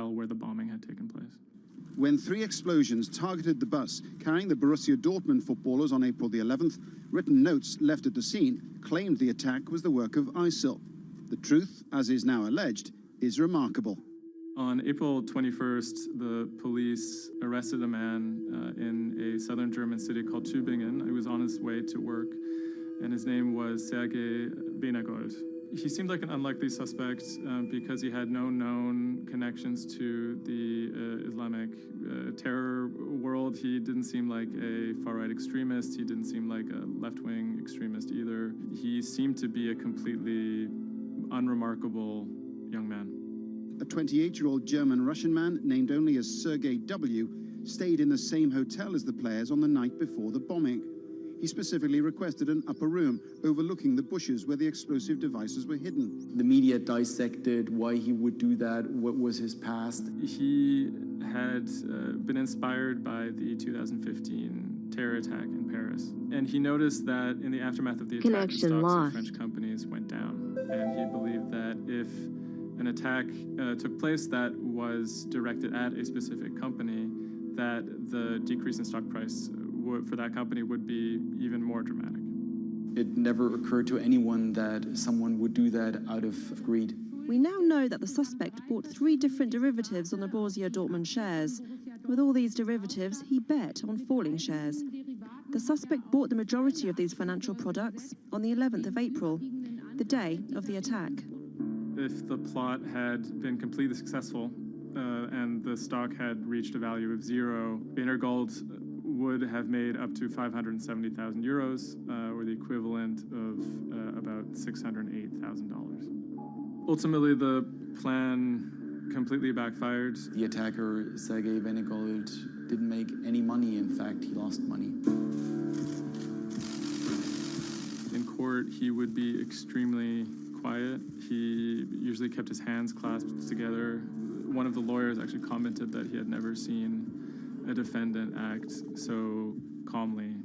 where the bombing had taken place. When 3 explosions targeted the bus carrying the Borussia Dortmund footballers on April the 11th, written notes left at the scene claimed the attack was the work of ISIL. The truth, as is now alleged, is remarkable. On April 21st, the police arrested a man in a southern German city called Tübingen. He was on his way to work, and his name was Sergei Benegold. He seemed like an unlikely suspect because he had no known connections to the Islamic terror world. He didn't seem like a far-right extremist. He didn't seem like a left-wing extremist either. He seemed to be a completely unremarkable young man. A 28-year-old German-Russian man, named only as Sergei W., stayed in the same hotel as the players on the night before the bombing. He specifically requested an upper room overlooking the bushes where the explosive devices were hidden. The media dissected why he would do that, what was his past. He had been inspired by the 2015 terror attack in Paris. And he noticed that in the aftermath of the attack, the stocks of French companies went down. And he believed that if an attack took place that was directed at a specific company, that the decrease in stock price for that company would be even more dramatic. It never occurred to anyone that someone would do that out of greed. We now know that the suspect bought 3 different derivatives on the Borussia Dortmund shares. With all these derivatives, he bet on falling shares. The suspect bought the majority of these financial products on the 11th of April, the day of the attack. If the plot had been completely successful and the stock had reached a value of 0, Benegold would have made up to 570,000 euros, or the equivalent of about $608,000. Ultimately, the plan completely backfired. The attacker, Sergei Benegold, didn't make any money. In fact, he lost money. In court, he would be extremely quiet. He usually kept his hands clasped together. One of the lawyers actually commented that he had never seen a defendant act so calmly.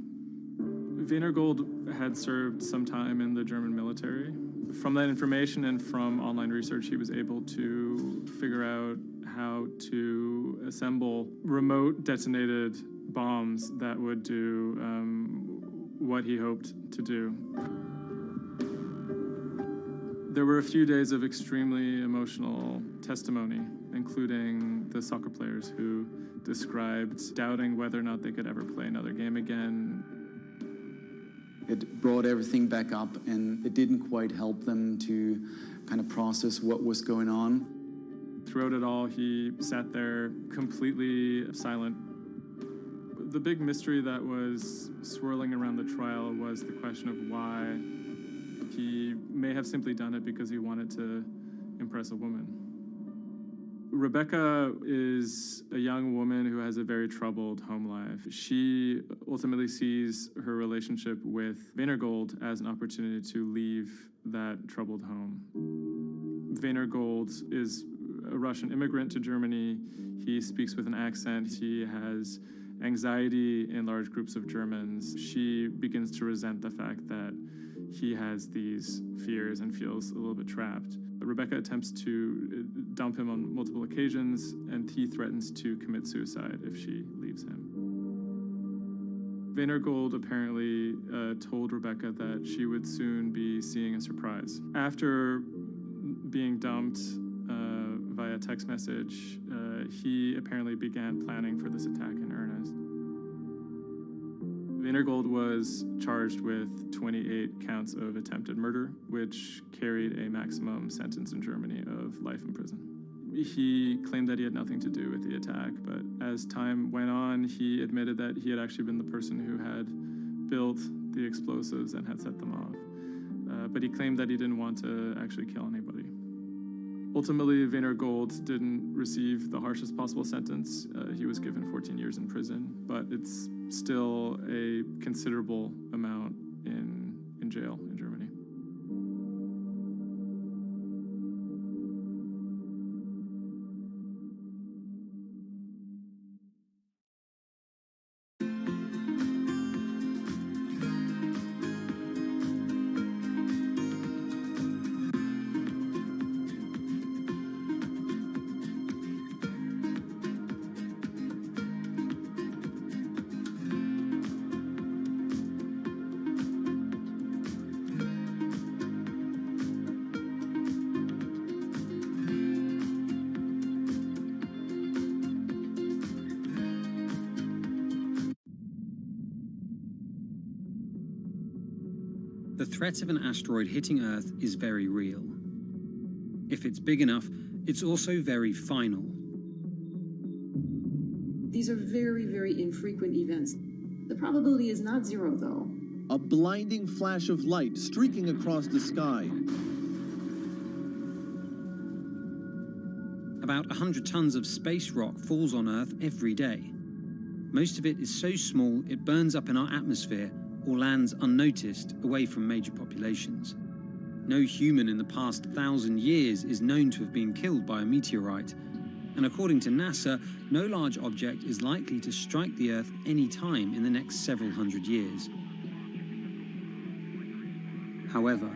Benegold had served some time in the German military. From that information and from online research, he was able to figure out how to assemble remote detonated bombs that would do what he hoped to do. There were a few days of extremely emotional testimony, including the soccer players who described doubting whether or not they could ever play another game again. It brought everything back up, and it didn't quite help them to kind of process what was going on. Throughout it all, he sat there completely silent. The big mystery that was swirling around the trial was the question of why. He may have simply done it because he wanted to impress a woman. Rebecca is a young woman who has a very troubled home life. She ultimately sees her relationship with Benegold as an opportunity to leave that troubled home. Benegold is a Russian immigrant to Germany. He speaks with an accent. He has anxiety in large groups of Germans. She begins to resent the fact that he has these fears and feels a little bit trapped. Rebecca attempts to dump him on multiple occasions, and he threatens to commit suicide if she leaves him. Benegold apparently told Rebecca that she would soon be seeing a surprise. After being dumped via text message, he apparently began planning for this attack in earnest. Benegold was charged with 28 counts of attempted murder, which carried a maximum sentence in Germany of life in prison. He claimed that he had nothing to do with the attack, but as time went on, he admitted that he had actually been the person who had built the explosives and had set them off. But he claimed that he didn't want to actually kill anybody. Ultimately, Benegold didn't receive the harshest possible sentence. He was given 14 years in prison, but it's still a considerable amount in jail in Germany. The threat of an asteroid hitting Earth is very real. If it's big enough, it's also very final. These are very, very infrequent events. The probability is not zero, though. A blinding flash of light streaking across the sky. About 100 tons of space rock falls on Earth every day. Most of it is so small it burns up in our atmosphere or lands unnoticed away from major populations. No human in the past 1,000 years is known to have been killed by a meteorite, and according to NASA, no large object is likely to strike the Earth any time in the next several hundred years. However,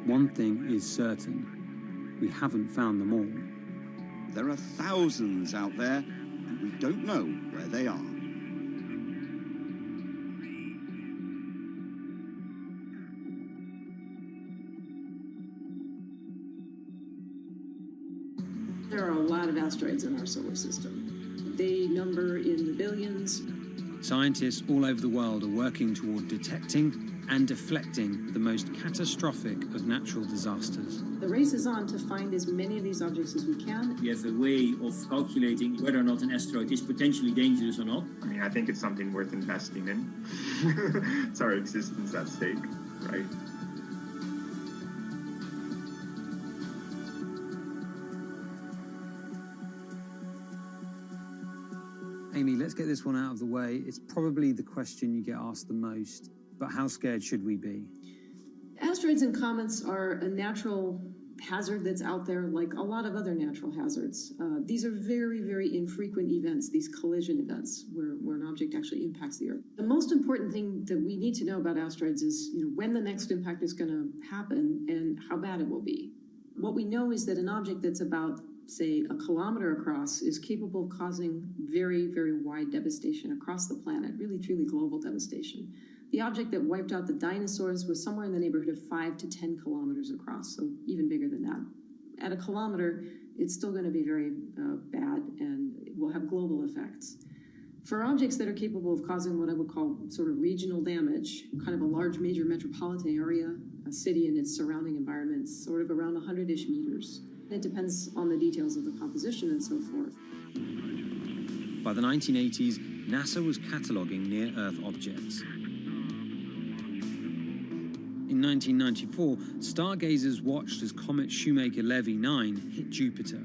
one thing is certain: we haven't found them all. There are thousands out there, and we don't know where they are. There are a lot of asteroids in our solar system. They number in the billions. Scientists all over the world are working toward detecting and deflecting the most catastrophic of natural disasters. The race is on to find as many of these objects as we can. We have a way of calculating whether or not an asteroid is potentially dangerous or not. I mean, I think it's something worth investing in. It's our existence at stake, right? Amy, let's get this one out of the way. It's probably the question you get asked the most, but how scared should we be? Asteroids and comets are a natural hazard that's out there like a lot of other natural hazards. These are very, very infrequent events, these collision events, where an object actually impacts the Earth. The most important thing that we need to know about asteroids is when the next impact is going to happen and how bad it will be. What we know is that an object that's about, say, a kilometer across is capable of causing very, very wide devastation across the planet, really, truly global devastation. The object that wiped out the dinosaurs was somewhere in the neighborhood of 5 to 10 kilometers across, so even bigger than that. At a kilometer, it's still going to be very bad and it will have global effects. For objects that are capable of causing what I would call sort of regional damage, kind of a large major metropolitan area, a city and its surrounding environment, sort of around 100-ish meters. It depends on the details of the composition and so forth. By the 1980s, NASA was cataloguing near-Earth objects. In 1994, stargazers watched as comet Shoemaker-Levy 9 hit Jupiter.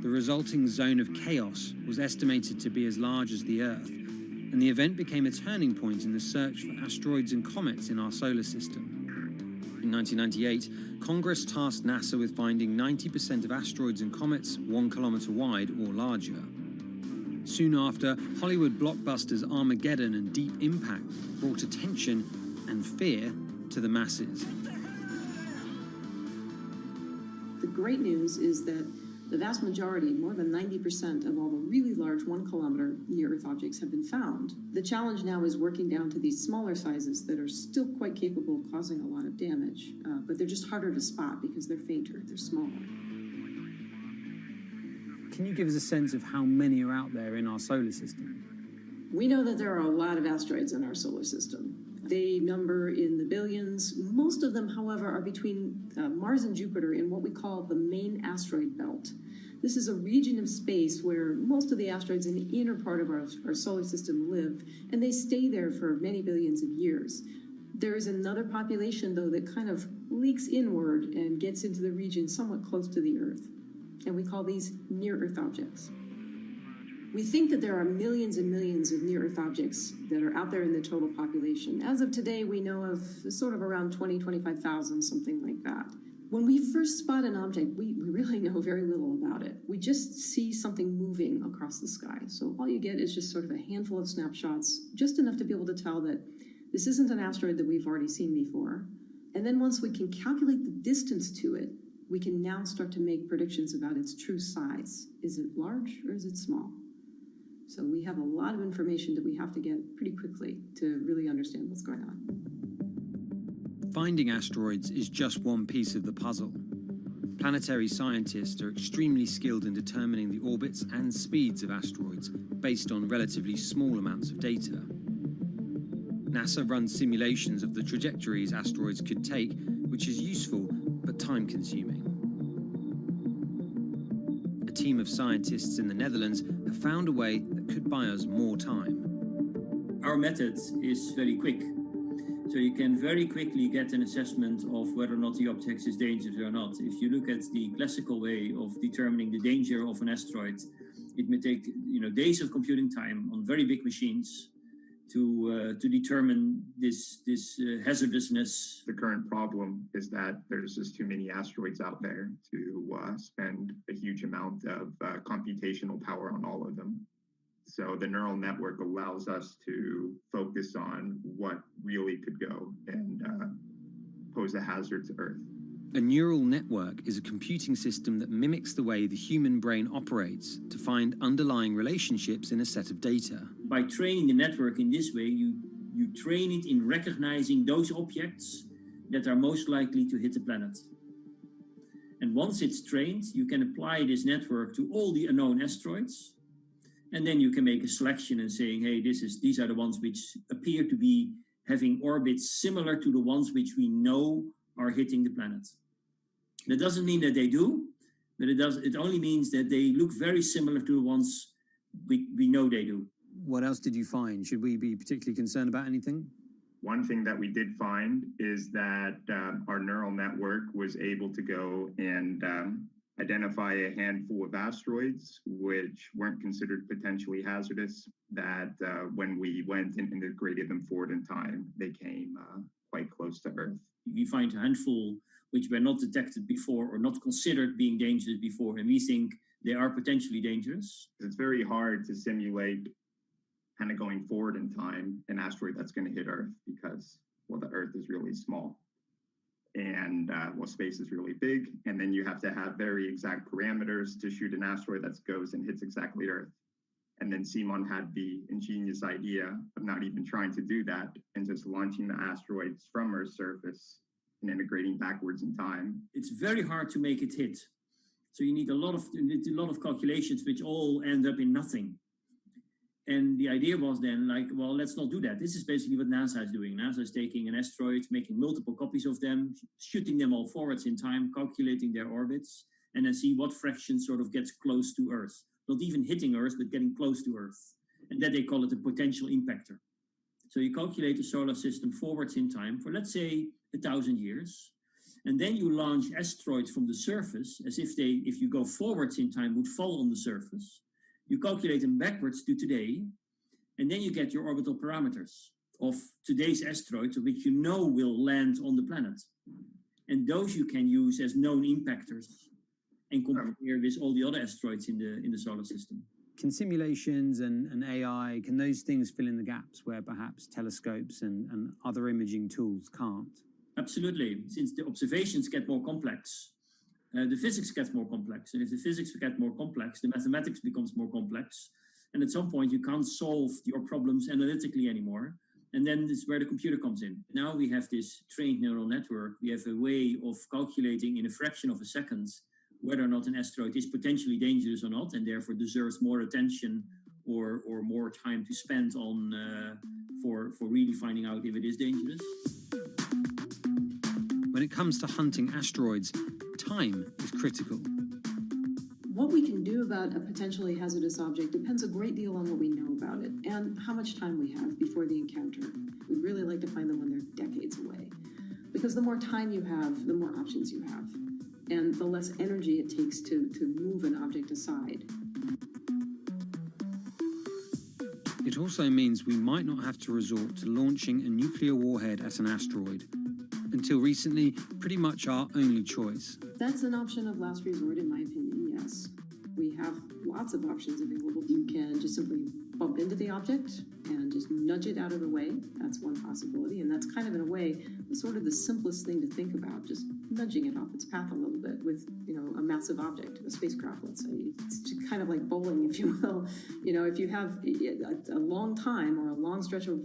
The resulting zone of chaos was estimated to be as large as the Earth, and the event became a turning point in the search for asteroids and comets in our solar system. In 1998, Congress tasked NASA with finding 90% of asteroids and comets 1 kilometer wide or larger. Soon after, Hollywood blockbusters Armageddon and Deep Impact brought attention and fear to the masses. The great news is that the vast majority, more than 90% of all the really large 1 kilometer near-Earth objects have been found. The challenge now is working down to these smaller sizes that are still quite capable of causing a lot of damage, but they're just harder to spot because they're fainter, they're smaller. Can you give us a sense of how many are out there in our solar system? We know that there are a lot of asteroids in our solar system. They number in the billions. Most of them, however, are between Mars and Jupiter in what we call the main asteroid belt. This is a region of space where most of the asteroids in the inner part of our solar system live, and they stay there for many billions of years. There is another population, though, that kind of leaks inward and gets into the region somewhat close to the Earth, and we call these near-Earth objects. We think that there are millions and millions of near-Earth objects that are out there in the total population. As of today, we know of sort of around 25,000, something like that. When we first spot an object, we really know very little about it. We just see something moving across the sky. So all you get is just sort of a handful of snapshots, just enough to be able to tell that this isn't an asteroid that we've already seen before. And then once we can calculate the distance to it, we can now start to make predictions about its true size. Is it large or is it small? So we have a lot of information that we have to get pretty quickly to really understand what's going on. Finding asteroids is just one piece of the puzzle. Planetary scientists are extremely skilled in determining the orbits and speeds of asteroids based on relatively small amounts of data. NASA runs simulations of the trajectories asteroids could take, which is useful but time-consuming. A team of scientists in the Netherlands have found a way that could buy us more time. Our method is very quick. So you can very quickly get an assessment of whether or not the object is dangerous or not. If you look at the classical way of determining the danger of an asteroid, it may take days of computing time on very big machines to determine this hazardousness. The current problem is that there's just too many asteroids out there to spend a huge amount of computational power on all of them. So the neural network allows us to focus on what really could go and pose a hazard to Earth. A neural network is a computing system that mimics the way the human brain operates to find underlying relationships in a set of data. By training the network in this way, you train it in recognizing those objects that are most likely to hit the planet. And once it's trained, you can apply this network to all the unknown asteroids. And then you can make a selection and saying, hey, these are the ones which appear to be having orbits similar to the ones which we know are hitting the planet. That doesn't mean that they do, but it only means that they look very similar to the ones we know they do. What else did you find? Should we be particularly concerned about anything? One thing that we did find is that our neural network was able to go and identify a handful of asteroids which weren't considered potentially hazardous, that when we went and integrated them forward in time, they came quite close to Earth. We find a handful which were not detected before or not considered being dangerous before, and we think they are potentially dangerous. It's very hard to simulate kind of going forward in time an asteroid that's going to hit Earth because, well, the Earth is really small. And space is really big, and then you have to have very exact parameters to shoot an asteroid that goes and hits exactly Earth. And then Simon had the ingenious idea of not even trying to do that and just launching the asteroids from Earth's surface and integrating backwards in time. It's very hard to make it hit. So you need a lot of calculations which all end up in nothing. And the idea was then well, let's not do that. This is basically what NASA is doing. NASA is taking an asteroid, making multiple copies of them, shooting them all forwards in time, calculating their orbits, and then see what fraction sort of gets close to Earth. Not even hitting Earth, but getting close to Earth. And that they call it a potential impactor. So you calculate the solar system forwards in time for, let's say, 1,000 years. And then you launch asteroids from the surface as if you go forwards in time, would fall on the surface. You calculate them backwards to today, and then you get your orbital parameters of today's asteroids, which you know will land on the planet. And those you can use as known impactors and compare with all the other asteroids in the solar system. Can simulations and AI, can those things fill in the gaps where perhaps telescopes and other imaging tools can't? Absolutely. Since the observations get more complex, the physics gets more complex. And if the physics get more complex, the mathematics becomes more complex. And at some point, you can't solve your problems analytically anymore. And then this is where the computer comes in. Now we have this trained neural network. We have a way of calculating in a fraction of a second whether or not an asteroid is potentially dangerous or not, and therefore deserves more attention or more time to spend on for really finding out if it is dangerous. When it comes to hunting asteroids, time is critical. What we can do about a potentially hazardous object depends a great deal on what we know about it and how much time we have before the encounter. We'd really like to find them when they're decades away, because the more time you have, the more options you have, and the less energy it takes to move an object aside. It also means we might not have to resort to launching a nuclear warhead at an asteroid. Until recently, pretty much our only choice. That's an option of last resort, in my opinion, yes. We have lots of options available. You can just simply bump into the object and just nudge it out of the way. That's one possibility, and that's kind of, in a way, sort of the simplest thing to think about, just nudging it off its path a little bit with, a massive object, a spacecraft, let's say. It's kind of like bowling, if you will. If you have a long time or a long stretch of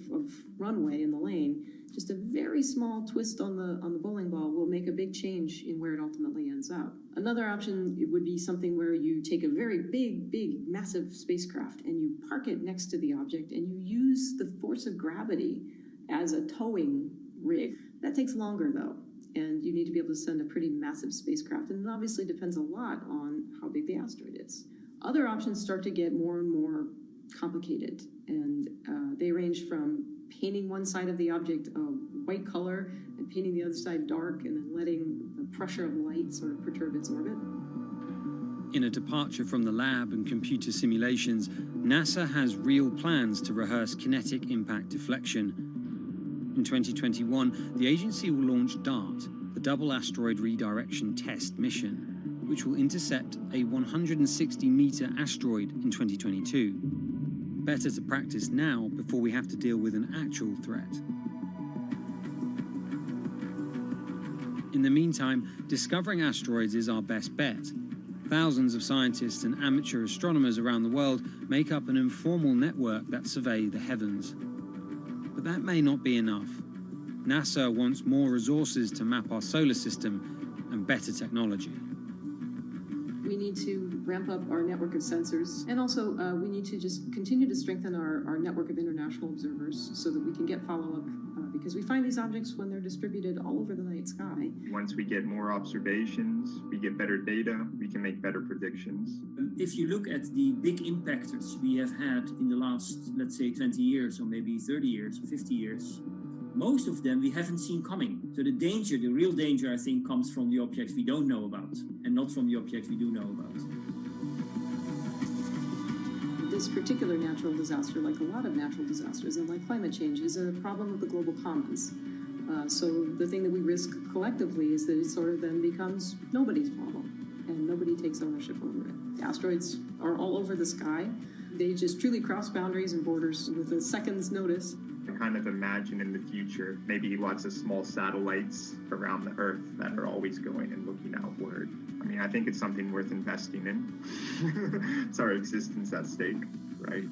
runway in the lane, just a very small twist on the bowling ball will make a big change in where it ultimately ends up. Another option would be something where you take a very big, massive spacecraft and you park it next to the object and you use the force of gravity as a towing rig. That takes longer, though, and you need to be able to send a pretty massive spacecraft, and it obviously depends a lot on how big the asteroid is. Other options start to get more and more complicated, and they range from painting one side of the object a white color and painting the other side dark, and then letting the pressure of light sort of perturb its orbit. In a departure from the lab and computer simulations, NASA has real plans to rehearse kinetic impact deflection. In 2021, the agency will launch DART, the Double Asteroid Redirection Test mission, which will intercept a 160-meter asteroid in 2022. Better to practice now before we have to deal with an actual threat. In the meantime, discovering asteroids is our best bet. Thousands of scientists and amateur astronomers around the world make up an informal network that survey the heavens. But that may not be enough. NASA wants more resources to map our solar system and better technology. We need to ramp up our network of sensors, and also we need to just continue to strengthen our network of international observers so that we can get follow-up, because we find these objects when they're distributed all over the night sky. Once we get more observations, we get better data, we can make better predictions. If you look at the big impactors we have had in the last, let's say, 20 years, or maybe 30 years, 50 years, most of them we haven't seen coming. So the danger, the real danger, I think, comes from the objects we don't know about, and not from the objects we do know about. This particular natural disaster, like a lot of natural disasters and like climate change, is a problem of the global commons. So the thing that we risk collectively is that it sort of then becomes nobody's problem, and nobody takes ownership over it. The asteroids are all over the sky. They just truly cross boundaries and borders with a second's notice. I kind of imagine in the future, maybe lots of small satellites around the Earth that are always going and looking outward. I mean, I think it's something worth investing in. It's our existence at stake, right?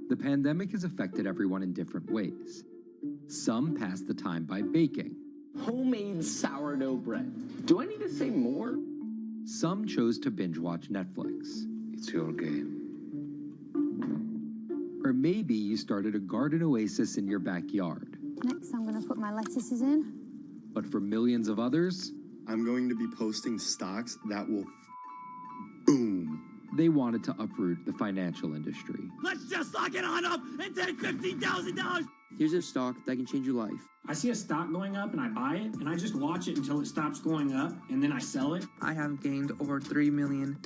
The pandemic has affected everyone in different ways. Some pass the time by baking. Homemade sourdough bread. Do I need to say more? Some chose to binge watch Netflix. It's your game. Or maybe you started a garden oasis in your backyard. Next, I'm going to put my lettuces in. But for millions of others, I'm going to be posting stocks that will boom. They wanted to uproot the financial industry. Let's just lock it on up and take $15,000. Here's a stock that can change your life. I see a stock going up and I buy it, and I just watch it until it stops going up, and then I sell it. I have gained over $3 million.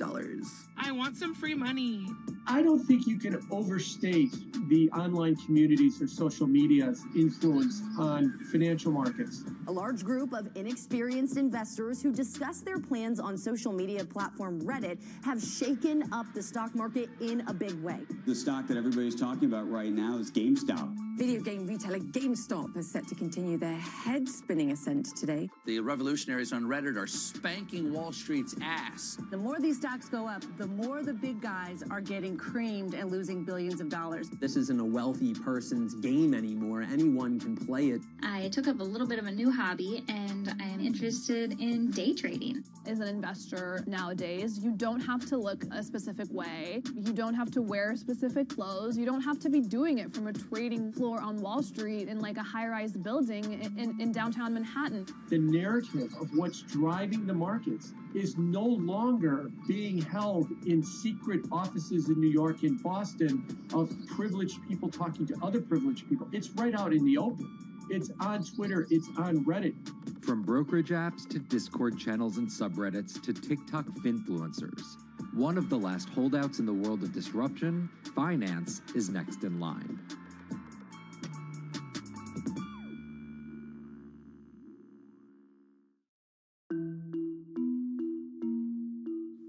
I want some free money. I don't think you can overstate the online communities or social media's influence on financial markets. A large group of inexperienced investors who discuss their plans on social media platform Reddit have shaken up the stock market in a big way. The stock that everybody's talking about right now is GameStop. Video game retailer GameStop is set to continue their head-spinning ascent today. The revolutionaries on Reddit are spanking Wall Street's ass. The more these stocks go up, the more the big guys are getting creamed and losing billions of dollars. This isn't a wealthy person's game anymore. Anyone can play it. I took up a little bit of a new hobby, and I am interested in day trading. As an investor nowadays, you don't have to look a specific way. You don't have to wear specific clothes. You don't have to be doing it from a trading floor on Wall Street in like a high-rise building. building in downtown Manhattan. The narrative of what's driving the markets is no longer being held in secret offices in New York and Boston of privileged people talking to other privileged people. It's right out in the open. It's on Twitter, it's on Reddit. From brokerage apps to Discord channels and subreddits to TikTok finfluencers, one of the last holdouts in the world of disruption, finance is next in line.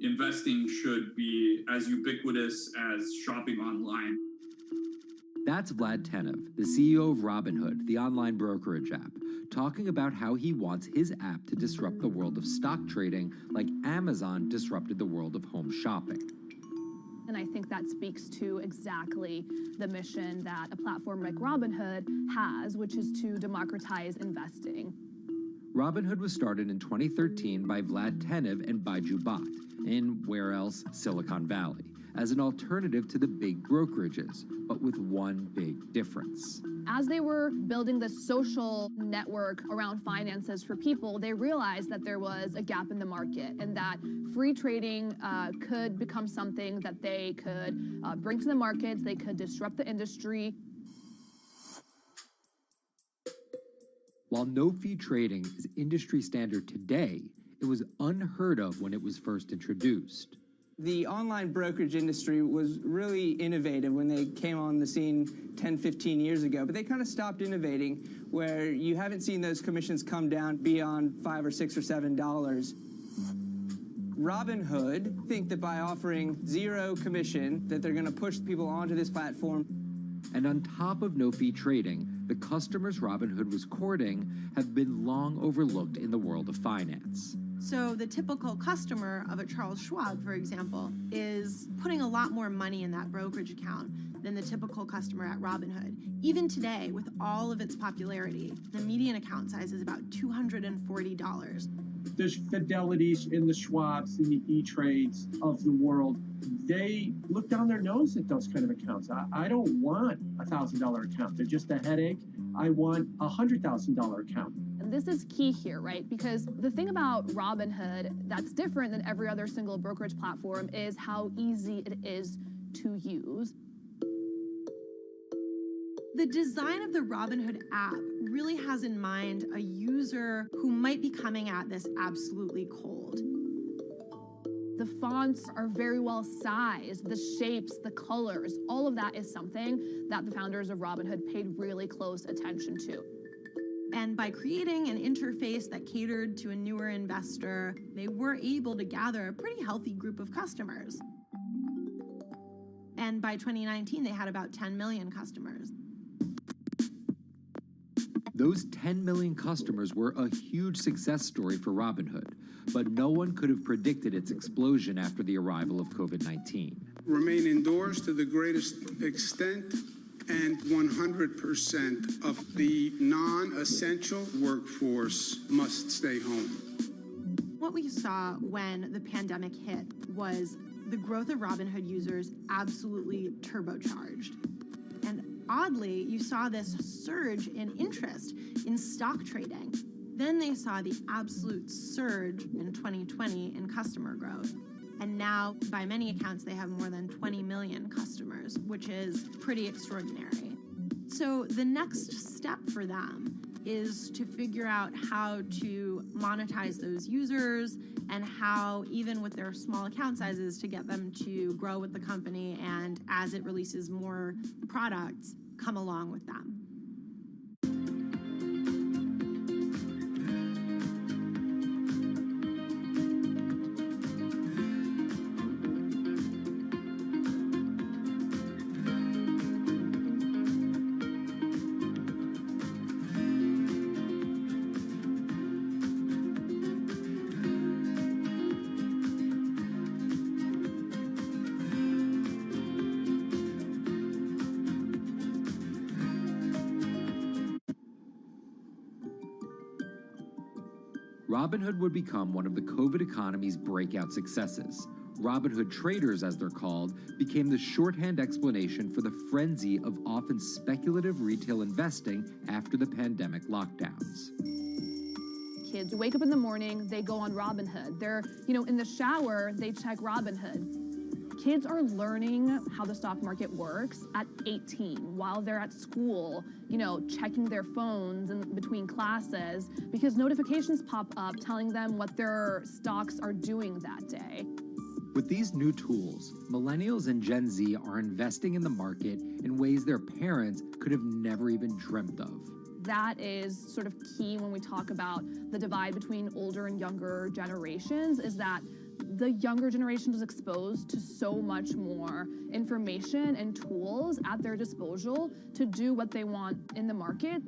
Investing should be as ubiquitous as shopping online. That's Vlad Tenev, the CEO of Robinhood, the online brokerage app, talking about how he wants his app to disrupt the world of stock trading like Amazon disrupted the world of home shopping. And I think that speaks to exactly the mission that a platform like Robinhood has, which is to democratize investing. Robinhood was started in 2013 by Vlad Tenev and Baiju Bhatt in, where else, Silicon Valley, as an alternative to the big brokerages, but with one big difference. As they were building the social network around finances for people, they realized that there was a gap in the market and that free trading could become something that they could bring to the markets, they could disrupt the industry. While no-fee trading is industry standard today, it was unheard of when it was first introduced. The online brokerage industry was really innovative when they came on the scene 10, 15 years ago, but they kind of stopped innovating where you haven't seen those commissions come down beyond $5 or $6 or $7. Robinhood think that by offering zero commission that they're going to push people onto this platform. And on top of no-fee trading, the customers Robinhood was courting have been long overlooked in the world of finance. So the typical customer of a Charles Schwab, for example, is putting a lot more money in that brokerage account than the typical customer at Robinhood. Even today, with all of its popularity, the median account size is about $240. There's Fidelities in the Schwabs and the E-Trades of the world. They look down their nose at those kind of accounts. I don't want a $1,000 account. They're just a headache. I want a $100,000 account. And this is key here, right? Because the thing about Robinhood that's different than every other single brokerage platform is how easy it is to use. The design of the Robinhood app really has in mind a user who might be coming at this absolutely cold. The fonts are very well sized, the shapes, the colors, all of that is something that the founders of Robinhood paid really close attention to. And by creating an interface that catered to a newer investor, they were able to gather a pretty healthy group of customers. And by 2019, they had about 10 million customers. Those 10 million customers were a huge success story for Robinhood, but no one could have predicted its explosion after the arrival of COVID-19. Remain indoors to the greatest extent, and 100% of the non-essential workforce must stay home. What we saw when the pandemic hit was the growth of Robinhood users absolutely turbocharged. And oddly, you saw this surge in interest in stock trading. Then they saw the absolute surge in 2020 in customer growth. And now, by many accounts, they have more than 20 million customers, which is pretty extraordinary. So the next step for them is to figure out how to monetize those users and how, even with their small account sizes, to get them to grow with the company and, as it releases more products, come along with them. Robinhood would become one of the COVID economy's breakout successes, Robinhood traders, as they're called, became the shorthand explanation for the frenzy of often speculative retail investing after the pandemic lockdowns. Kids wake up in the morning, they go on Robinhood. They're, in the shower, they check Robinhood. Kids are learning how the stock market works at 18 while they're at school, checking their phones in between classes because notifications pop up telling them what their stocks are doing that day. With these new tools, millennials and Gen Z are investing in the market in ways their parents could have never even dreamt of. That is sort of key when we talk about the divide between older and younger generations, is that the younger generation is exposed to so much more information and tools at their disposal to do what they want in the market.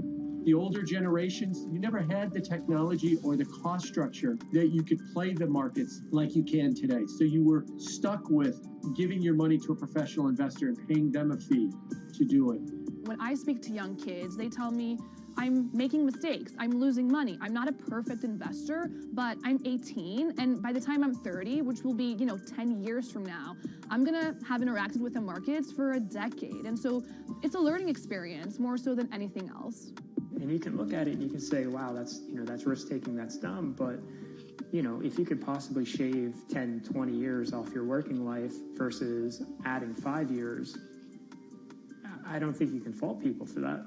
The older generations, you never had the technology or the cost structure that you could play the markets like you can today. So you were stuck with giving your money to a professional investor and paying them a fee to do it. When I speak to young kids, they tell me, I'm making mistakes, I'm losing money. I'm not a perfect investor, but I'm 18, and by the time I'm 30, which will be, 10 years from now, I'm gonna have interacted with the markets for a decade. And so it's a learning experience more so than anything else. And you can look at it and you can say, wow, that's risk-taking, that's dumb, but if you could possibly shave 10, 20 years off your working life versus adding 5 years, I don't think you can fault people for that.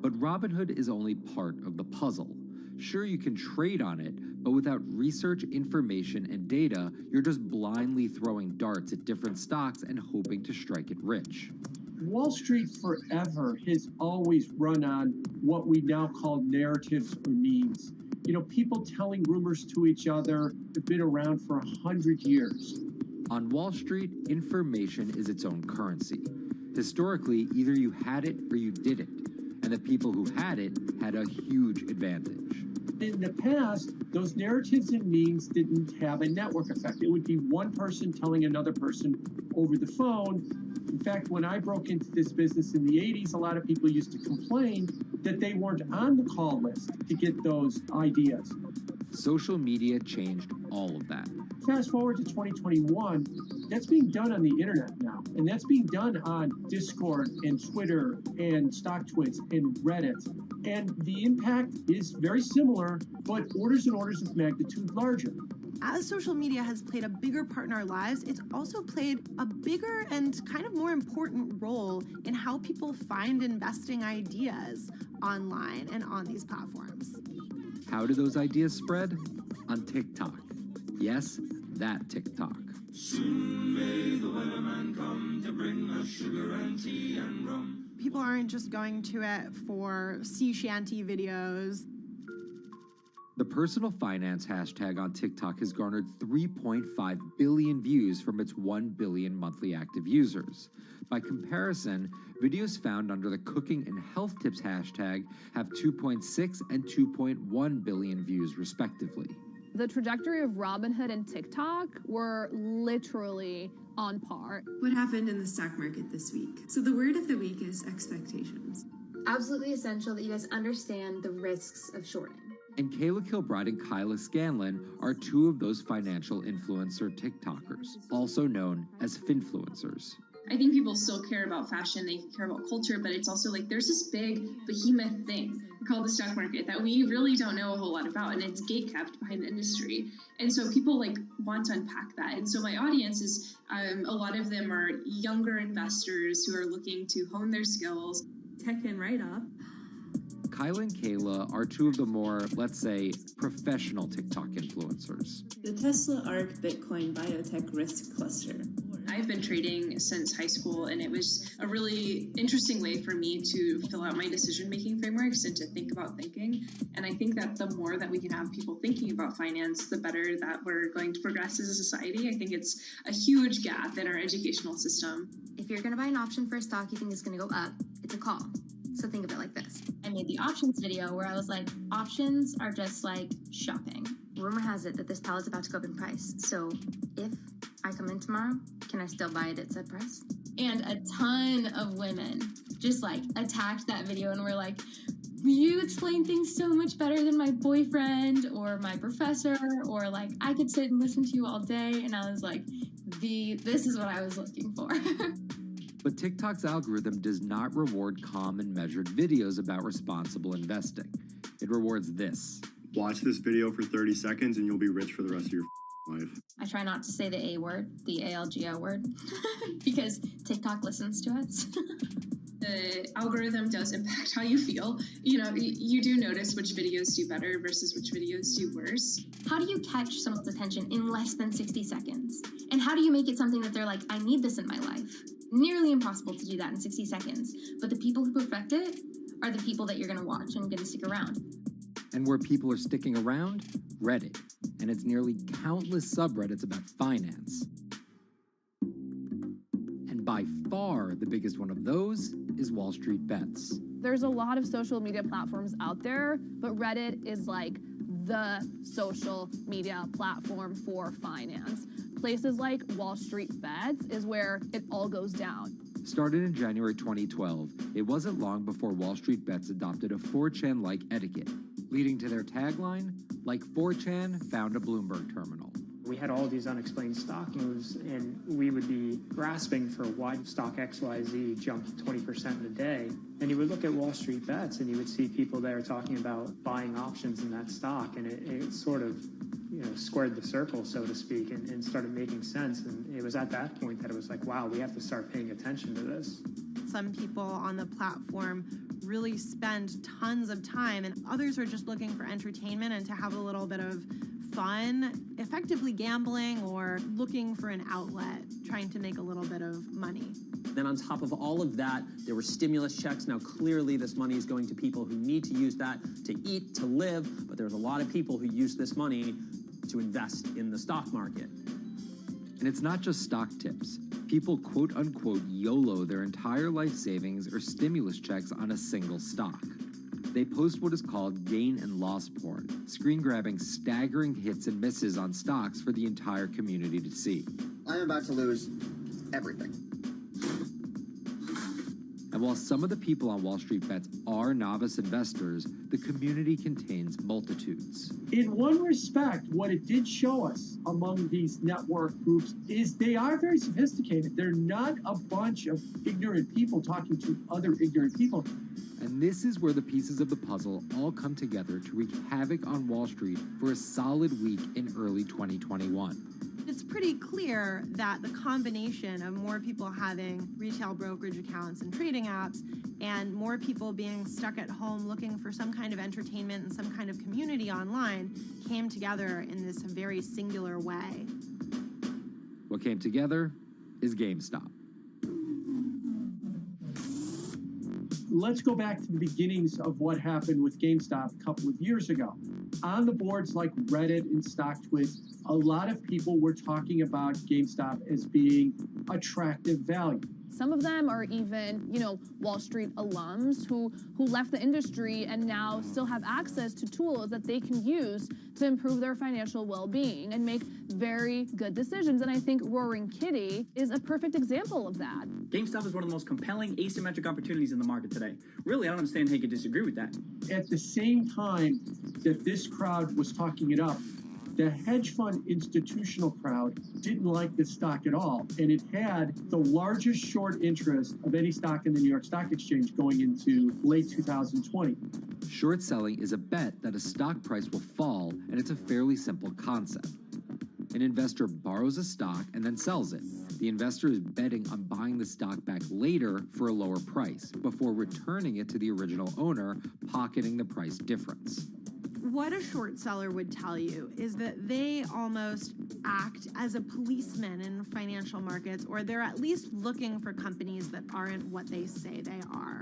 But Robinhood is only part of the puzzle. Sure, you can trade on it, but without research, information, and data, you're just blindly throwing darts at different stocks and hoping to strike it rich. Wall Street forever has always run on what we now call narratives or memes. People telling rumors to each other have been around for 100 years. On Wall Street, information is its own currency. Historically, either you had it or you didn't, and the people who had it had a huge advantage. In the past, those narratives and memes didn't have a network effect. It would be one person telling another person over the phone. In fact, when I broke into this business in the 80s, a lot of people used to complain that they weren't on the call list to get those ideas. Social media changed all of that. Fast forward to 2021, that's being done on the internet now. And that's being done on Discord and Twitter and StockTwits and Reddit. And the impact is very similar, but orders and orders of magnitude larger. As social media has played a bigger part in our lives, it's also played a bigger and kind of more important role in how people find investing ideas online and on these platforms. How do those ideas spread? On TikTok. Yes, that TikTok. Soon may the weatherman come to bring us sugar and tea and rum. People aren't just going to it for sea shanty videos. The personal finance hashtag on TikTok has garnered 3.5 billion views from its 1 billion monthly active users. By comparison, videos found under the cooking and health tips hashtag have 2.6 and 2.1 billion views respectively. The trajectory of Robinhood and TikTok were literally on par. What happened in the stock market this week? So the word of the week is expectations. Absolutely essential that you guys understand the risks of shorting. And Kayla Kilbride and Kyla Scanlon are two of those financial influencer TikTokers, also known as finfluencers. I think people still care about fashion, they care about culture, but it's also like there's this big behemoth thing called the stock market that we really don't know a whole lot about, and it's gatekept behind the industry. And so people want to unpack that. And so my audience is, a lot of them are younger investors who are looking to hone their skills. Tech and write-up. Kyla and Kayla are two of the more, let's say, professional TikTok influencers. The Tesla ARK Bitcoin Biotech Risk Cluster. I've been trading since high school, and it was a really interesting way for me to fill out my decision-making frameworks and to think about thinking. And I think that the more that we can have people thinking about finance, the better that we're going to progress as a society. I think it's a huge gap in our educational system. If you're going to buy an option for a stock you think is going to go up, it's a call. So think of it like this. I made the options video where I was like, options are just like shopping. Rumor has it that this pallet's about to go up in price. So if I come in tomorrow, can I still buy it at said price? And a ton of women just attacked that video and were like, you explain things so much better than my boyfriend or my professor, or like I could sit and listen to you all day. And I was like, this is what I was looking for. But TikTok's algorithm does not reward calm and measured videos about responsible investing. It rewards this. Watch this video for 30 seconds and you'll be rich for the rest of your life. I try not to say the A word, the ALGO word, because TikTok listens to us. The algorithm does impact how you feel. You know, you do notice which videos do better versus which videos do worse. How do you catch someone's attention in less than 60 seconds? And how do you make it something that they're like, I need this in my life? Nearly impossible to do that in 60 seconds. But the people who perfect it are the people that you're going to watch and going to stick around. And where people are sticking around? Reddit. And its nearly countless subreddits about finance. And by far the biggest one of those is Wall Street Bets. There's a lot of social media platforms out there, but Reddit is like the social media platform for finance. Places like Wall Street Bets is where it all goes down. Started in January 2012, it wasn't long before Wall Street Bets adopted a 4chan-like etiquette, leading to their tagline, like 4chan found a Bloomberg terminal. We had all these unexplained stock moves, and we would be grasping for why stock XYZ jumped 20% in a day. And you would look at Wall Street Bets, and you would see people there talking about buying options in that stock, and it sort of, squared the circle, so to speak, and started making sense. And it was at that point that it was like, wow, we have to start paying attention to this. Some people on the platform really spend tons of time, and others are just looking for entertainment and to have a little bit of fun, effectively gambling or looking for an outlet, trying to make a little bit of money. Then on top of all of that, there were stimulus checks. Now, clearly this money is going to people who need to use that to eat, to live, but there's a lot of people who use this money to invest in the stock market. And it's not just stock tips. People quote-unquote YOLO their entire life savings or stimulus checks on a single stock. They post what is called gain and loss porn, screen-grabbing staggering hits and misses on stocks for the entire community to see. I'm about to lose everything. And while some of the people on Wall Street Bets are novice investors, the community contains multitudes. In one respect, what it did show us among these network groups is they are very sophisticated. They're not a bunch of ignorant people talking to other ignorant people. And this is where the pieces of the puzzle all come together to wreak havoc on Wall Street for a solid week in early 2021. It's pretty clear that the combination of more people having retail brokerage accounts and trading apps and more people being stuck at home looking for some kind of entertainment and some kind of community online came together in this very singular way. What came together is GameStop. Let's go back to the beginnings of what happened with GameStop a couple of years ago. On the boards like Reddit and StockTwits, a lot of people were talking about GameStop as being attractive value. Some of them are even, Wall Street alums who left the industry and now still have access to tools that they can use to improve their financial well-being and make very good decisions. And I think Roaring Kitty is a perfect example of that. GameStop is one of the most compelling asymmetric opportunities in the market today. Really, I don't understand how you could disagree with that. At the same time that this crowd was talking it up, the hedge fund institutional crowd didn't like this stock at all, and it had the largest short interest of any stock in the New York Stock Exchange going into late 2020. Short selling is a bet that a stock price will fall, and it's a fairly simple concept. An investor borrows a stock and then sells it. The investor is betting on buying the stock back later for a lower price before returning it to the original owner, pocketing the price difference. What a short seller would tell you is that they almost act as a policeman in financial markets, or they're at least looking for companies that aren't what they say they are.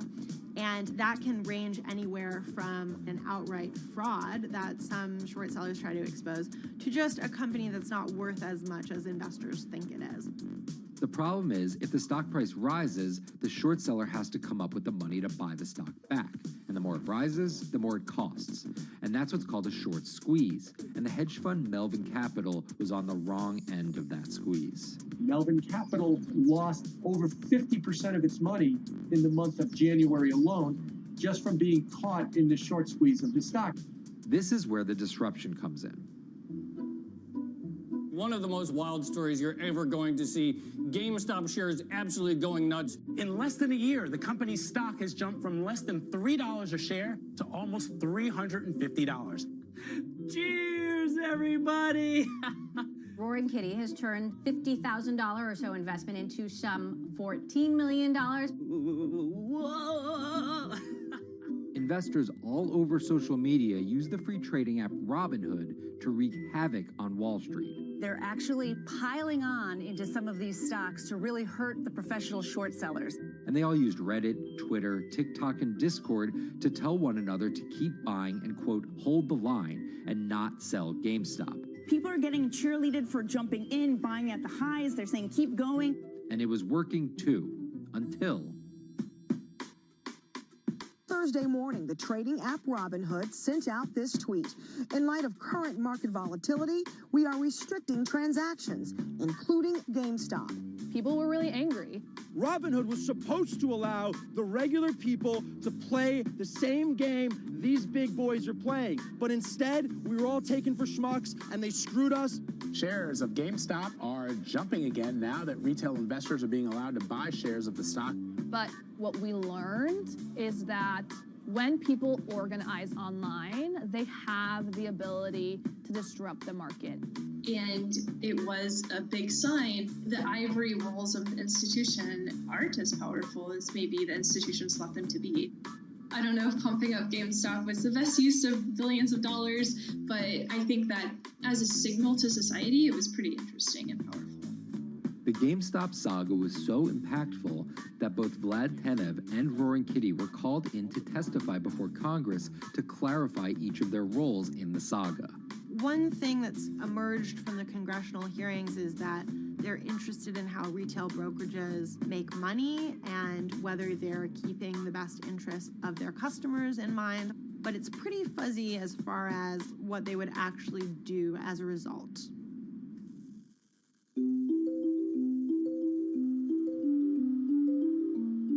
And that can range anywhere from an outright fraud that some short sellers try to expose to just a company that's not worth as much as investors think it is. The problem is, if the stock price rises, the short seller has to come up with the money to buy the stock back. And the more it rises, the more it costs. And that's what's called a short squeeze. And the hedge fund Melvin Capital was on the wrong end of that squeeze. Melvin Capital lost over 50% of its money in the month of January alone. just from being caught in the short squeeze of the stock. This is where the disruption comes in. One of the most wild stories you're ever going to see. GameStop shares absolutely going nuts. In less than a year, the company's stock has jumped from less than $3 a share to almost $350. Cheers, everybody! Roaring Kitty has turned $50,000 or so investment into some $14 million. Whoa! Investors all over social media use the free trading app Robinhood to wreak havoc on Wall Street. They're actually piling on into some of these stocks to really hurt the professional short sellers. And they all used Reddit, Twitter, TikTok, and Discord to tell one another to keep buying and, quote, hold the line and not sell GameStop. People are getting cheerleaded for jumping in, buying at the highs. They're saying, keep going. And it was working too, until Thursday morning, the trading app Robinhood sent out this tweet. In light of current market volatility, we are restricting transactions, including GameStop. People were really angry. Robinhood was supposed to allow the regular people to play the same game these big boys are playing. But instead, we were all taken for schmucks, and they screwed us. Shares of GameStop are jumping again now that retail investors are being allowed to buy shares of the stock. But what we learned is that when people organize online, they have the ability to disrupt the market. And it was a big sign. The ivory walls of the institution aren't as powerful as maybe the institutions thought them to be. I don't know if pumping up GameStop was the best use of billions of dollars, but I think that as a signal to society, it was pretty interesting and powerful. the GameStop saga was so impactful that both Vlad Tenev and Roaring Kitty were called in to testify before Congress to clarify each of their roles in the saga. One thing that's emerged from the congressional hearings is that they're interested in how retail brokerages make money and whether they're keeping the best interests of their customers in mind, but it's pretty fuzzy as far as what they would actually do as a result.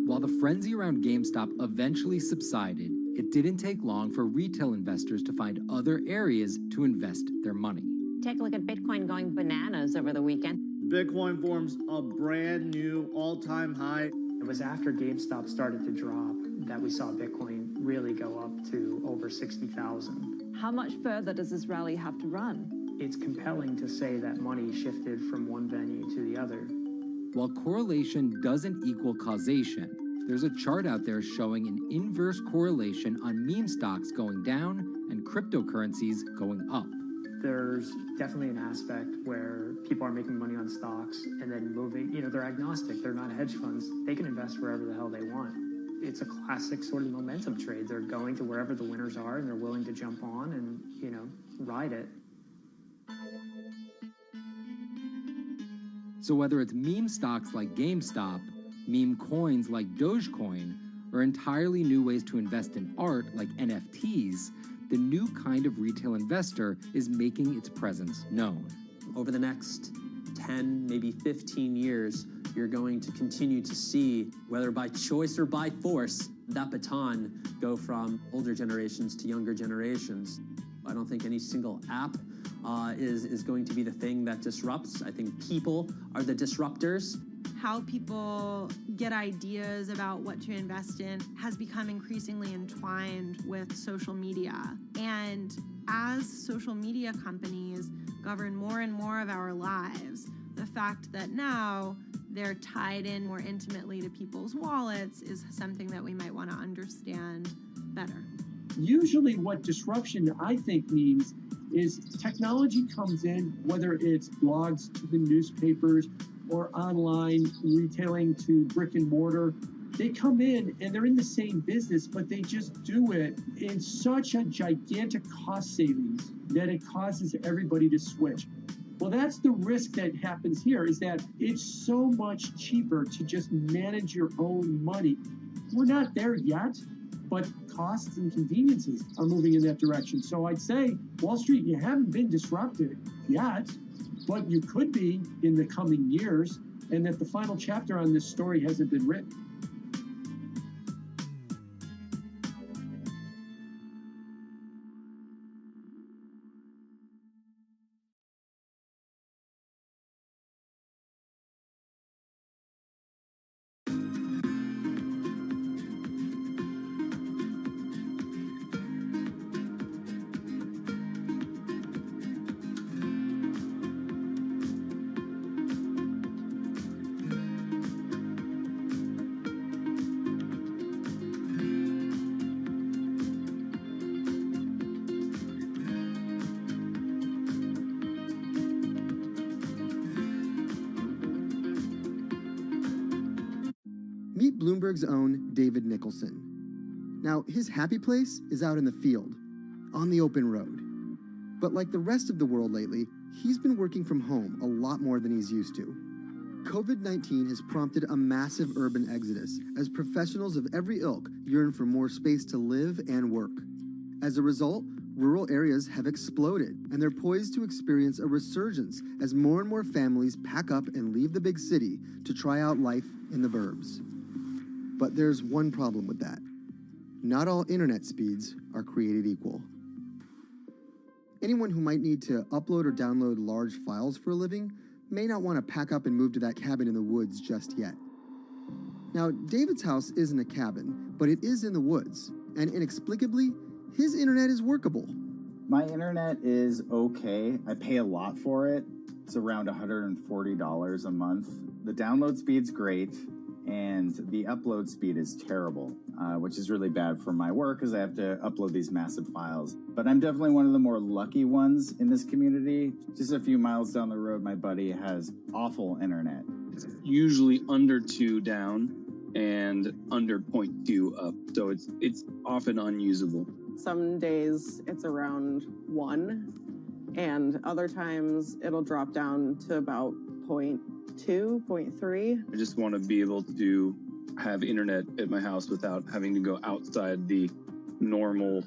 While the frenzy around GameStop eventually subsided, it didn't take long for retail investors to find other areas to invest their money. Take a look at Bitcoin going bananas over the weekend. Bitcoin forms a brand new all-time high. It was after GameStop started to drop that we saw Bitcoin really go up to over 60,000. How much further does this rally have to run? It's compelling to say that money shifted from one venue to the other. While correlation doesn't equal causation, there's a chart out there showing an inverse correlation on meme stocks going down and cryptocurrencies going up. There's definitely an aspect where people are making money on stocks and then moving, they're agnostic, they're not hedge funds. They can invest wherever the hell they want. It's a classic sort of momentum trade. They're going to wherever the winners are and they're willing to jump on and, ride it. So whether it's meme stocks like GameStop, meme coins like Dogecoin, or entirely new ways to invest in art like NFTs, the new kind of retail investor is making its presence known. Over the next 10, maybe 15 years, you're going to continue to see, whether by choice or by force, that baton go from older generations to younger generations. I don't think any single app is going to be the thing that disrupts. I think people are the disruptors. How people get ideas about what to invest in has become increasingly entwined with social media. And as social media companies govern more and more of our lives, the fact that now they're tied in more intimately to people's wallets is something that we might want to understand better. Usually what disruption, I think, means is technology comes in, whether it's blogs to the newspapers or online retailing to brick and mortar. They come in and they're in the same business, but they just do it in such a gigantic cost savings that it causes everybody to switch. Well, that's the risk that happens here, is that it's so much cheaper to just manage your own money. We're not there yet, but costs and conveniences are moving in that direction. So I'd say, Wall Street, you haven't been disrupted yet, but you could be in the coming years, and that the final chapter on this story hasn't been written. Bloomberg's own David Nicholson. Now, his happy place is out in the field, on the open road. But like the rest of the world lately, he's been working from home a lot more than he's used to. COVID-19 has prompted a massive urban exodus as professionals of every ilk yearn for more space to live and work. As a result, rural areas have exploded, and they're poised to experience a resurgence as more and more families pack up and leave the big city to try out life in the burbs. But there's one problem with that. Not all internet speeds are created equal. Anyone who might need to upload or download large files for a living may not want to pack up and move to that cabin in the woods just yet. Now, David's house isn't a cabin, but it is in the woods, and inexplicably, his internet is workable. My internet is okay. I pay a lot for it. It's around $140 a month. The download speed's great, and the upload speed is terrible, which is really bad for my work because I have to upload these massive files. But I'm definitely one of the more lucky ones in this community. Just a few miles down the road, my buddy has awful internet. It's usually under 2 down and under 0.2 up, so it's often unusable. Some days it's around 1, and other times it'll drop down to about 0.2, 0.3. I just want to be able to have internet at my house without having to go outside the normal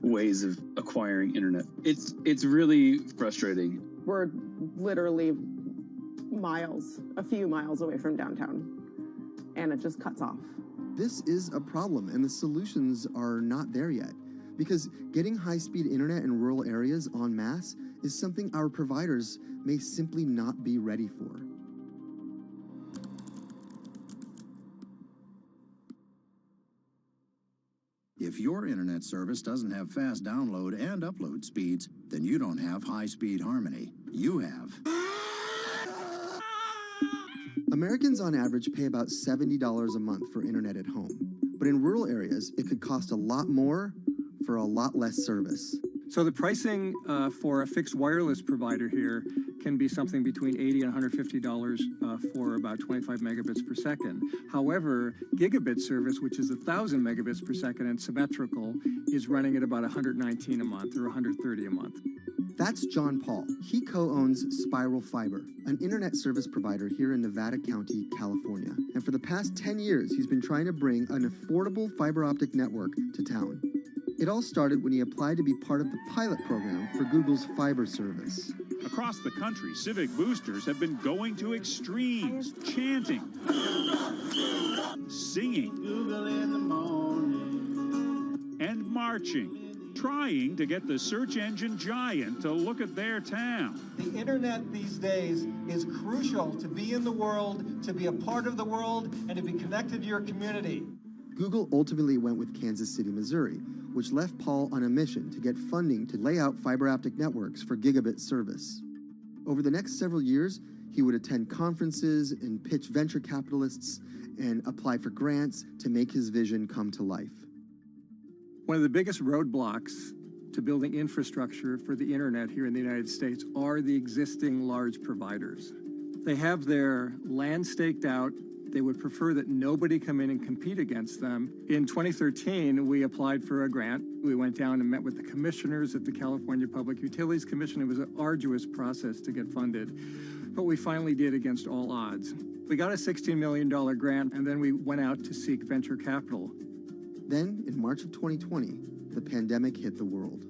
ways of acquiring internet. It's really frustrating. We're literally a few miles away from downtown, and it just cuts off. This is a problem, and the solutions are not there yet, because getting high-speed internet in rural areas en masse is something our providers may simply not be ready for. If your internet service doesn't have fast download and upload speeds, then you don't have high-speed harmony. You have. Americans on average pay about $70 a month for internet at home. But in rural areas, it could cost a lot more for a lot less service. So the pricing for a fixed wireless provider here can be something between $80 and $150 for about 25 megabits per second. However, gigabit service, which is 1,000 megabits per second and symmetrical, is running at about $119 a month or $130 a month. That's John Paul. He co-owns Spiral Fiber, an internet service provider here in Nevada County, California. And for the past 10 years, he's been trying to bring an affordable fiber optic network to town. It all started when he applied to be part of the pilot program for Google's fiber service. Across the country, civic boosters have been going to extremes, chanting, singing, Google in the morning, and marching, trying to get the search engine giant to look at their town. The internet these days is crucial to be in the world, to be a part of the world, and to be connected to your community. Google ultimately went with Kansas City, Missouri, which left Paul on a mission to get funding to lay out fiber optic networks for gigabit service. Over the next several years, he would attend conferences and pitch venture capitalists and apply for grants to make his vision come to life. One of the biggest roadblocks to building infrastructure for the internet here in the United States are the existing large providers. They have their land staked out. They would prefer that nobody come in and compete against them. In 2013, we applied for a grant. We went down and met with the commissioners at the California Public Utilities Commission. It was an arduous process to get funded, but we finally did against all odds. We got a $16 million grant, and then we went out to seek venture capital. Then, in March of 2020, the pandemic hit the world.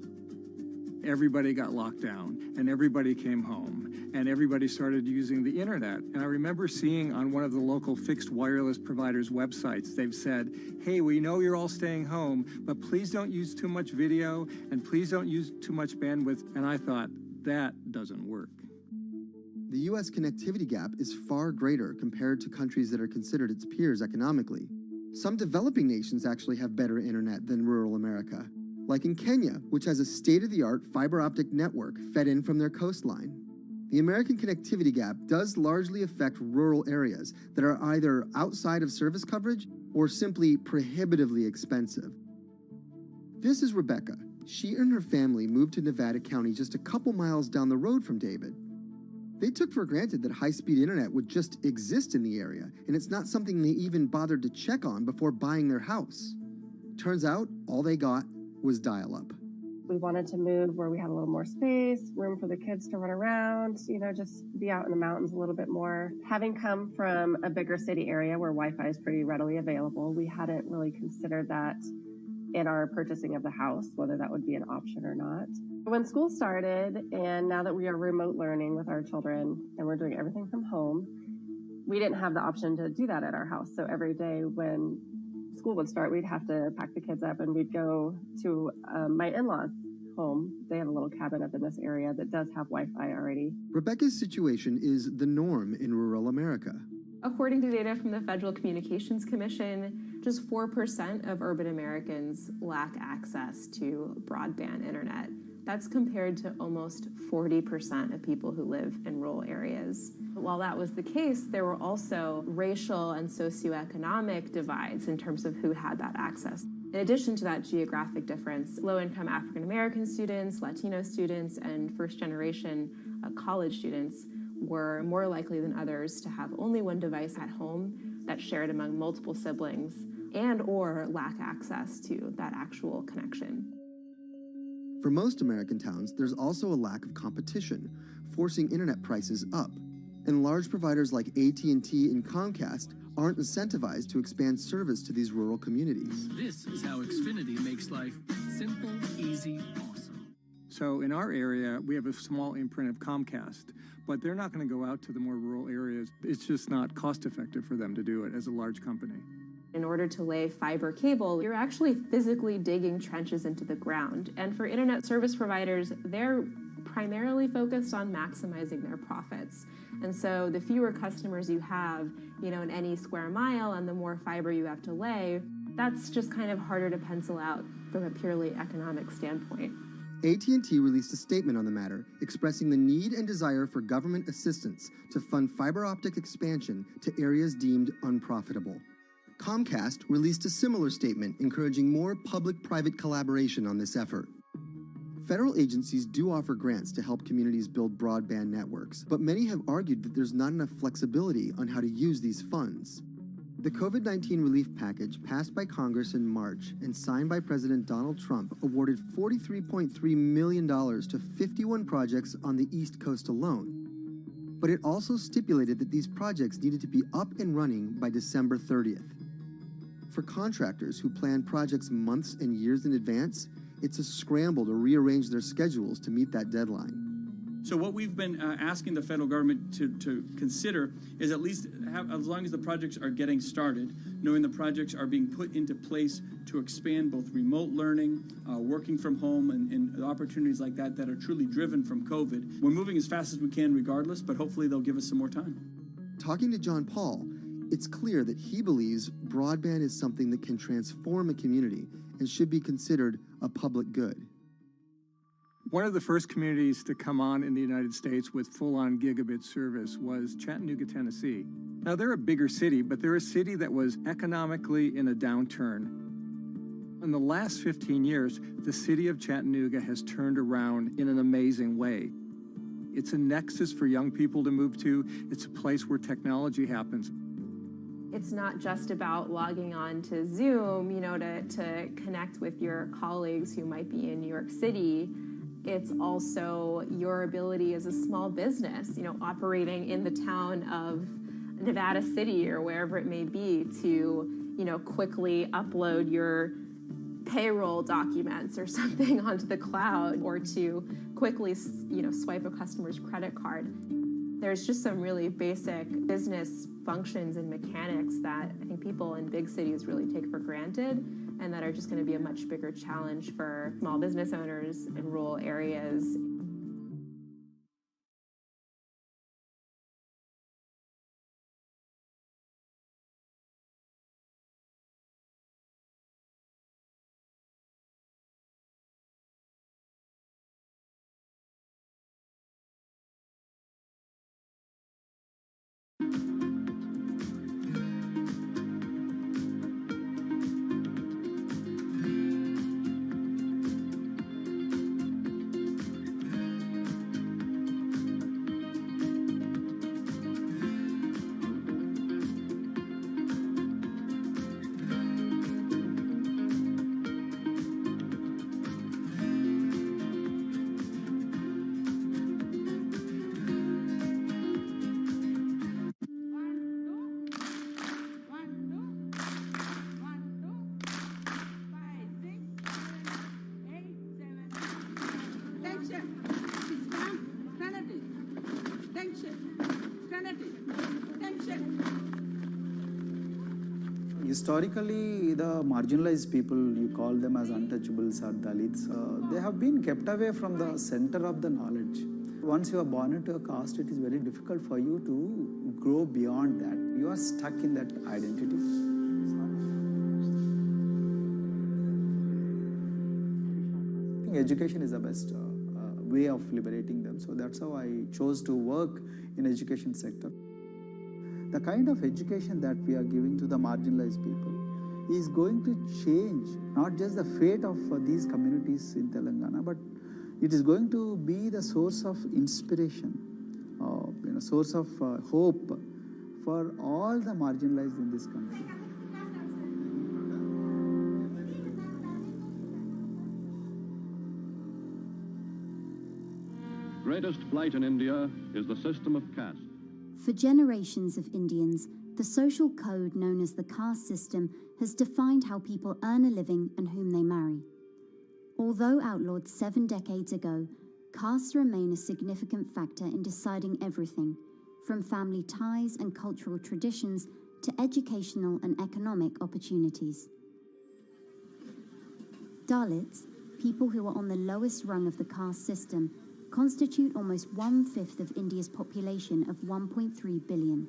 Everybody got locked down, and everybody came home, and everybody started using the internet. And I remember seeing on one of the local fixed wireless providers' websites, they've said, hey, we know you're all staying home, but please don't use too much video, and please don't use too much bandwidth. And I thought, that doesn't work. The U.S. connectivity gap is far greater compared to countries that are considered its peers economically. Some developing nations actually have better internet than rural America, like in Kenya, which has a state-of-the-art fiber optic network fed in from their coastline. The American connectivity gap does largely affect rural areas that are either outside of service coverage or simply prohibitively expensive. This is Rebecca. She and her family moved to Nevada County just a couple miles down the road from David. They took for granted that high-speed internet would just exist in the area, and it's not something they even bothered to check on before buying their house. Turns out, all they got was dial-up. We wanted to move where we had a little more space, room for the kids to run around, just be out in the mountains a little bit more. Having come from a bigger city area where Wi-Fi is pretty readily available, we hadn't really considered that in our purchasing of the house, whether that would be an option or not. When school started, and now that we are remote learning with our children and we're doing everything from home, we didn't have the option to do that at our house. So every day when school would start, we'd have to pack the kids up and we'd go to my in-laws' home. They have a little cabin up in this area that does have Wi-Fi already. Rebecca's situation is the norm in rural America. According to data from the Federal Communications Commission, just 4% of urban Americans lack access to broadband internet. That's compared to almost 40% of people who live in rural areas. While that was the case, there were also racial and socioeconomic divides in terms of who had that access. In addition to that geographic difference, low-income African-American students, Latino students, and first-generation college students were more likely than others to have only one device at home that's shared among multiple siblings and or lack access to that actual connection. For most American towns, there's also a lack of competition, forcing internet prices up. And large providers like AT&T and Comcast aren't incentivized to expand service to these rural communities. This is how Xfinity makes life simple, easy, awesome. So in our area, we have a small imprint of Comcast, but they're not going to go out to the more rural areas. It's just not cost effective for them to do it as a large company. In order to lay fiber cable, you're actually physically digging trenches into the ground. And for internet service providers, they're primarily focused on maximizing their profits. And so the fewer customers you have, in any square mile and the more fiber you have to lay, that's just kind of harder to pencil out from a purely economic standpoint. AT&T released a statement on the matter, expressing the need and desire for government assistance to fund fiber optic expansion to areas deemed unprofitable. Comcast released a similar statement encouraging more public-private collaboration on this effort. Federal agencies do offer grants to help communities build broadband networks, but many have argued that there's not enough flexibility on how to use these funds. The COVID-19 relief package passed by Congress in March and signed by President Donald Trump awarded $43.3 million to 51 projects on the East Coast alone. But it also stipulated that these projects needed to be up and running by December 30th. For contractors who plan projects months and years in advance, it's a scramble to rearrange their schedules to meet that deadline. So what we've been asking the federal government to consider is at least have, as long as the projects are getting started, knowing the projects are being put into place to expand both remote learning, working from home, and opportunities like that that are truly driven from COVID. We're moving as fast as we can regardless, but hopefully they'll give us some more time. Talking to John Paul, it's clear that he believes broadband is something that can transform a community and should be considered a public good. One of the first communities to come on in the United States with full-on gigabit service was Chattanooga, Tennessee. Now, they're a bigger city, but they're a city that was economically in a downturn. In the last 15 years, the city of Chattanooga has turned around in an amazing way. It's a nexus for young people to move to. It's a place where technology happens. It's not just about logging on to Zoom, to connect with your colleagues who might be in New York City. It's also your ability as a small business, operating in the town of Nevada City or wherever it may be to, quickly upload your payroll documents or something onto the cloud, or to quickly, swipe a customer's credit card. There's just some really basic business functions and mechanics that I think people in big cities really take for granted, and that are just going to be a much bigger challenge for small business owners in rural areas. Historically, the marginalized people, you call them as untouchables or Dalits, they have been kept away from the center of the knowledge. Once you are born into a caste, it is very difficult for you to grow beyond that. You are stuck in that identity. Education is the best way of liberating them. So that's how I chose to work in education sector. The kind of education that we are giving to the marginalized people is going to change not just the fate of these communities in Telangana, but it is going to be the source of inspiration, source of hope for all the marginalized in this country. Greatest flight in India is the system of caste. For generations of Indians, the social code known as the caste system has defined how people earn a living and whom they marry. Although outlawed 7 decades ago, castes remain a significant factor in deciding everything, from family ties and cultural traditions to educational and economic opportunities. Dalits, people who are on the lowest rung of the caste system, constitute almost 1/5 of India's population of 1.3 billion.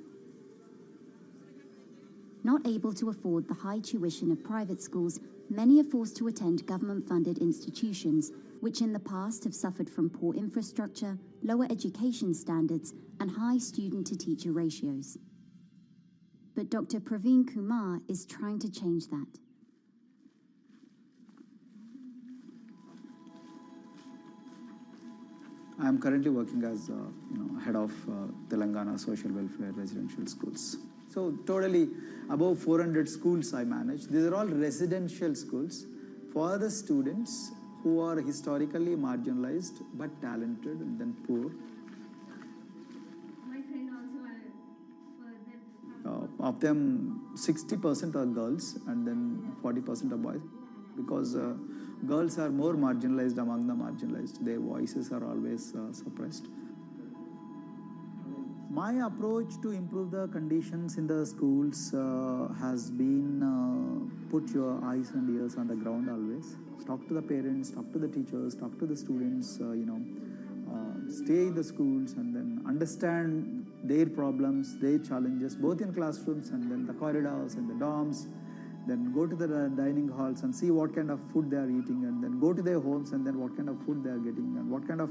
Not able to afford the high tuition of private schools, many are forced to attend government-funded institutions, which in the past have suffered from poor infrastructure, lower education standards, and high student-to-teacher ratios. But Dr. Praveen Kumar is trying to change that. I am currently working as head of Telangana Social Welfare Residential Schools. So totally above 400 schools I manage. These are all residential schools for the students who are historically marginalized but talented and then poor. My friend also Of them, 60% are girls and then 40% are boys, because girls are more marginalized among the marginalized. Their voices are always suppressed. My approach to improve the conditions in the schools has been put your eyes and ears on the ground always. Talk to the parents, talk to the teachers, talk to the students, stay in the schools and then understand their problems, their challenges, both in classrooms and then the corridors and the dorms. Then go to the dining halls and see what kind of food they are eating, and then go to their homes and then what kind of food they are getting and what kind of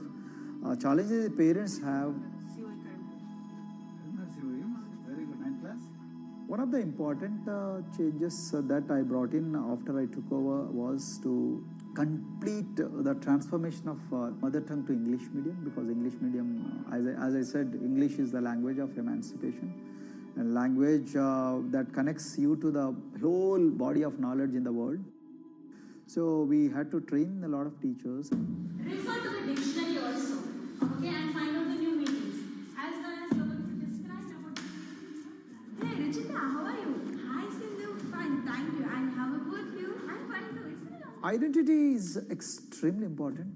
challenges the parents have. One of the important changes that I brought in after I took over was to complete the transformation of mother tongue to English medium, because English medium, as I said, English is the language of emancipation. And language that connects you to the whole body of knowledge in the world. So we had to train a lot of teachers. refer to the dictionary also, okay, and find out the new meanings, as well as you're going to describe about. Hey, Ruchita, how are you? Hi, Sindhu. Fine, thank you. And how about you? I'm fine too. It's been a long time. Identity is extremely important.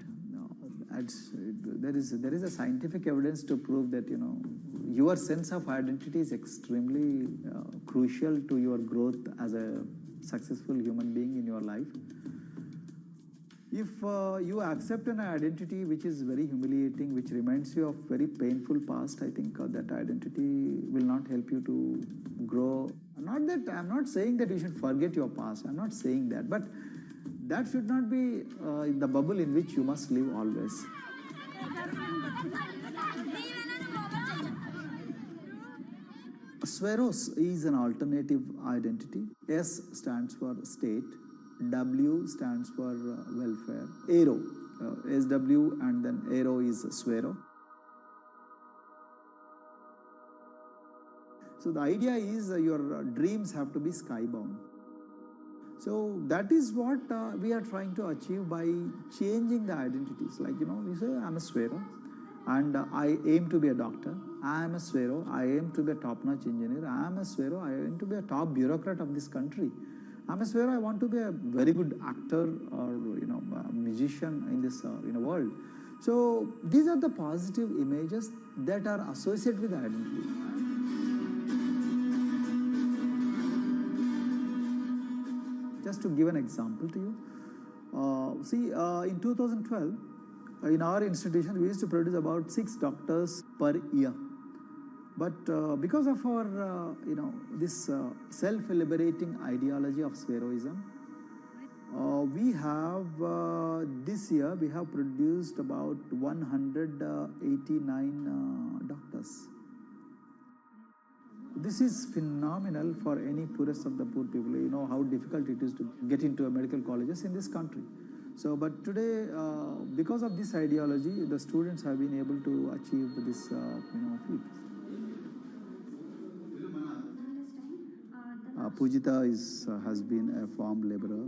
There is a scientific evidence to prove that your sense of identity is extremely crucial to your growth as a successful human being in your life. If you accept an identity which is very humiliating, which reminds you of very painful past, I think that identity will not help you to grow. I'm not saying that you should forget your past. I'm not saying that, but that should not be in the bubble in which you must live always. Sweros is an alternative identity. S stands for state, W stands for welfare, Aero, SW and then Aero is Swero. So the idea is your dreams have to be skybound. So that is what we are trying to achieve by changing the identities. Like, you say, I'm a Swero and I aim to be a doctor. I am a Swero. I aim to be a top-notch engineer. I am a Swero. I aim to be a top bureaucrat of this country. I'm a Swero. I want to be a very good actor or, a musician in this world. So these are the positive images that are associated with identity. Just to give an example to you, in 2012, in our institution, we used to produce about 6 doctors per year. But because of our, this self-liberating ideology of Sveroism, we have, this year, we have produced about 189 doctors. This is phenomenal for any poorest of the poor people. You know how difficult it is to get into a medical colleges in this country. So, but today, because of this ideology, the students have been able to achieve this, feat. Pujita has been a farm laborer,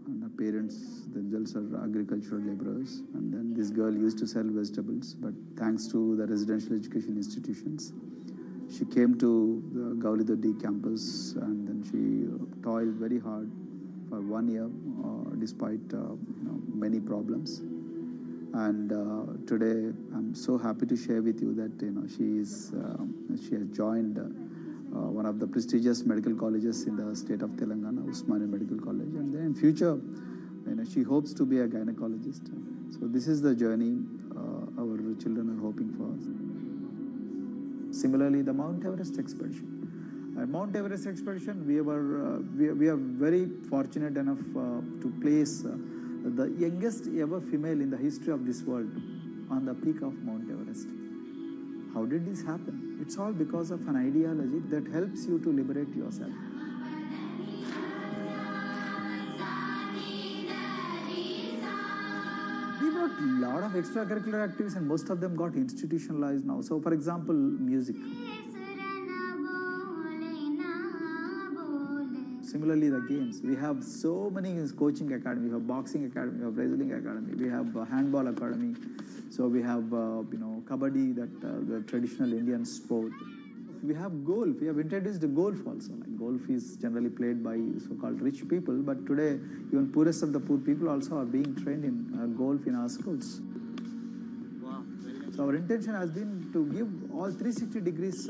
and her parents themselves are agricultural laborers. And then this girl used to sell vegetables, but thanks to the residential education institutions, she came to the Gaulidodi campus, and then she toiled very hard for 1 year, despite many problems. And today, I'm so happy to share with you that she has joined one of the prestigious medical colleges in the state of Telangana, Usmania Medical College, and then in future, she hopes to be a gynecologist. So this is the journey our children are hoping for. Similarly, the Mount Everest expedition. At Mount Everest expedition, we are very fortunate enough to place the youngest ever female in the history of this world on the peak of Mount Everest. How did this happen? It's all because of an ideology that helps you to liberate yourself. We brought a lot of extracurricular activities, and most of them got institutionalized now. So, for example, music. Similarly, the games. We have so many coaching academy. We have boxing academy, we have wrestling academy, we have handball academy. So we have, kabaddi, the traditional Indian sport. We have golf. We have introduced the golf also. Like golf is generally played by so-called rich people, but today even poorest of the poor people also are being trained in golf in our schools. Wow. So our intention has been to give all 360 degrees,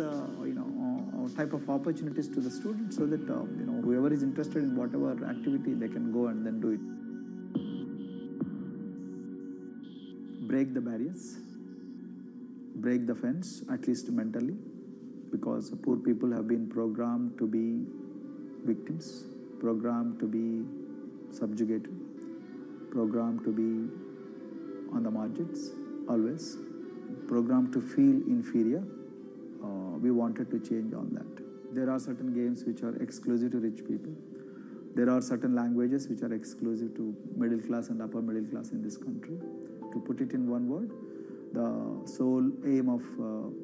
type of opportunities to the students, so that whoever is interested in whatever activity, they can go and then do it. Break the barriers, break the fence, at least mentally, because poor people have been programmed to be victims, programmed to be subjugated, programmed to be on the margins, always, programmed to feel inferior. We wanted to change all that. There are certain games which are exclusive to rich people. There are certain languages which are exclusive to middle class and upper middle class in this country. To put it in one word, the sole aim of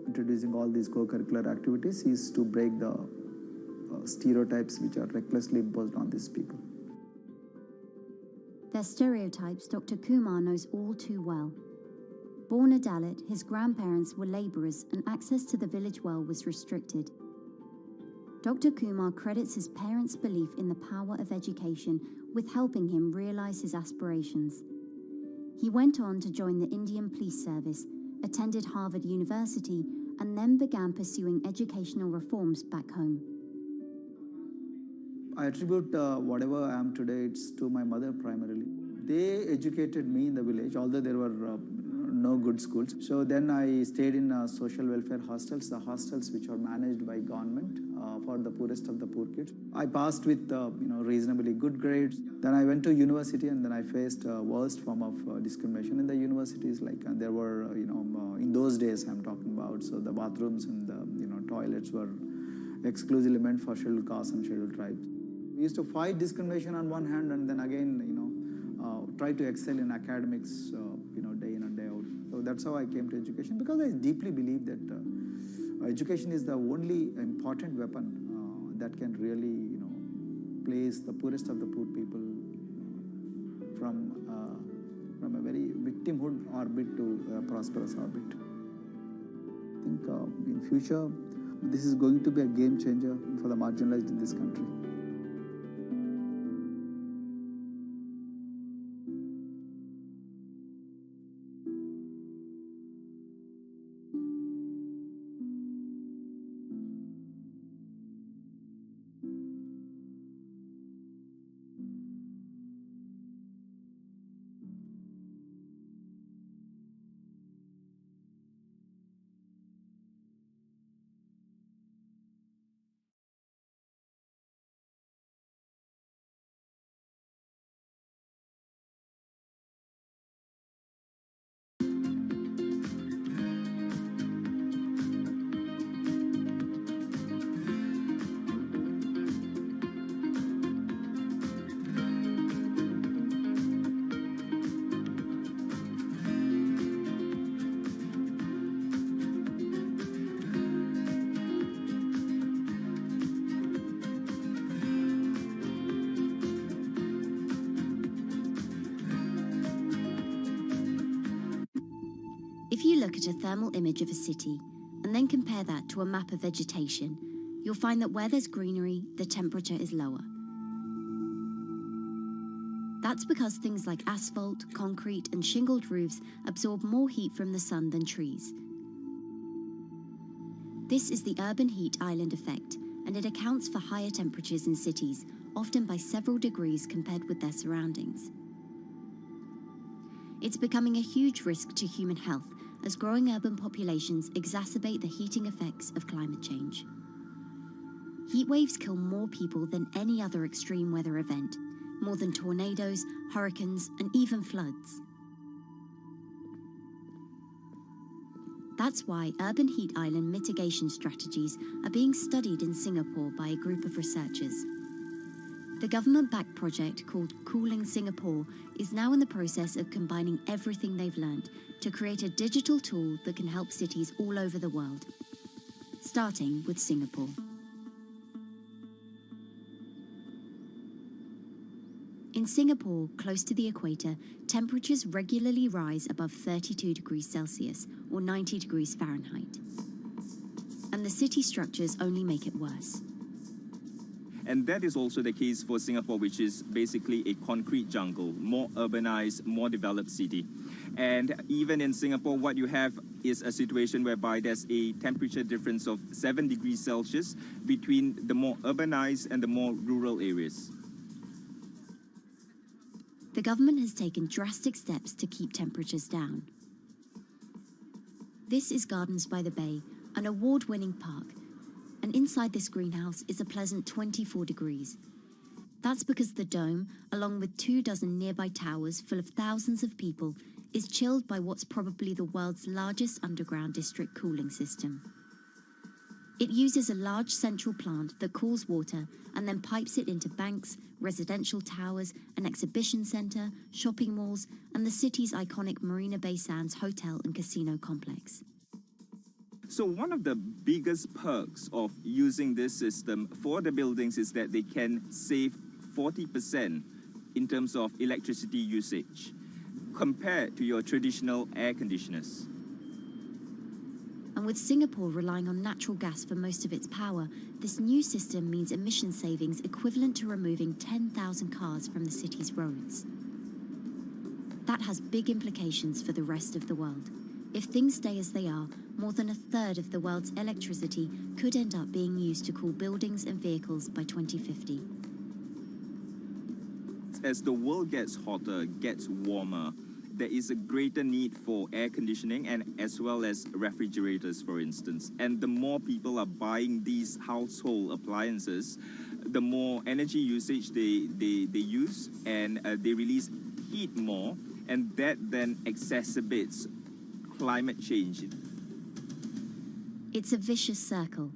introducing all these co-curricular activities is to break the stereotypes which are recklessly imposed on these people. Their stereotypes Dr. Kumar knows all too well. Born a Dalit, his grandparents were labourers and access to the village well was restricted. Dr. Kumar credits his parents' belief in the power of education with helping him realise his aspirations. He went on to join the Indian Police Service, attended Harvard University, and then began pursuing educational reforms back home. I attribute whatever I am today, it's to my mother primarily. They educated me in the village, although there were no good schools. So then I stayed in social welfare hostels, the hostels which are managed by government for the poorest of the poor kids. I passed with reasonably good grades. Then I went to university, and then I faced worst form of discrimination in the universities. Like there were in those days I'm talking about. So the bathrooms and the toilets were exclusively meant for scheduled castes and scheduled tribes. We used to fight discrimination on one hand, and then again try to excel in academics day in and day out. So that's how I came to education, because I deeply believe that education is the only important weapon that can really place the poorest of the poor people from a very victimhood orbit to a prosperous orbit. I think in future this is going to be a game changer for the marginalized in this country. If you look at a thermal image of a city and then compare that to a map of vegetation, you'll find that where there's greenery, the temperature is lower. That's because things like asphalt, concrete, and shingled roofs absorb more heat from the sun than trees. This is the urban heat island effect, and it accounts for higher temperatures in cities, often by several degrees compared with their surroundings. It's becoming a huge risk to human health as growing urban populations exacerbate the heating effects of climate change. Heat waves kill more people than any other extreme weather event, more than tornadoes, hurricanes, and even floods. That's why urban heat island mitigation strategies are being studied in Singapore by a group of researchers. The government-backed project called Cooling Singapore is now in the process of combining everything they've learned to create a digital tool that can help cities all over the world, starting with Singapore. In Singapore, close to the equator, temperatures regularly rise above 32 degrees Celsius or 90 degrees Fahrenheit. And the city structures only make it worse. And that is also the case for Singapore, which is basically a concrete jungle, more urbanized, more developed city. And even in Singapore, what you have is a situation whereby there's a temperature difference of 7 degrees Celsius between the more urbanized and the more rural areas. The government has taken drastic steps to keep temperatures down. This is Gardens by the Bay, an award-winning park, and inside this greenhouse is a pleasant 24 degrees. That's because the dome, along with 24 nearby towers full of thousands of people, is chilled by what's probably the world's largest underground district cooling system. It uses a large central plant that cools water and then pipes it into banks, residential towers, an exhibition centre, shopping malls, and the city's iconic Marina Bay Sands hotel and casino complex. So one of the biggest perks of using this system for the buildings is that they can save 40% in terms of electricity usage compared to your traditional air conditioners. And with Singapore relying on natural gas for most of its power, this new system means emission savings equivalent to removing 10,000 cars from the city's roads. That has big implications for the rest of the world. If things stay as they are, more than a third of the world's electricity could end up being used to cool buildings and vehicles by 2050. As the world gets hotter, gets warmer, there is a greater need for air conditioning and as well as refrigerators, for instance. And the more people are buying these household appliances, the more energy usage they use, and they release heat more, and that then exacerbates climate change. It's a vicious circle.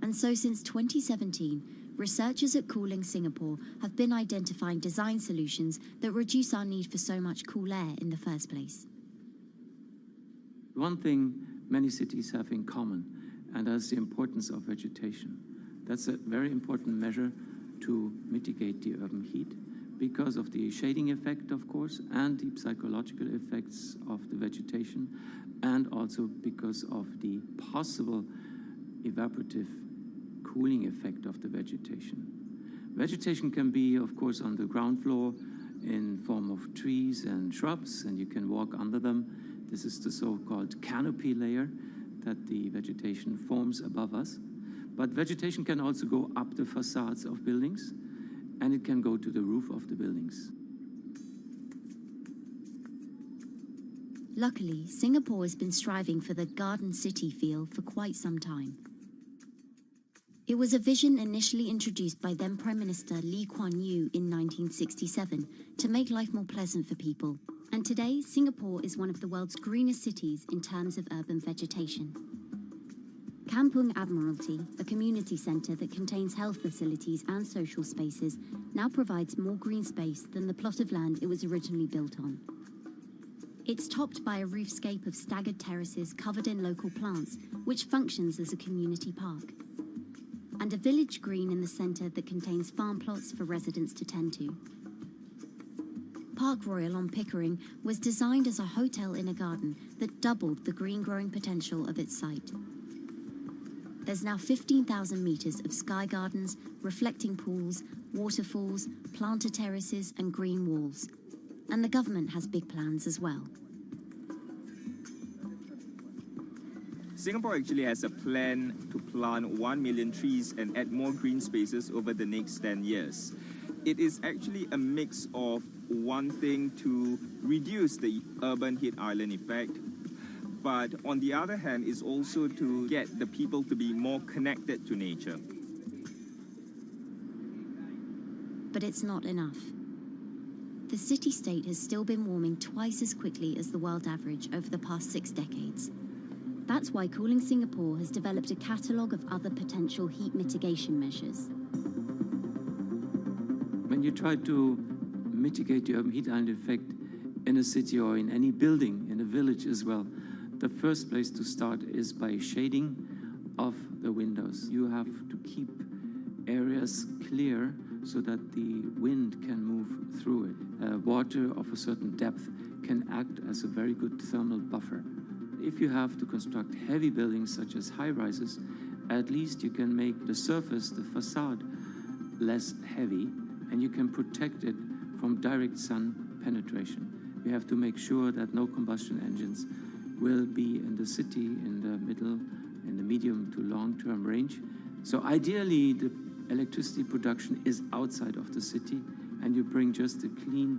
And so since 2017, researchers at Cooling Singapore have been identifying design solutions that reduce our need for so much cool air in the first place. One thing many cities have in common, and that's the importance of vegetation. That's a very important measure to mitigate the urban heat because of the shading effect, of course, and the psychological effects of the vegetation, and also because of the possible evaporative cooling effect of the vegetation. Vegetation can be, of course, on the ground floor in form of trees and shrubs, and you can walk under them. This is the so-called canopy layer that the vegetation forms above us. But vegetation can also go up the facades of buildings, and it can go to the roof of the buildings. Luckily, Singapore has been striving for the garden city feel for quite some time. It was a vision initially introduced by then Prime Minister Lee Kuan Yew in 1967 to make life more pleasant for people. And today, Singapore is one of the world's greenest cities in terms of urban vegetation. Kampung Admiralty, a community centre that contains health facilities and social spaces, now provides more green space than the plot of land it was originally built on. It's topped by a roofscape of staggered terraces covered in local plants, which functions as a community park, and a village green in the centre that contains farm plots for residents to tend to. Park Royal on Pickering was designed as a hotel in a garden that doubled the green-growing potential of its site. There's now 15,000 metres of sky gardens, reflecting pools, waterfalls, planted terraces and green walls. And the government has big plans as well. Singapore actually has a plan to plant 1 million trees and add more green spaces over the next 10 years. It is actually a mix of wanting to reduce the urban heat island effect, but on the other hand is also to get the people to be more connected to nature. But it's not enough. The city-state has still been warming twice as quickly as the world average over the past 6 decades. That's why Cooling Singapore has developed a catalogue of other potential heat mitigation measures. When you try to mitigate the urban heat island effect in a city or in any building, in a village as well, the first place to start is by shading of the windows. You have to keep areas clear so that the wind can move through it. Water of a certain depth can act as a very good thermal buffer. If you have to construct heavy buildings such as high-rises, at least you can make the surface, the facade, less heavy, and you can protect it from direct sun penetration. We have to make sure that no combustion engines will be in the city in the middle, in the medium to long-term range. So ideally, the electricity production is outside of the city, and you bring just the clean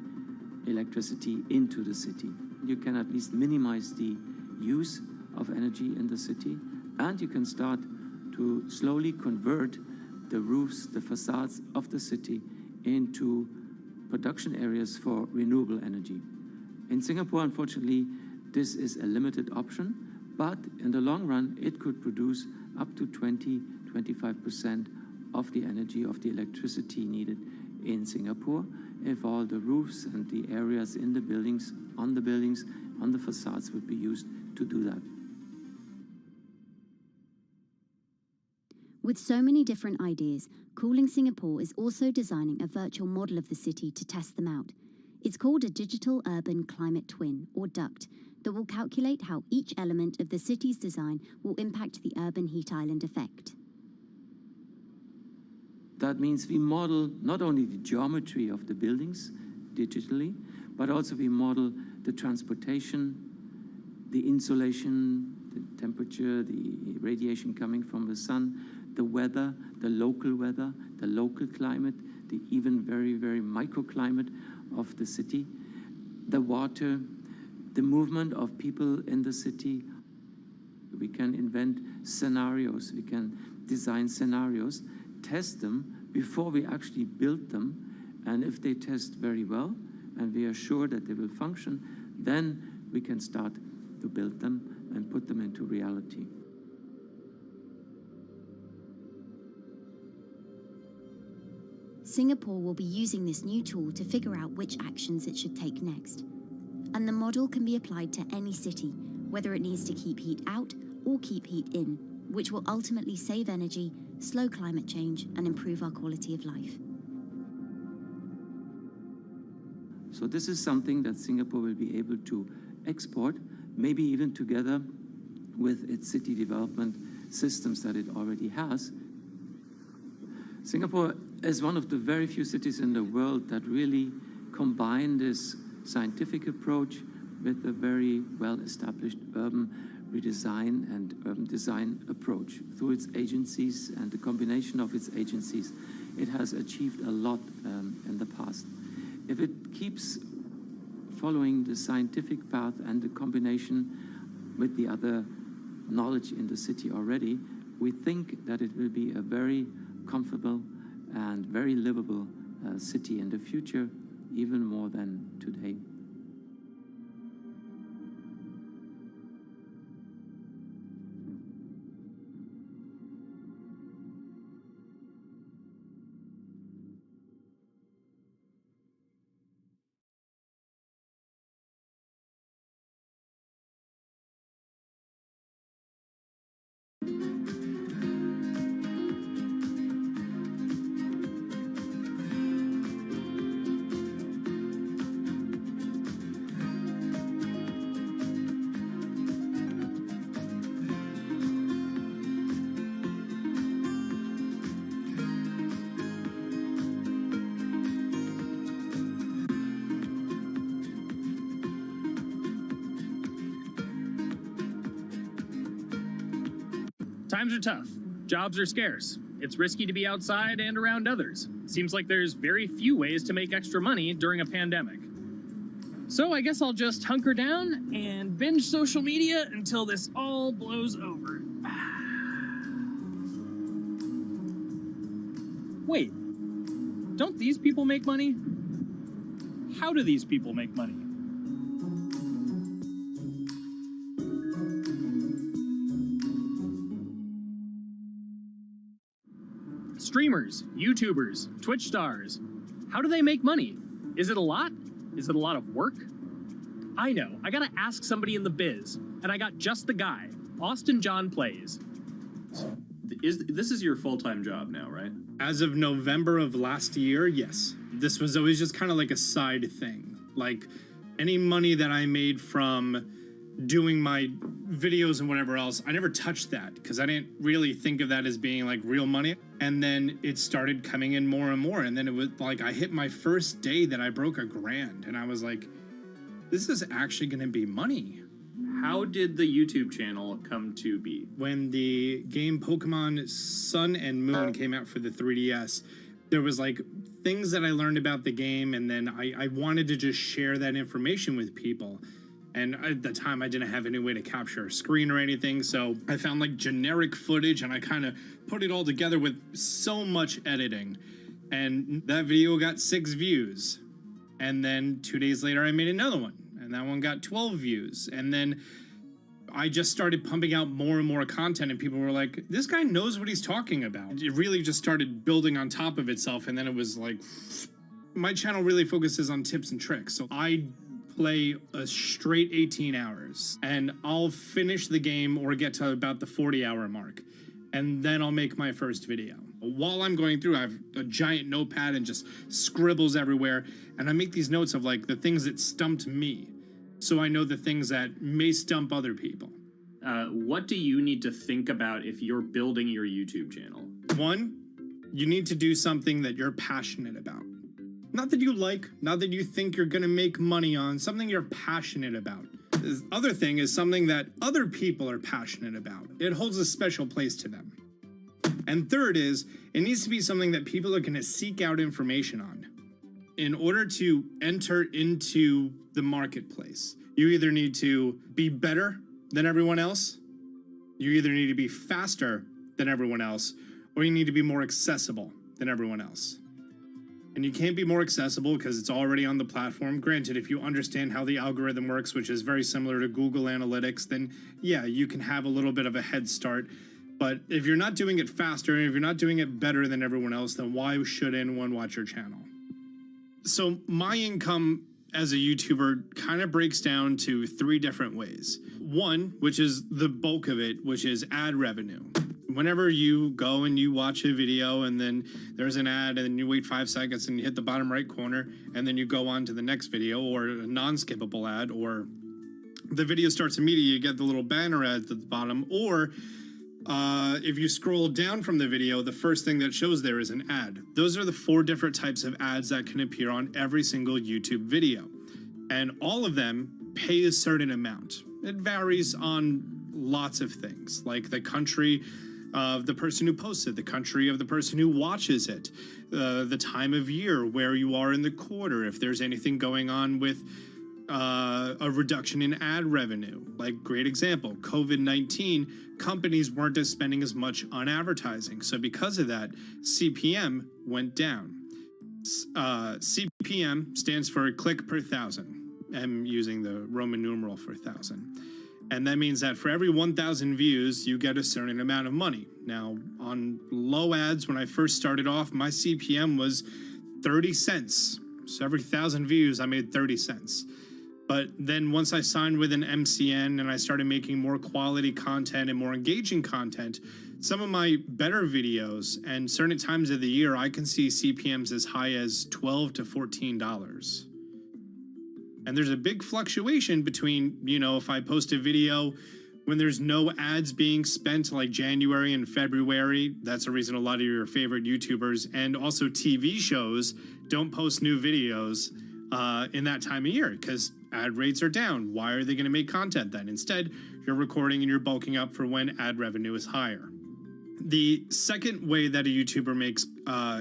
electricity into the city. You can at least minimize the use of energy in the city, and you can start to slowly convert the roofs, the facades of the city into production areas for renewable energy. In Singapore, unfortunately, this is a limited option, but in the long run, it could produce up to 20-25% of the energy, of the electricity needed in Singapore if all the roofs and the areas in the buildings, on the facades would be used to do that. With so many different ideas, Cooling Singapore is also designing a virtual model of the city to test them out. It's called a Digital Urban Climate Twin, or DUCT, that will calculate how each element of the city's design will impact the urban heat island effect. That means we model not only the geometry of the buildings digitally, but also we model the transportation, the insulation, the temperature, the radiation coming from the sun, the weather, the local climate, the even very, very microclimate of the city, the water, the movement of people in the city. We can invent scenarios, we can design scenarios, test them before we actually build them, and if they test very well and we are sure that they will function, then we can start to build them and put them into reality. Singapore will be using this new tool to figure out which actions it should take next. And the model can be applied to any city, whether it needs to keep heat out or keep heat in, which will ultimately save energy, slow climate change, and improve our quality of life. So this is something that Singapore will be able to export, maybe even together with its city development systems that it already has. Singapore is one of the very few cities in the world that really combine this scientific approach with a very well-established urban redesign and urban design approach. Through its agencies and the combination of its agencies, it has achieved a lot in the past. If it keeps following the scientific path and the combination with the other knowledge in the city already, we think that it will be a very comfortable and very livable city in the future, even more than today. Times are tough. Jobs are scarce. It's risky to be outside and around others. Seems like there's very few ways to make extra money during a pandemic. So I guess I'll just hunker down and binge social media until this all blows over. Wait, don't these people make money? How do these people make money? Streamers, YouTubers, Twitch stars. How do they make money? Is it a lot? Is it a lot of work? I know, I gotta ask somebody in the biz, and I got just the guy. Austin John Plays. This is your full-time job now, right? As of November of last year, yes. This was always just kind of like a side thing. Like, any money that I made from doing my videos and whatever else, I never touched that because I didn't really think of that as being like real money. And then it started coming in more and more. And then it was like I hit my first day that I broke $1,000 and I was like, this is actually going to be money. How did the YouTube channel come to be? When the game Pokemon Sun and Moon came out for the 3DS, there was like things that I learned about the game, and then I wanted to just share that information with people. And at the time, I didn't have any way to capture a screen or anything, so I found like generic footage and I kind of put it all together with so much editing. And that video got 6 views. And then 2 days later, I made another one, and that one got 12 views. And then I just started pumping out more and more content, and people were like, this guy knows what he's talking about. It really just started building on top of itself, and then it was like, my channel really focuses on tips and tricks. So I play a straight 18 hours, and I'll finish the game or get to about the 40-hour mark, and then I'll make my first video. While I'm going through, I have a giant notepad and just scribbles everywhere, and I make these notes of like the things that stumped me, so I know the things that may stump other people. What do you need to think about if you're building your YouTube channel? 1, you need to do something that you're passionate about. Not that you like, not that you think you're gonna make money on, something you're passionate about. The other thing is something that other people are passionate about. It holds a special place to them. And third is, it needs to be something that people are gonna seek out information on. In order to enter into the marketplace, you either need to be better than everyone else, you either need to be faster than everyone else, or you need to be more accessible than everyone else. And you can't be more accessible because it's already on the platform. Granted, if you understand how the algorithm works, which is very similar to Google Analytics, then yeah, you can have a little bit of a head start. But if you're not doing it faster, and if you're not doing it better than everyone else, then why should anyone watch your channel? So my income as a YouTuber kind of breaks down to 3 different ways. 1, which is the bulk of it, which is ad revenue. Whenever you go and you watch a video and then there's an ad and then you wait 5 seconds and you hit the bottom right corner and then you go on to the next video, or a non-skippable ad, or the video starts immediately, you get the little banner ads at the bottom, or if you scroll down from the video, the first thing that shows there is an ad. Those are the 4 different types of ads that can appear on every single YouTube video. And all of them pay a certain amount. It varies on lots of things, like the country of the person who posts it, the country of the person who watches it, the time of year, where you are in the quarter, if there's anything going on with a reduction in ad revenue. Like, great example, COVID-19, companies weren't spending as much on advertising. So because of that, CPM went down. CPM stands for click per thousand. I'm using the Roman numeral for 1,000. And that means that for every 1,000 views, you get a certain amount of money. Now, on low ads, when I first started off, my CPM was 30 cents. So every 1,000 views, I made 30 cents. But then once I signed with an MCN and I started making more quality content and more engaging content, some of my better videos and certain times of the year, I can see CPMs as high as $12 to $14. And there's a big fluctuation between, you know, if I post a video when there's no ads being spent, like January and February, that's the reason a lot of your favorite YouTubers and also TV shows don't post new videos in that time of year because ad rates are down. Why are they going to make content then? Instead, you're recording and you're bulking up for when ad revenue is higher. The second way that a YouTuber makes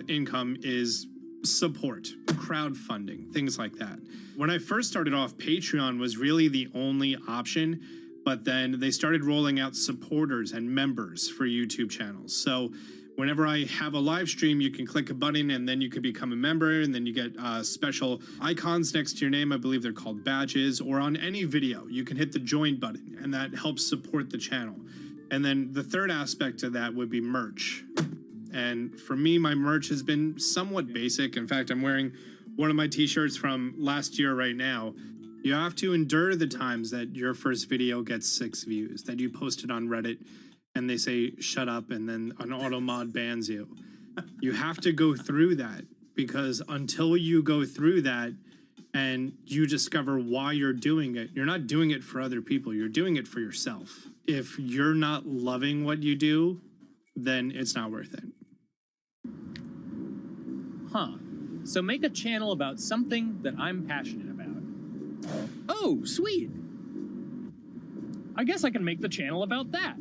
income is support, crowdfunding, things like that. When I first started off, Patreon was really the only option, but then they started rolling out supporters and members for YouTube channels. So whenever I have a live stream, you can click a button and then you can become a member, and then you get special icons next to your name. I believe they're called badges, or on any video, you can hit the join button, and that helps support the channel. And then the third aspect of that would be merch. And for me, my merch has been somewhat basic. In fact, I'm wearing one of my t-shirts from last year right now. You have to endure the times that your first video gets 6 views, that you posted on Reddit and they say, shut up, and then an auto mod bans you. You have to go through that, because until you go through that and you discover why you're doing it, you're not doing it for other people, you're doing it for yourself. If you're not loving what you do, then it's not worth it. Huh. So make a channel about something that I'm passionate about. Oh, sweet. I guess I can make the channel about that.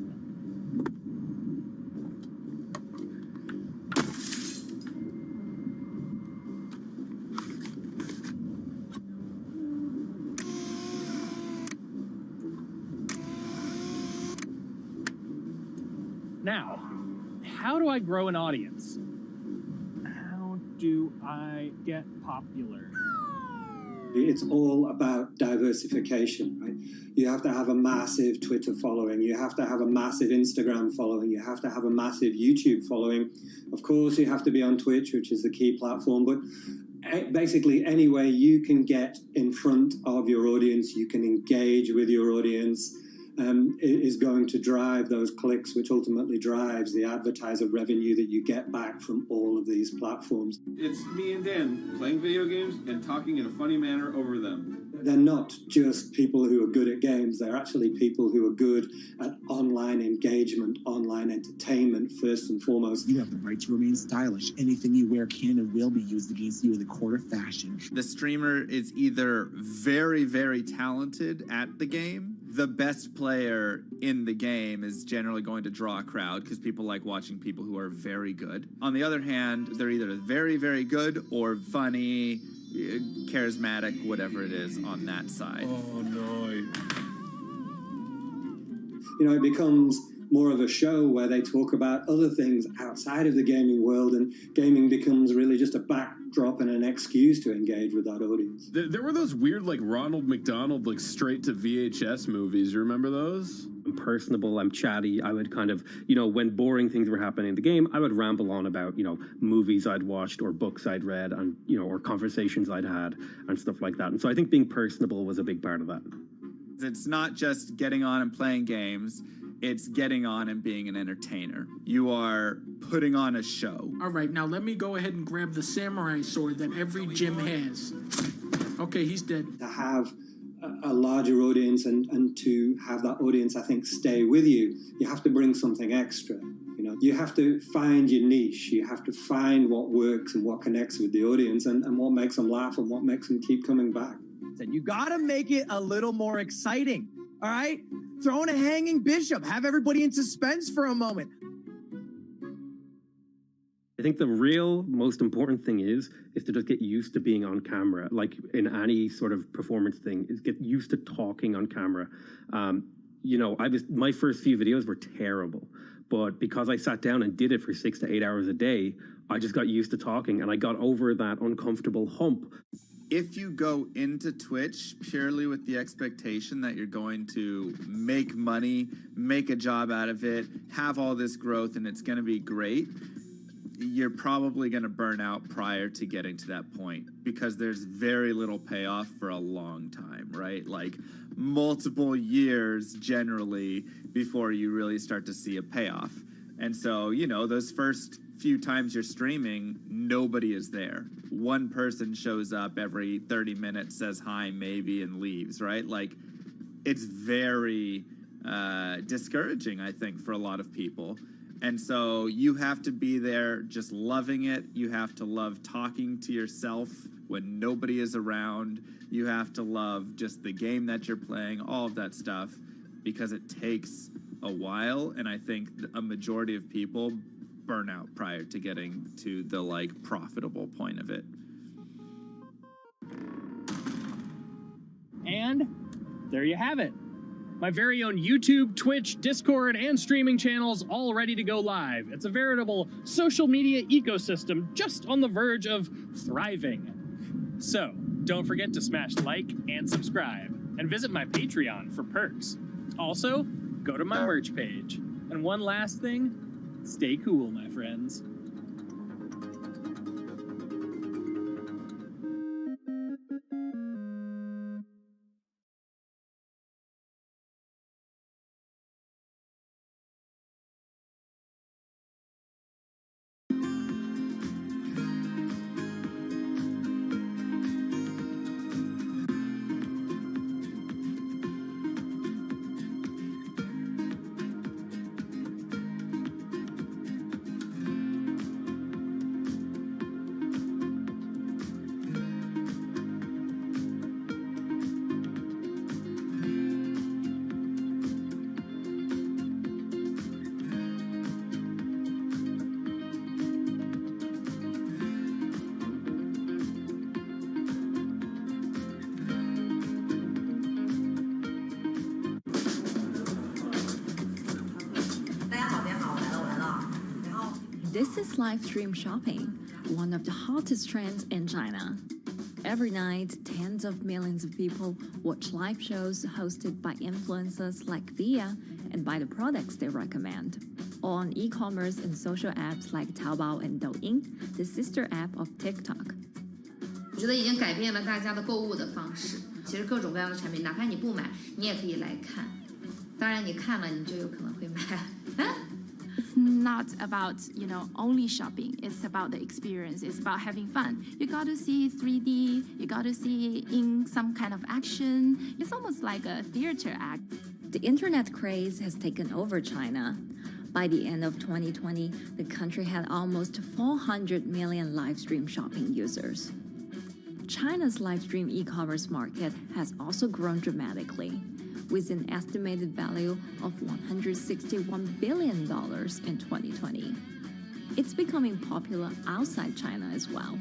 Now, how do I grow an audience? How do I get popular? It's all about diversification, right? You have to have a massive Twitter following. You have to have a massive Instagram following. You have to have a massive YouTube following. Of course, you have to be on Twitch, which is the key platform. But basically, any way you can get in front of your audience, you can engage with your audience, is going to drive those clicks, which ultimately drives the advertiser revenue that you get back from all of these platforms. It's me and Dan playing video games and talking in a funny manner over them. They're not just people who are good at games, they're actually people who are good at online engagement, online entertainment, first and foremost. You have the right to remain stylish. Anything you wear can and will be used against you in the court of fashion. The streamer is either very, very talented at the game. The best player in the game is generally going to draw a crowd because people like watching people who are very good. On the other hand, they're either very, very good or funny, charismatic, whatever it is on that side. Oh, no. You know, it becomes more of a show where they talk about other things outside of the gaming world, and gaming becomes really just a backdrop and an excuse to engage with that audience. There were those weird, like, Ronald McDonald, like, straight to VHS movies. You remember those? I'm personable, I'm chatty. I would kind of, you know, when boring things were happening in the game, I would ramble on about, you know, movies I'd watched or books I'd read and, you know, or conversations I'd had and stuff like that. And so I think being personable was a big part of that. It's not just getting on and playing games. It's getting on and being an entertainer. You are putting on a show. All right, now let me go ahead and grab the samurai sword that every gym has. Okay, he's dead. To have a larger audience and to have that audience, I think, stay with you, you have to bring something extra. You know, you have to find your niche. You have to find what works and what connects with the audience and what makes them laugh and what makes them keep coming back. You gotta make it a little more exciting, all right? Throw in a hanging bishop. Have everybody in suspense for a moment. I think the real most important thing is to just get used to being on camera. Like in any sort of performance thing, is get used to talking on camera. You know, my first few videos were terrible, but because I sat down and did it for 6 to 8 hours a day, I just got used to talking and I got over that uncomfortable hump. If you go into Twitch purely with the expectation that you're going to make money, make a job out of it, have all this growth, and it's going to be great, you're probably going to burn out prior to getting to that point because there's very little payoff for a long time, right? Like multiple years generally before you really start to see a payoff. And so, you know, those first few times you're streaming, nobody is there. One person shows up every 30 minutes, says hi, maybe, and leaves, right? Like, it's very discouraging, I think, for a lot of people. And so you have to be there just loving it. You have to love talking to yourself when nobody is around. You have to love just the game that you're playing, all of that stuff, because it takes a while, and I think a majority of people burn out prior to getting to the like profitable point of it. And there you have it. My very own YouTube, Twitch, Discord, and streaming channels all ready to go live. It's a veritable social media ecosystem just on the verge of thriving. So, don't forget to smash like and subscribe, and visit my Patreon for perks. Also, go to my merch page. And one last thing, stay cool, my friends. This is live stream shopping, one of the hottest trends in China. Every night, tens of millions of people watch live shows hosted by influencers like Via and buy the products they recommend. On e-commerce and social apps like Taobao and Douyin, the sister app of TikTok. 我觉得已经改变了大家的购物的方式。其实各种各样的产品，哪怕你不买，你也可以来看。当然，你看了，你就有可能会买。It's not about, only shopping. It's about the experience. It's about having fun. You got to see 3D. You got to see in some kind of action. It's almost like a theater act. The internet craze has taken over China. By the end of 2020, the country had almost 400 million live stream shopping users. China's live stream e-commerce market has also grown dramatically, with an estimated value of $161 billion in 2020. It's becoming popular outside China as well.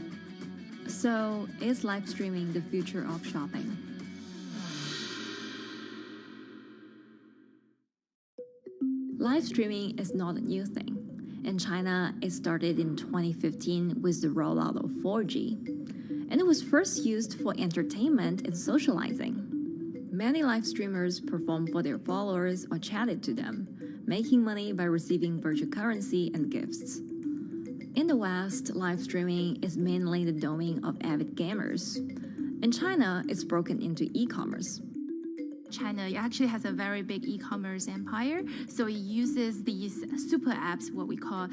So, is live streaming the future of shopping? Live streaming is not a new thing. In China, it started in 2015 with the rollout of 4G, and it was first used for entertainment and socializing. Many live streamers performed for their followers or chatted to them, making money by receiving virtual currency and gifts. In the West, live streaming is mainly the domain of avid gamers. In China, it's broken into e-commerce. China actually has a very big e-commerce empire, so it uses these super apps, what we call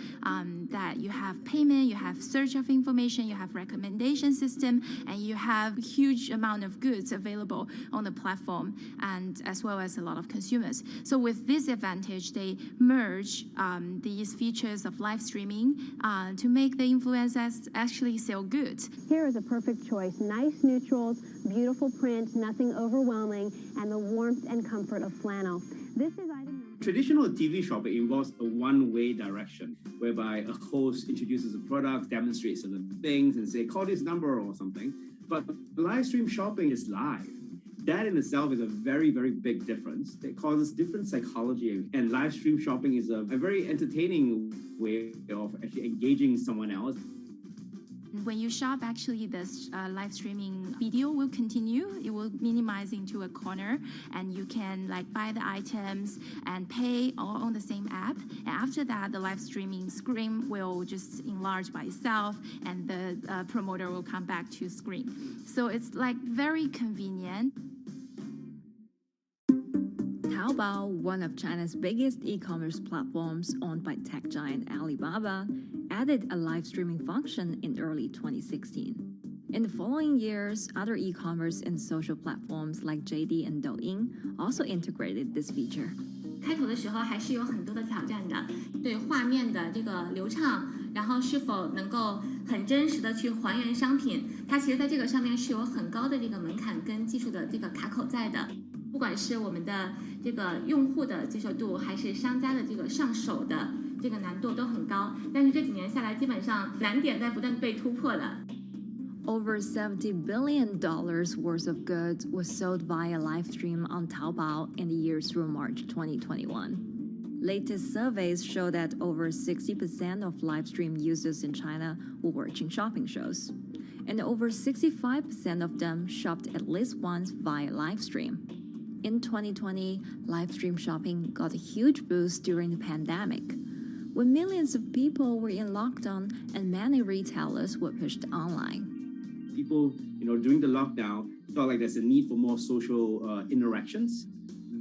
that you have payment, you have search of information, you have recommendation system, and you have huge amount of goods available on the platform, and as well as a lot of consumers. So with this advantage, they merge these features of live streaming to make the influencers actually sell goods. Here is a perfect choice: nice neutrals, beautiful print, nothing overwhelming, and the warmth and comfort of flannel. This is item. Traditional TV shopping involves a one-way direction, whereby a host introduces a product, demonstrates certain things, and say, call this number or something. But live stream shopping is live. That in itself is a very, very big difference. It causes different psychology, and live stream shopping is a very entertaining way of actually engaging someone else. When you shop, actually, this live streaming video will continue. It will minimize into a corner, and you can buy the items and pay all on the same app. And after that, the live streaming screen will just enlarge by itself, and the promoter will come back to screen. So it's very convenient. Taobao, one of China's biggest e-commerce platforms owned by tech giant Alibaba, added a live streaming function in early 2016. In the following years, other e-commerce and social platforms like JD and Douyin also integrated this feature. 开头的时候还是有很多的挑战的，对画面的这个流畅，然后是否能够很真实的去还原商品，它其实在这个上面是有很高的这个门槛跟技术的这个卡口在的。不不管是我们的这个用户的接受度，还是商家的这个上手的这个难度都很高。但是这几年下来，基本上难点在不断被突破的。Over $70 billion worth of goods was sold via live stream on Taobao in the year through March 2021. Latest surveys show that over 60% of live stream users in China were watching shopping shows, and over 65% of them shopped at least once via live stream. In 2020, live stream shopping got a huge boost during the pandemic, when millions of people were in lockdown and many retailers were pushed online. People, during the lockdown, felt like there's a need for more social interactions.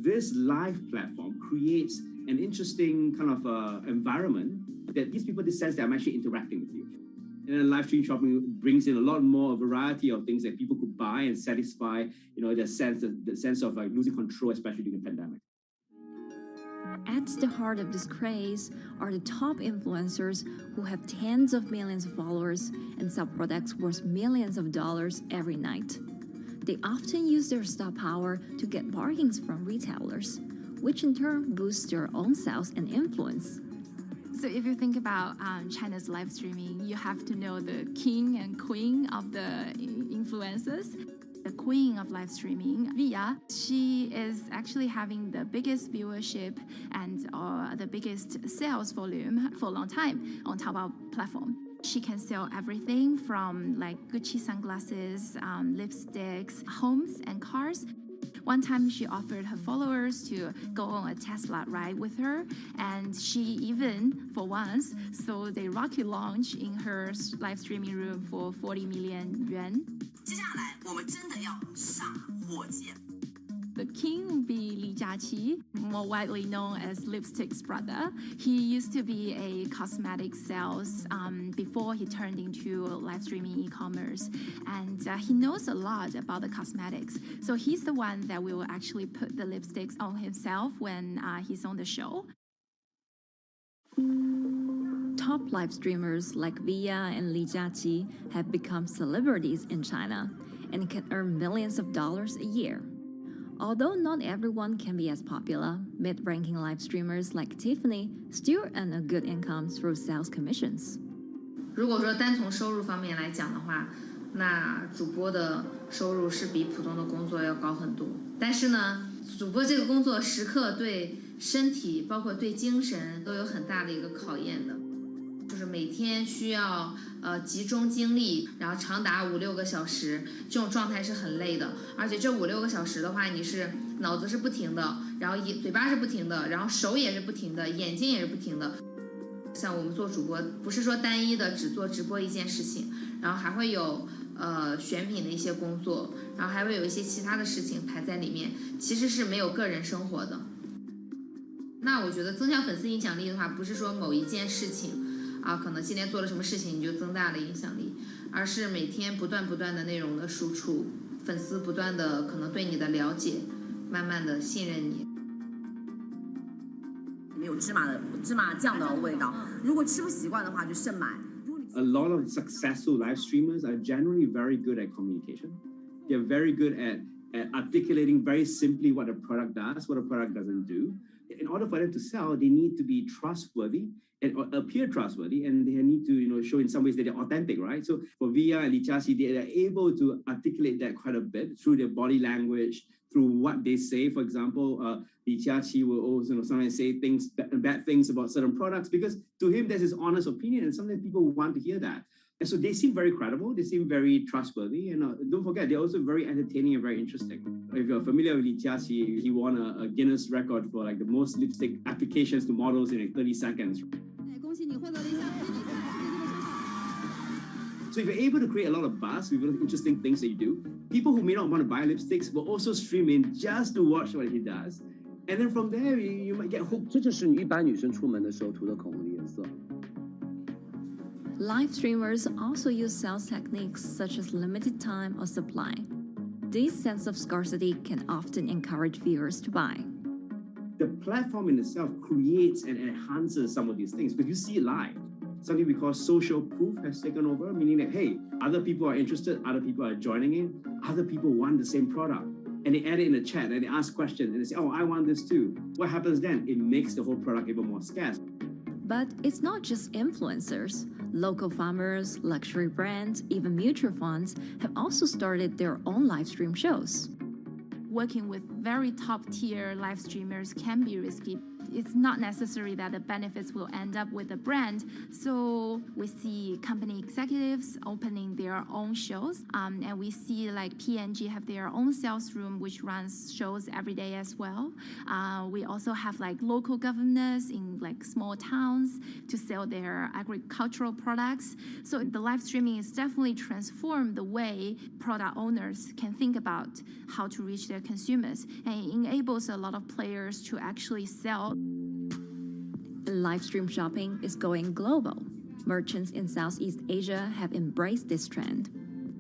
This live platform creates an interesting kind of environment that gives people the sense that I'm actually interacting with you. And then live stream shopping brings in a lot more variety of things that people could buy and satisfy, the sense of like losing control, especially during the pandemic. At the heart of this craze are the top influencers who have tens of millions of followers and sell products worth millions of dollars every night. They often use their star power to get bargains from retailers, which in turn boosts their own sales and influence. So if you think about China's live streaming, you have to know the king and queen of the influencers. The queen of live streaming, Via, she is actually having the biggest viewership and the biggest sales volume for a long time on Taobao platform. She can sell everything from like Gucci sunglasses, lipsticks, homes and cars. One time she offered her followers to go on a Tesla ride with her, and she even, for once, sold a rocket launch in her live streaming room for 40 million yuan. The king will be Li Jiaqi, more widely known as Lipstick's brother. He used to be a cosmetic sales before he turned into live streaming e-commerce, and he knows a lot about the cosmetics. So he's the one that will actually put the lipsticks on himself when he's on the show. Top live streamers like Via and Li Jiaqi have become celebrities in China and can earn millions of dollars a year. Although not everyone can be as popular, mid-ranking live streamers like Tiffany still earn a good income through sales commissions. 如果说单从收入方面来讲的话，那主播的收入是比普通的工作要高很多。但是呢，主播这个工作时刻对身体，包括对精神都有很大的一个考验的。就是每天需要集中精力，然后长达5-6个小时，这种状态是很累的。而且这5-6个小时的话，你是脑子是不停的，然后嘴巴是不停的，然后手也是不停的，眼睛也是不停的。像我们做主播，不是说单一的只做直播一件事情，然后还会有选品的一些工作，然后还会有一些其他的事情排在里面，其实是没有个人生活的。那我觉得增强粉丝影响力的话，不是说某一件事情。可能今天做了什么事情你就增大了影响力，而是每天不断的内容的输出，粉丝不断的可能对你的了解，慢慢的信任你。里面有芝麻酱的味道，如果吃不习惯的话就慎买。A lot of successful live streamers are generally very good at communication. They're very good at articulating very simply what a product does, what a product doesn't do. In order for them to sell, they need to be trustworthy and appear trustworthy, and they need to show in some ways that they're authentic, right? So for Via and Li Jiaqi, they are able to articulate that quite a bit through their body language, through what they say. For example, Li Jiaqi will also sometimes say bad things about certain products because to him that's his honest opinion, and sometimes people want to hear that. And so they seem very credible, they seem very trustworthy, and don't forget, they're also very entertaining and very interesting. If you're familiar with Li Jiaqi, he won a Guinness record for like the most lipstick applications to models in like 30 seconds. So if you're able to create a lot of buzz with interesting things that you do, people who may not want to buy lipsticks will also stream in just to watch what he does. And then from there, you might get hooked. 这就是你一般女生出门的时候涂的口红的颜色。Live streamers also use sales techniques such as limited time or supply. This sense of scarcity can often encourage viewers to buy. The platform in itself creates and enhances some of these things because you see it live. Something we call social proof has taken over, meaning that, hey, other people are interested, other people are joining in, other people want the same product. and they add it in the chat and they ask questions and they say, oh, I want this too. What happens then? It makes the whole product even more scarce. But it's not just influencers. Local farmers, luxury brands, even mutual funds have also started their own live stream shows. Working with very top-tier live streamers can be risky. It's not necessary that the benefits will end up with the brand. So we see company executives opening their own shows. And we see like P&G have their own sales room, which runs shows every day as well. We also have like local governors in like small towns to sell their agricultural products. So the live streaming is definitely transformed the way product owners can think about how to reach their consumers. And it enables a lot of players to actually sell. Live stream shopping is going global. Merchants in Southeast Asia have embraced this trend.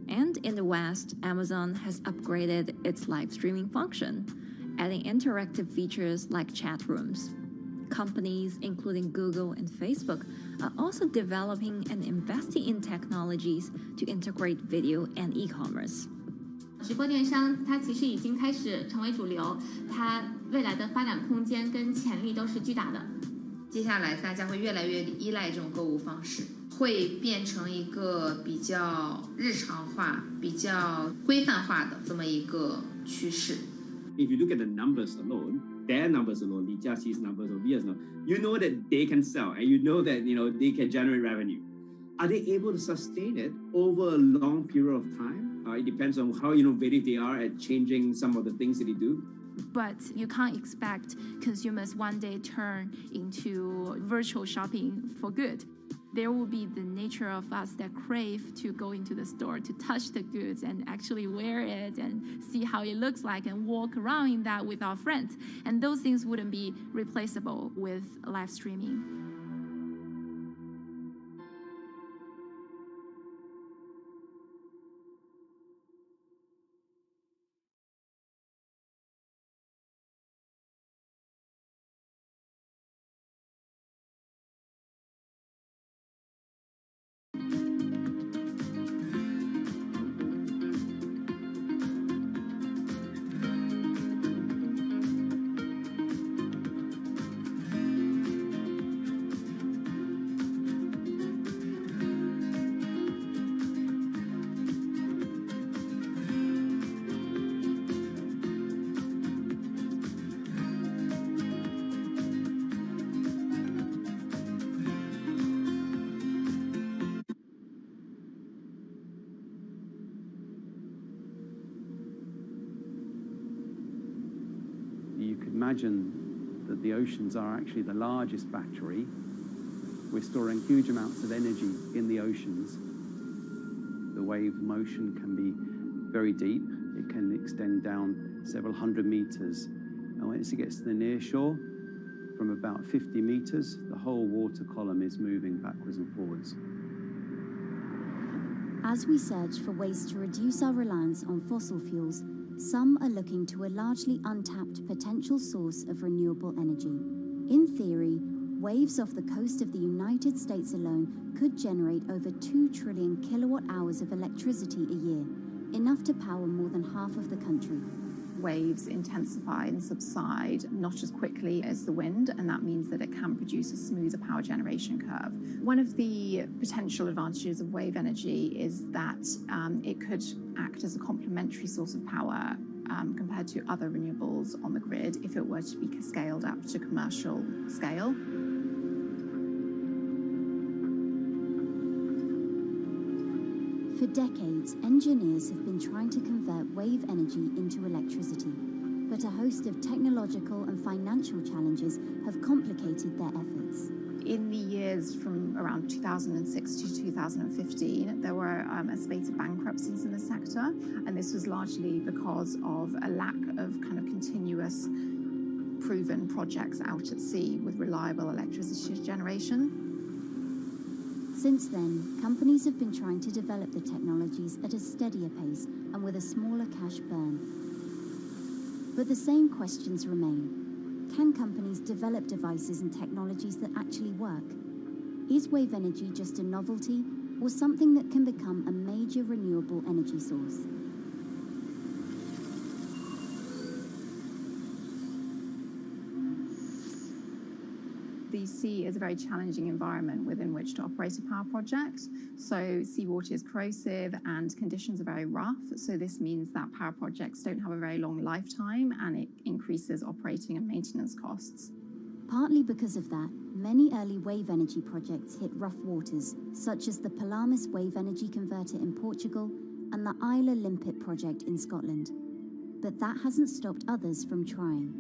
And in the West, Amazon has upgraded its live streaming function, adding interactive features like chat rooms. Companies, including Google and Facebook, are also developing and investing in technologies to integrate video and e-commerce. 直播电商它其实已经开始成为主流，它未来的发展空间跟潜力都是巨大的。接下来大家会越来越依赖这种购物方式，会变成一个比较日常化、比较规范化的这么一个趋势。If you look at the numbers alone, their numbers alone, Li Jiaqi's numbers or Via's numbers, you know that they can sell and you know that they can generate revenue. Are they able to sustain it over a long period of time? It depends on how innovative they are at changing some of the things that they do. But you can't expect consumers one day turn into virtual shopping for good. There will be the nature of us that crave to go into the store, to touch the goods and actually wear it and see how it looks like and walk around in that with our friends. And those things wouldn't be replaceable with live streaming. Imagine that the oceans are actually the largest battery. We're storing huge amounts of energy in the oceans. The wave motion can be very deep. It can extend down several hundred meters. And once it gets to the near shore, from about 50 meters, the whole water column is moving backwards and forwards. As we search for ways to reduce our reliance on fossil fuels, some are looking to a largely untapped potential source of renewable energy. In theory, waves off the coast of the United States alone could generate over 2 trillion kilowatt hours of electricity a year, enough to power more than half of the country. Waves intensify and subside not as quickly as the wind, and that means that it can produce a smoother power generation curve. One of the potential advantages of wave energy is that it could act as a complementary source of power compared to other renewables on the grid if it were to be scaled up to commercial scale. For decades, engineers have been trying to convert wave energy into electricity, but a host of technological and financial challenges have complicated their efforts. In the years from around 2006 to 2015, there were a spate of bankruptcies in the sector, and this was largely because of a lack of kind of continuous proven projects out at sea with reliable electricity generation. Since then, companies have been trying to develop the technologies at a steadier pace and with a smaller cash burn. But the same questions remain. Can companies develop devices and technologies that actually work? Is wave energy just a novelty or something that can become a major renewable energy source? the sea is a very challenging environment within which to operate a power project. So seawater is corrosive and conditions are very rough. So this means that power projects don't have a very long lifetime, and it increases operating and maintenance costs. Partly because of that, many early wave energy projects hit rough waters, such as the Palamas Wave Energy Converter in Portugal and the Isla Limpet project in Scotland. But that hasn't stopped others from trying.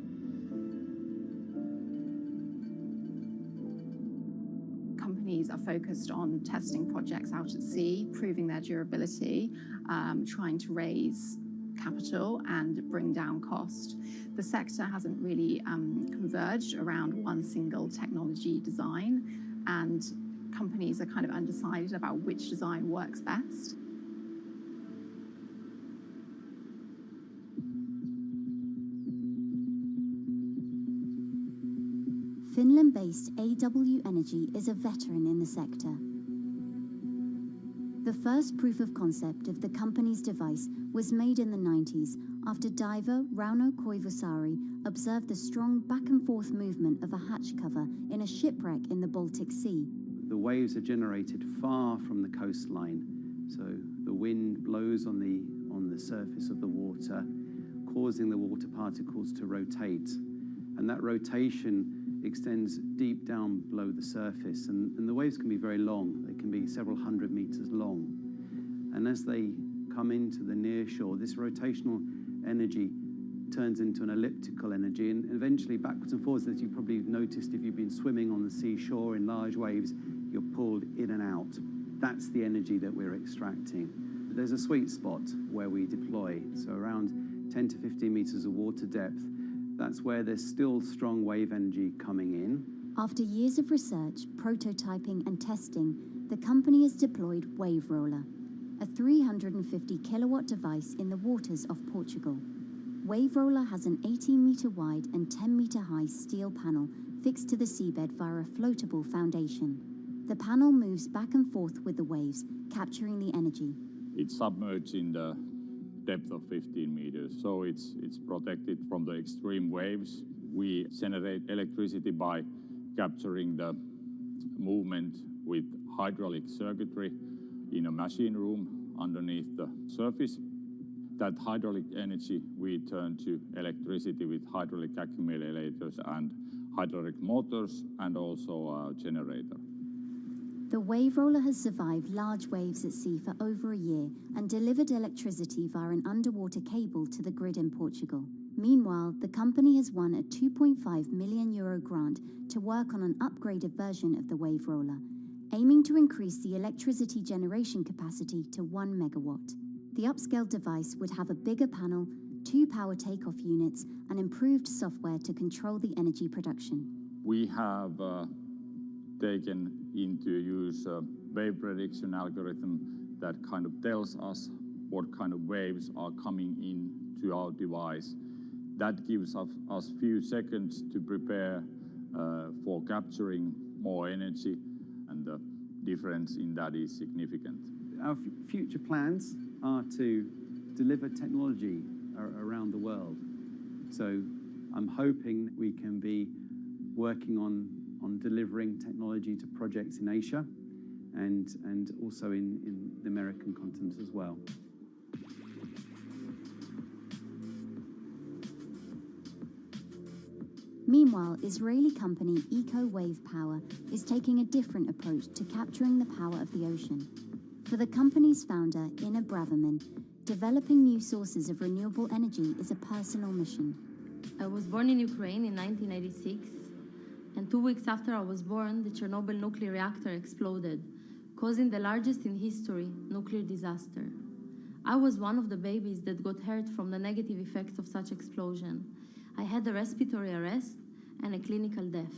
Companies are focused on testing projects out at sea, proving their durability, trying to raise capital and bring down cost. The sector hasn't really converged around one single technology design, and companies are kind of undecided about which design works best. Finland-based AW Energy is a veteran in the sector. The first proof of concept of the company's device was made in the 90s after diver Rauno Koivusaari observed the strong back-and-forth movement of a hatch cover in a shipwreck in the Baltic Sea. The waves are generated far from the coastline, so the wind blows on the surface of the water, causing the water particles to rotate, and that rotation extends deep down below the surface, and the waves can be very long. They can be several hundred meters long. And as they come into the near shore, this rotational energy turns into an elliptical energy, and eventually backwards and forwards, as you probably noticed if you've been swimming on the seashore in large waves, you're pulled in and out. That's the energy that we're extracting. There's a sweet spot where we deploy, so around 10 to 15 meters of water depth. That's where there's still strong wave energy coming in. After years of research, prototyping and testing, the company has deployed Wave Roller, a 350 kilowatt device in the waters of Portugal. Wave Roller has an 18-meter wide and 10-meter high steel panel fixed to the seabed via a floatable foundation. The panel moves back and forth with the waves, capturing the energy. It's submerged in the depth of 15 meters, so it's protected from the extreme waves. We generate electricity by capturing the movement with hydraulic circuitry in a machine room underneath the surface. That hydraulic energy we turn to electricity with hydraulic accumulators and hydraulic motors, and also a generator. The Wave Roller has survived large waves at sea for over a year and delivered electricity via an underwater cable to the grid in Portugal. Meanwhile, the company has won a €2.5 million grant to work on an upgraded version of the Wave Roller, aiming to increase the electricity generation capacity to 1 megawatt. The upscaled device would have a bigger panel, 2 power takeoff units, and improved software to control the energy production. We have taken into use a wave prediction algorithm that kind of tells us what kind of waves are coming into our device. That gives us few seconds to prepare for capturing more energy, and the difference in that is significant. Our future plans are to deliver technology around the world. So I'm hoping we can be working on delivering technology to projects in Asia and also in the American continent as well. Meanwhile, Israeli company Eco Wave Power is taking a different approach to capturing the power of the ocean. For the company's founder, Ina Braverman, developing new sources of renewable energy is a personal mission. I was born in Ukraine in 1986, and 2 weeks after I was born, the Chernobyl nuclear reactor exploded, causing the largest in history nuclear disaster. I was one of the babies that got hurt from the negative effects of such explosion. I had a respiratory arrest and a clinical death.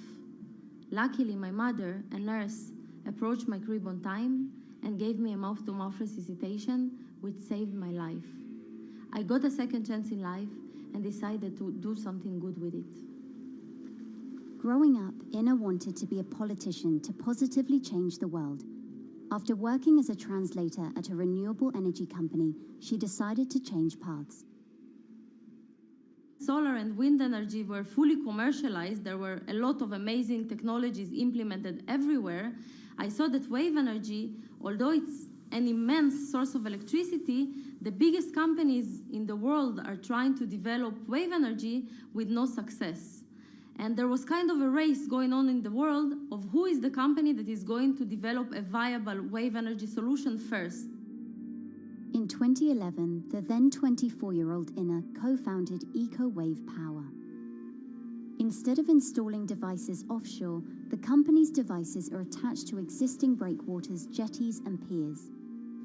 Luckily, my mother, a nurse, approached my crib on time and gave me a mouth-to-mouth resuscitation, which saved my life. I got a second chance in life and decided to do something good with it. Growing up, Ina wanted to be a politician to positively change the world. After working as a translator at a renewable energy company, she decided to change paths. Solar and wind energy were fully commercialized. There were a lot of amazing technologies implemented everywhere. I saw that wave energy, although it's an immense source of electricity, the biggest companies in the world are trying to develop wave energy with no success. And there was kind of a race going on in the world of who is the company that is going to develop a viable wave energy solution first. In 2011, the then 24-year-old Inna co-founded EcoWave Power. Instead of installing devices offshore, the company's devices are attached to existing breakwaters, jetties, and piers.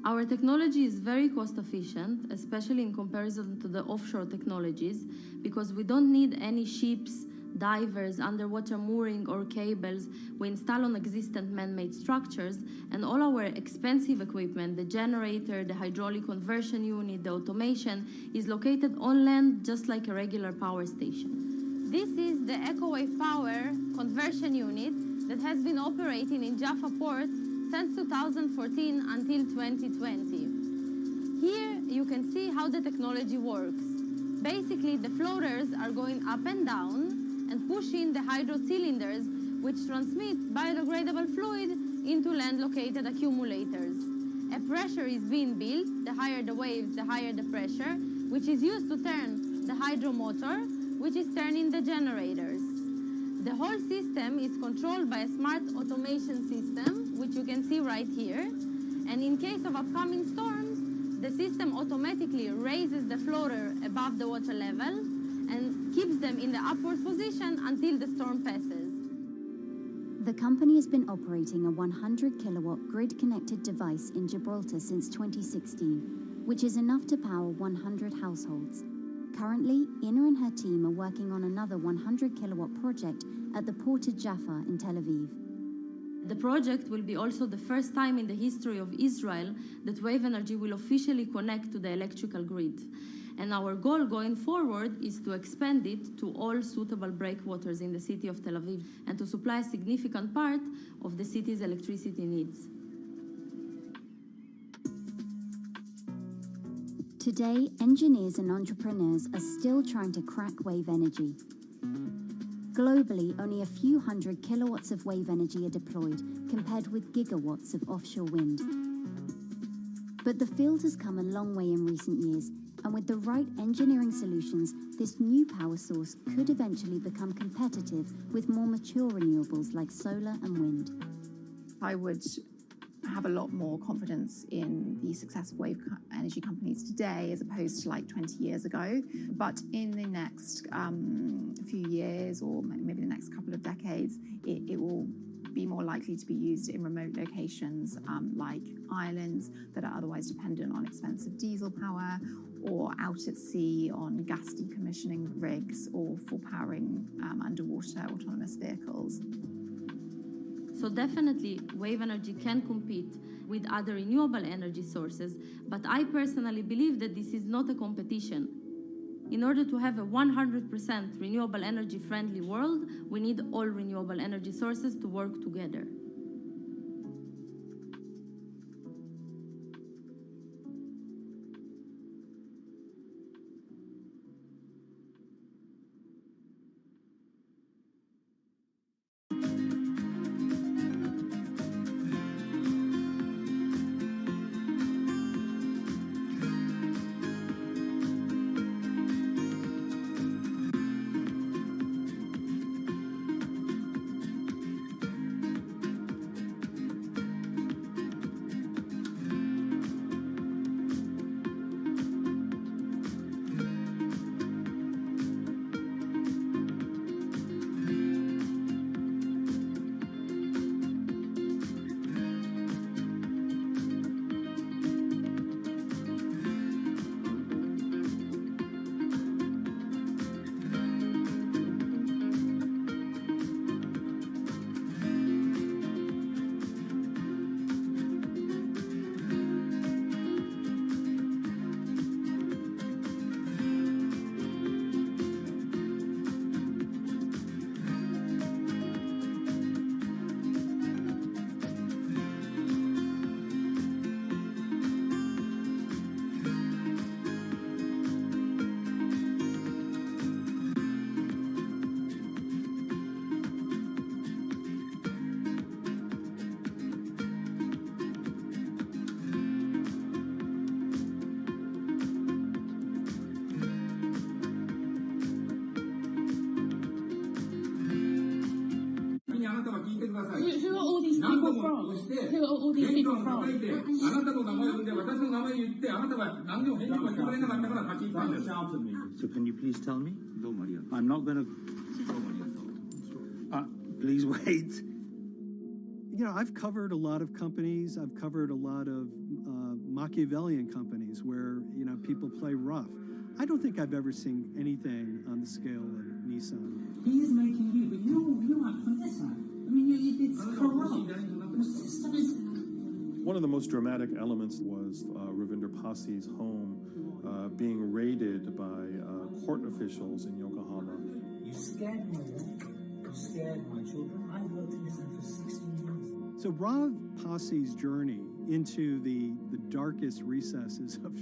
Our technology is very cost efficient, especially in comparison to the offshore technologies, because we don't need any ships, divers, underwater mooring or cables. We install on existing man-made structures, and all our expensive equipment, the generator, the hydraulic conversion unit, the automation, is located on land just like a regular power station. This is the EcoWave Power conversion unit that has been operating in Jaffa Port since 2014 until 2020. Here you can see how the technology works. Basically, the floaters are going up and down and pushing the hydro cylinders, which transmit biodegradable fluid into land-located accumulators. A pressure is being built. The higher the waves, the higher the pressure, which is used to turn the hydro motor, which is turning the generators. The whole system is controlled by a smart automation system, which you can see right here. And in case of upcoming storms, the system automatically raises the floater above the water level and keeps them in the upward position until the storm passes. The company has been operating a 100-kilowatt grid-connected device in Gibraltar since 2016, which is enough to power 100 households. Currently, Inna and her team are working on another 100-kilowatt project at the port of Jaffa in Tel Aviv. The project will be also the first time in the history of Israel that wave energy will officially connect to the electrical grid. And our goal going forward is to expand it to all suitable breakwaters in the city of Tel Aviv and to supply a significant part of the city's electricity needs. Today, engineers and entrepreneurs are still trying to crack wave energy. Globally, only a few hundred kilowatts of wave energy are deployed, compared with gigawatts of offshore wind. But the field has come a long way in recent years, and with the right engineering solutions, this new power source could eventually become competitive with more mature renewables like solar and wind. I would have a lot more confidence in the success of wave energy companies today as opposed to like 20 years ago. But in the next few years, or maybe the next couple of decades, it will be more likely to be used in remote locations like islands that are otherwise dependent on expensive diesel power, or out at sea on gas decommissioning rigs, or for powering underwater autonomous vehicles. So definitely, wave energy can compete with other renewable energy sources, but I personally believe that this is not a competition. In order to have a 100% renewable energy friendly world, we need all renewable energy sources to work together. Who are all these people from? Who are all these people from? So can you please tell me? I'm not going to... please wait. You know, I've covered a lot of companies. I've covered a lot of Machiavellian companies where, you know, people play rough. I don't think I've ever seen anything on the scale of Nissan. He is making you, but you aren't from this side. I mean, it's corrupt. The system is... One of the most dramatic elements was Ravinder Pasi's home being raided by court officials in Yokohama. You scared my wife. You scared my children. I worked in this for 16 years. So Rav Pasi's journey into the darkest recesses of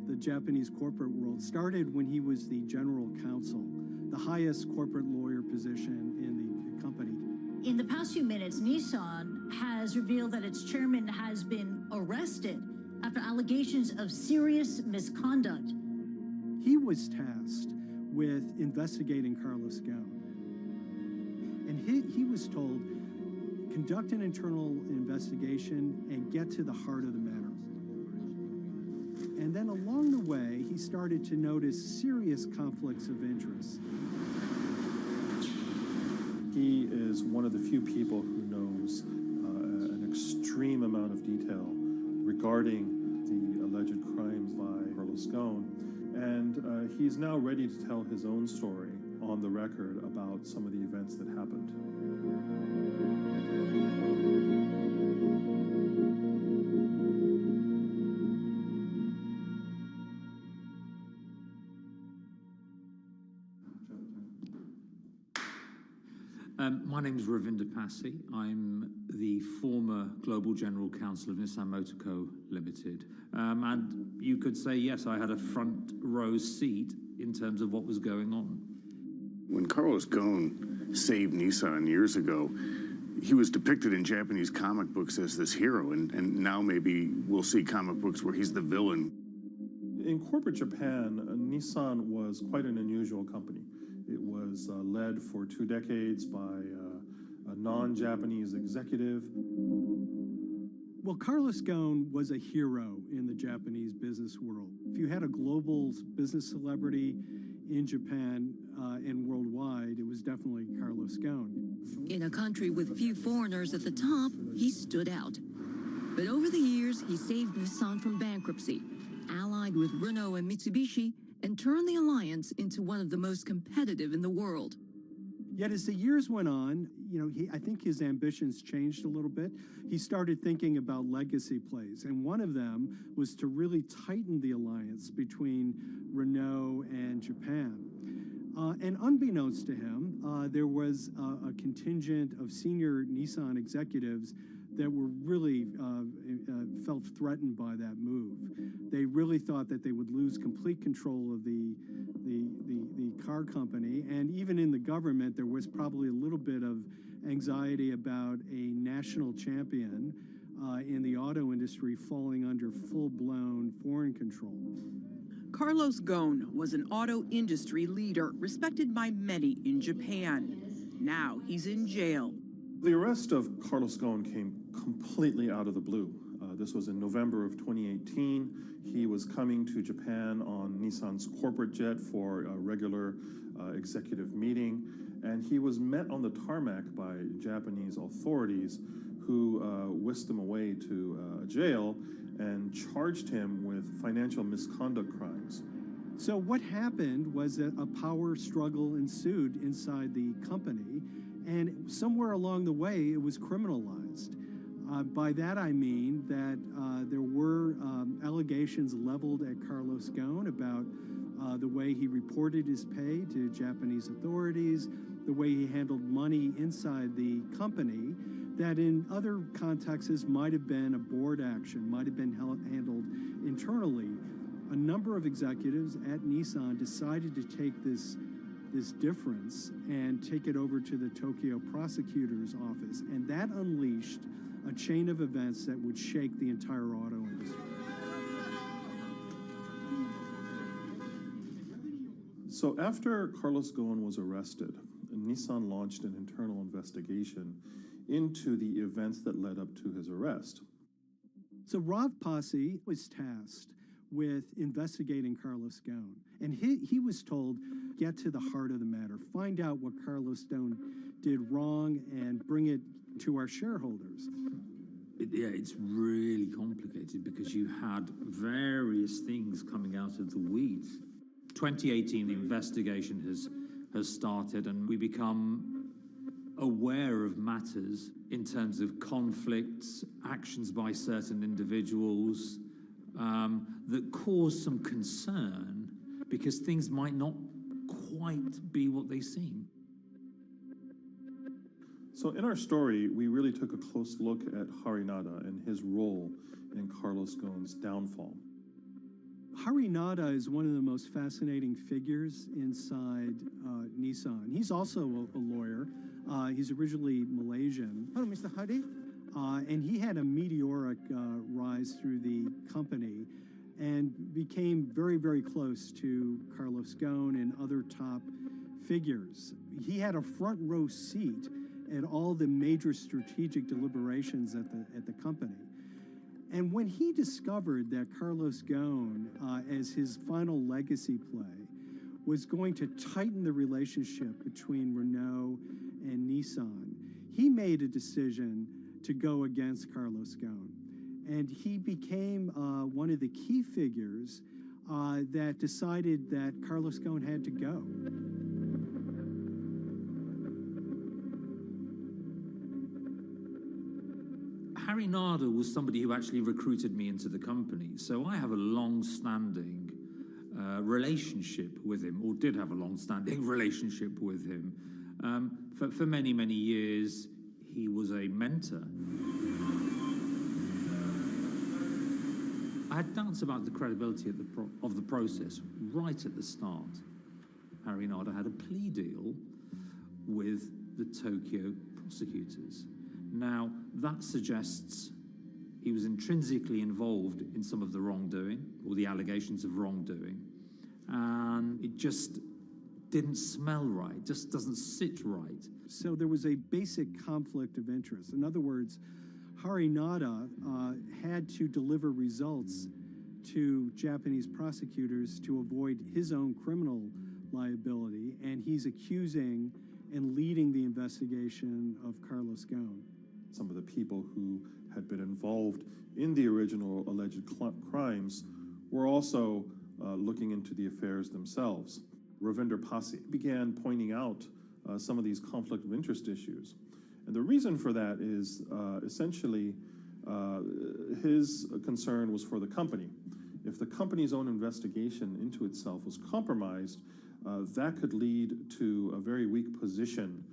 the Japanese corporate world started when he was the general counsel, the highest corporate lawyer position in the company. In the past few minutes, Nissan has revealed that its chairman has been arrested after allegations of serious misconduct. He was tasked with investigating Carlos Ghosn. And he was told, conduct an internal investigation and get to the heart of the matter. And then along the way, he started to notice serious conflicts of interest. He is one of the few people who knows an extreme amount of detail regarding the alleged crimes by Carlos Ghosn, and he's now ready to tell his own story on the record about some of the events that happened. My name is Ravinder Pasi. I'm the former Global General Counsel of Nissan Motor Co. Limited. And you could say, yes, I had a front row seat in terms of what was going on. When Carlos Ghosn saved Nissan years ago, he was depicted in Japanese comic books as this hero, and now maybe we'll see comic books where he's the villain. In corporate Japan, Nissan was quite an unusual company. It was led for 2 decades by a non-Japanese executive. Well, Carlos Ghosn was a hero in the Japanese business world. If you had a global business celebrity in Japan and worldwide, it was definitely Carlos Ghosn. In a country with few foreigners at the top, he stood out. But over the years, he saved Nissan from bankruptcy, allied with Renault and Mitsubishi, and turned the alliance into one of the most competitive in the world. Yet as the years went on, you know, I think his ambitions changed a little bit. He started thinking about legacy plays, and one of them was to really tighten the alliance between Renault and Japan. And unbeknownst to him, there was a contingent of senior Nissan executives that were really felt threatened by that move. They really thought that they would lose complete control of the car company, and even in the government, there was probably a little bit of anxiety about a national champion in the auto industry falling under full-blown foreign control. Carlos Ghosn was an auto industry leader, respected by many in Japan. Now he's in jail. The arrest of Carlos Ghosn came completely out of the blue. This was in November of 2018. He was coming to Japan on Nissan's corporate jet for a regular executive meeting, and he was met on the tarmac by Japanese authorities who whisked him away to jail and charged him with financial misconduct crimes. So what happened was that a power struggle ensued inside the company, and somewhere along the way, it was criminalized. By that I mean that there were allegations leveled at Carlos Ghosn about the way he reported his pay to Japanese authorities, the way he handled money inside the company, that in other contexts might have been a board action, might have been handled internally. A number of executives at Nissan decided to take this difference and take it over to the Tokyo prosecutor's office, and that unleashed a chain of events that would shake the entire auto industry. So after Carlos Ghosn was arrested, Nissan launched an internal investigation into the events that led up to his arrest. So Rav Pasi was tasked with investigating Carlos Ghosn, and he was told, get to the heart of the matter, find out what Carlos Ghosn did wrong and bring it to our shareholders. It's really complicated because you had various things coming out of the weeds. 2018, the investigation has started, and we become aware of matters in terms of conflicts, actions by certain individuals that cause some concern because things might not quite be what they seem. So in our story, we really took a close look at Harinada and his role in Carlos Ghosn's downfall. Harinada is one of the most fascinating figures inside Nissan. He's also a lawyer. He's originally Malaysian. Hello, Mr. Hadi. And he had a meteoric rise through the company and became very, very close to Carlos Ghosn and other top figures. He had a front row seat at all the major strategic deliberations at the company. And when he discovered that Carlos Ghosn, as his final legacy play, was going to tighten the relationship between Renault and Nissan, he made a decision to go against Carlos Ghosn. And he became one of the key figures that decided that Carlos Ghosn had to go. Harinada was somebody who actually recruited me into the company, so I have a long-standing relationship with him, or did have a long-standing relationship with him. For many, many years, he was a mentor. I had doubts about the credibility of the process right at the start. Harinada had a plea deal with the Tokyo prosecutors. Now, that suggests he was intrinsically involved in some of the wrongdoing, or the allegations of wrongdoing, and it just didn't smell right, just doesn't sit right. So there was a basic conflict of interest. In other words, Harinada had to deliver results to Japanese prosecutors to avoid his own criminal liability, and he's accusing and leading the investigation of Carlos Ghosn. Some of the people who had been involved in the original alleged crimes were also looking into the affairs themselves. Ravinder Pasi began pointing out some of these conflict of interest issues. And the reason for that is essentially his concern was for the company. If the company's own investigation into itself was compromised, that could lead to a very weak position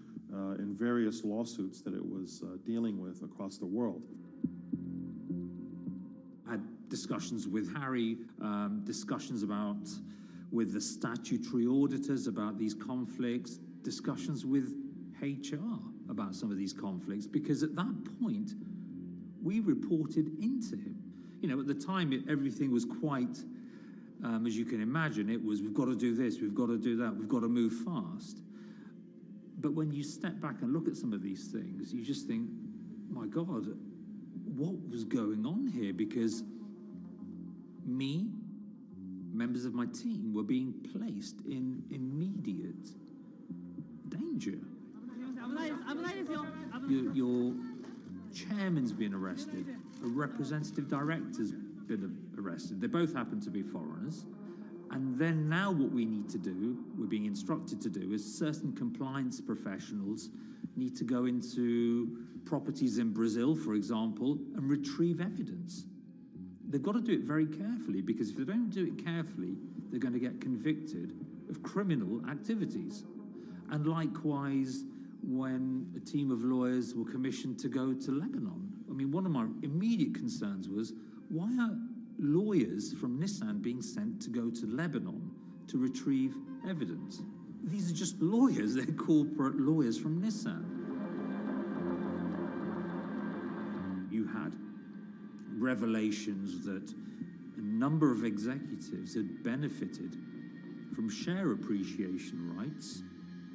in various lawsuits that it was dealing with across the world. I had discussions with Harry, discussions with the statutory auditors about these conflicts, discussions with HR about some of these conflicts, because at that point, we reported into him. You know, at the time, everything was quite, as you can imagine, it was, we've got to do this, we've got to do that, we've got to move fast. But when you step back and look at some of these things, you just think, my God, what was going on here? Because members of my team were being placed in immediate danger. Your chairman's been arrested, a representative director's been arrested. They both happen to be foreigners. And then now what we need to do, we're being instructed to do, is certain compliance professionals need to go into properties in Brazil, for example, and retrieve evidence. They've got to do it very carefully, because if they don't do it carefully, they're going to get convicted of criminal activities. And likewise, when a team of lawyers were commissioned to go to Lebanon, I mean, one of my immediate concerns was, why are lawyers from Nissan being sent to go to Lebanon to retrieve evidence? These are just lawyers, they're corporate lawyers from Nissan. You had revelations that a number of executives had benefited from share appreciation rights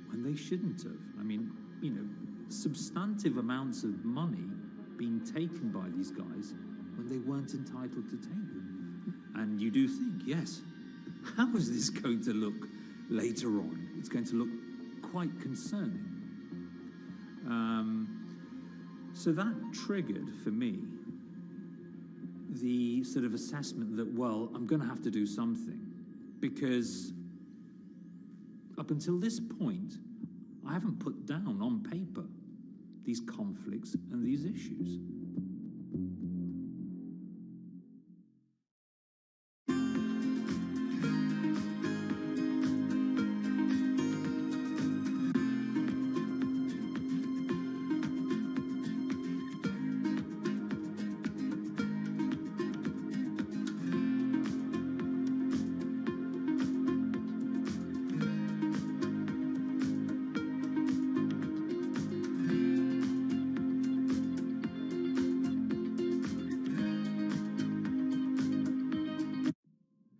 when they shouldn't have. I mean, you know, substantive amounts of money being taken by these guys when they weren't entitled to take them. And you do think, yes, how is this going to look later on? It's going to look quite concerning. So that triggered for me the sort of assessment that, well, I'm going to have to do something, because up until this point, I haven't put down on paper these conflicts and these issues.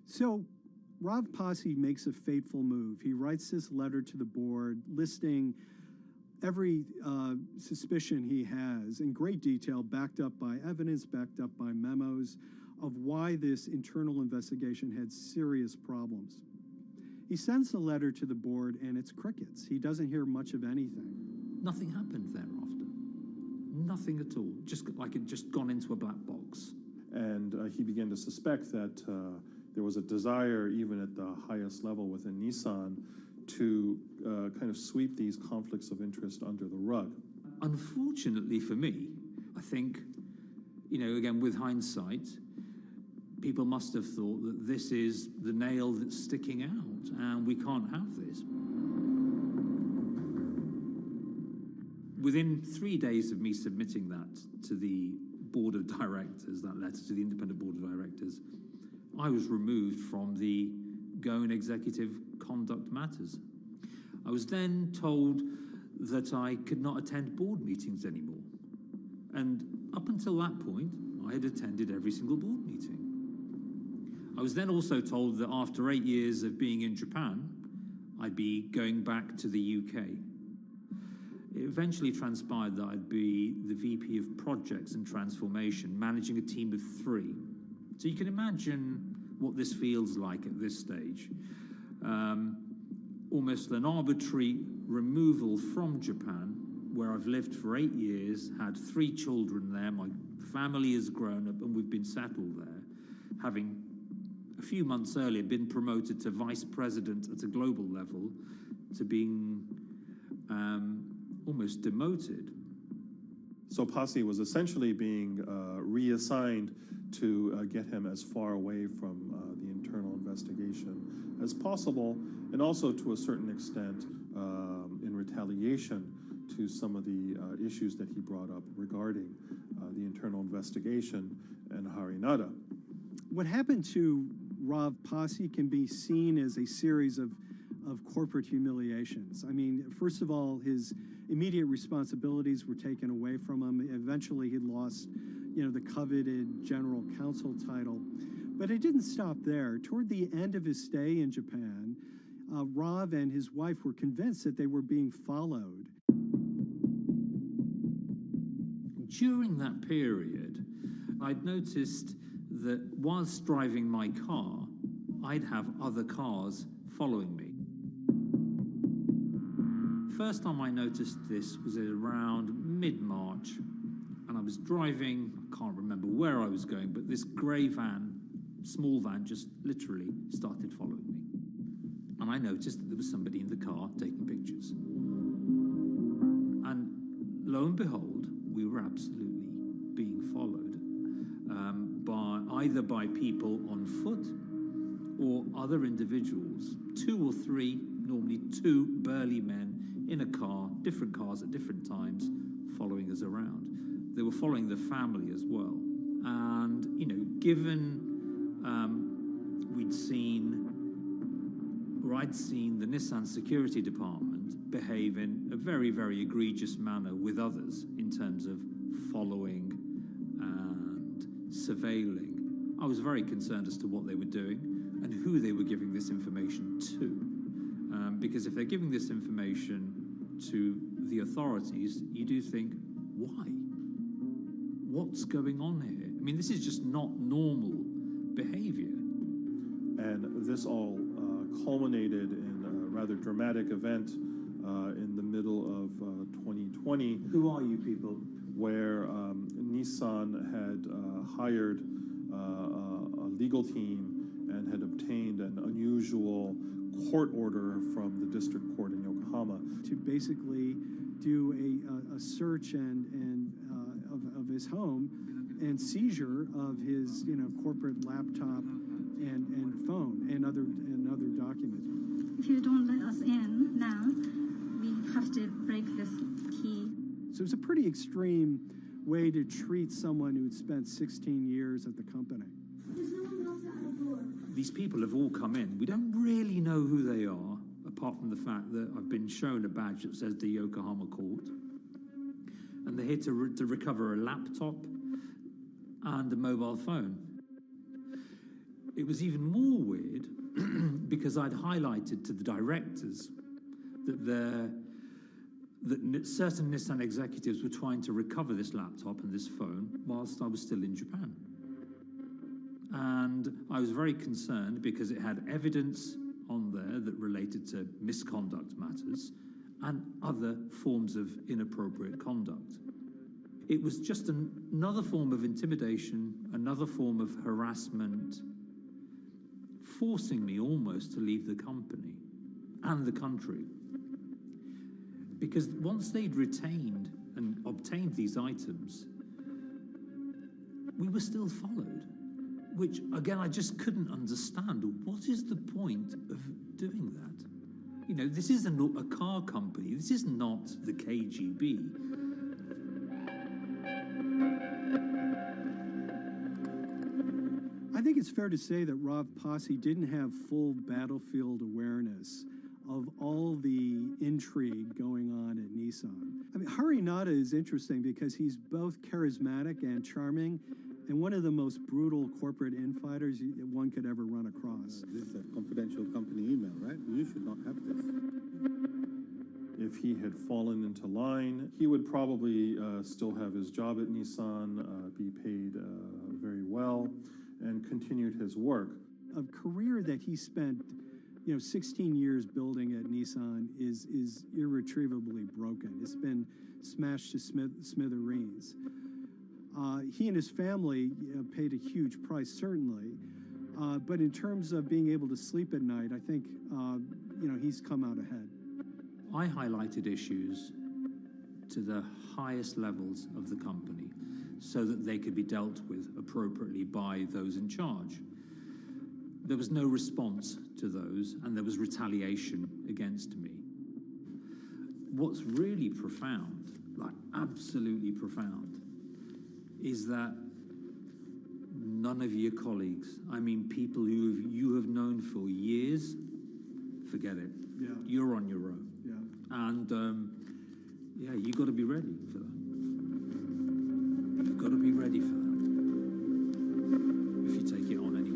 So Rav Pasi makes a fateful move. He writes this letter to the board listing every suspicion he has in great detail, backed up by evidence, backed up by memos, of why this internal investigation had serious problems. He sends the letter to the board and it's crickets. He doesn't hear much of anything. Nothing happened thereafter. Nothing at all. Just like it just gone into a black box. And he began to suspect that there was a desire, even at the highest level within Nissan, to kind of sweep these conflicts of interest under the rug. Unfortunately for me, I think, you know, again, with hindsight, people must have thought that this is the nail that's sticking out, and we can't have this. Within 3 days of me submitting that to the board of directors, that letter to the independent board of directors, I was removed from the Goan Executive Conduct Matters. I was then told that I could not attend board meetings anymore. And up until that point, I had attended every single board meeting. I was then also told that after 8 years of being in Japan, I'd be going back to the UK. It eventually transpired that I'd be the VP of Projects and Transformation, managing a team of 3. So you can imagine what this feels like at this stage. Almost an arbitrary removal from Japan, where I've lived for 8 years, had 3 children there, my family has grown up, and we've been settled there, having a few months earlier been promoted to vice president at a global level, to being almost demoted. So Pasi was essentially being reassigned to get him as far away from the internal investigation as possible, and also to a certain extent in retaliation to some of the issues that he brought up regarding the internal investigation and Harinada. What happened to Rav Pasi can be seen as a series of corporate humiliations. I mean, first of all, his immediate responsibilities were taken away from him. Eventually, he lost, the coveted general counsel title. But it didn't stop there. Toward the end of his stay in Japan, Rav and his wife were convinced that they were being followed. During that period, I'd noticed that whilst driving my car, I'd have other cars following me. First time I noticed this was around mid-March, and I was driving, I can't remember where I was going, but this grey van, small van, just literally started following me. And I noticed that there was somebody in the car taking pictures. And lo and behold, we were absolutely being followed either by people on foot or other individuals, 2 or 3, normally 2 burly men in a car, different cars at different times, following us around. They were following the family as well. And, given I'd seen the Nissan security department behave in a very, very egregious manner with others in terms of following and surveilling, I was very concerned as to what they were doing and who they were giving this information to. Because if they're giving this information to the authorities, you do think, why? What's going on here? I mean, this is just not normal behavior. And this all culminated in a rather dramatic event in the middle of 2020. Who are you people? Where Nissan had hired a legal team and had obtained an unusual court order from the district court in Yokohama to basically do a search of his home and seizure of his corporate laptop and phone and other documents. If you don't let us in now, we have to break this key. So it's a pretty extreme way to treat someone who'd spent 16 years at the company. These people have all come in. We don't really know who they are, apart from the fact that I've been shown a badge that says the Yokohama Court. And they're here to recover a laptop and a mobile phone. It was even more weird because I'd highlighted to the directors that certain Nissan executives were trying to recover this laptop and this phone whilst I was still in Japan. And I was very concerned because it had evidence on there that related to misconduct matters and other forms of inappropriate conduct. It was just another form of intimidation, another form of harassment, forcing me almost to leave the company and the country. Because once they'd retained and obtained these items, we were still followed, which, again, I just couldn't understand. What is the point of doing that? You know, this isn't a car company. This is not the KGB. I think it's fair to say that Rob Posse didn't have full battlefield awareness of all the intrigue going on at Nissan. I mean, Hari Nada is interesting because he's both charismatic and charming, and one of the most brutal corporate infighters one could ever run across. This is a confidential company email, right? You should not have this. If he had fallen into line, he would probably still have his job at Nissan, be paid very well, and continued his work. A career that he spent 16 years building at Nissan is irretrievably broken. It's been smashed to smithereens. He and his family paid a huge price, certainly. But in terms of being able to sleep at night, I think, he's come out ahead. I highlighted issues to the highest levels of the company so that they could be dealt with appropriately by those in charge. There was no response to those, and there was retaliation against me. What's really profound, like absolutely profound, is that none of your colleagues, I mean people who you have known for years, forget it. Yeah. You're on your own. Yeah. And you got to be ready for that. You've got to be ready for that. If you take it on anyway.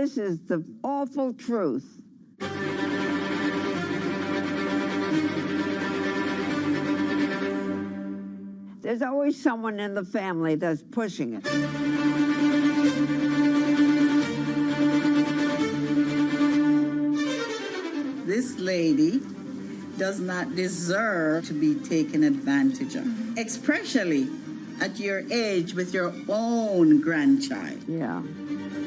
This is the awful truth. There's always someone in the family that's pushing it. This lady does not deserve to be taken advantage of, especially at your age with your own grandchild. Yeah.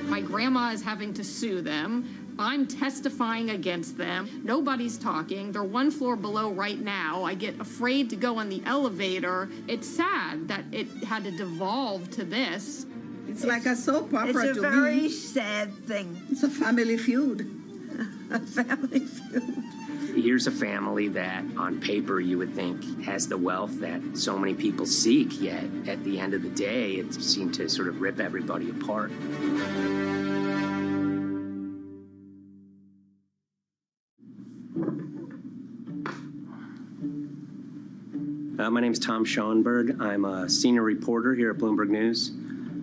My grandma is having to sue them. I'm testifying against them. Nobody's talking. They're one floor below right now. I get afraid to go on the elevator. It's sad that it had to devolve to this. It's like a soap opera to me. It's a very sad thing. It's a family feud. A family feud. Here's a family that, on paper, you would think has the wealth that so many people seek, yet at the end of the day, it seemed to sort of rip everybody apart. My name is Tom Schoenberg. I'm a senior reporter here at Bloomberg News,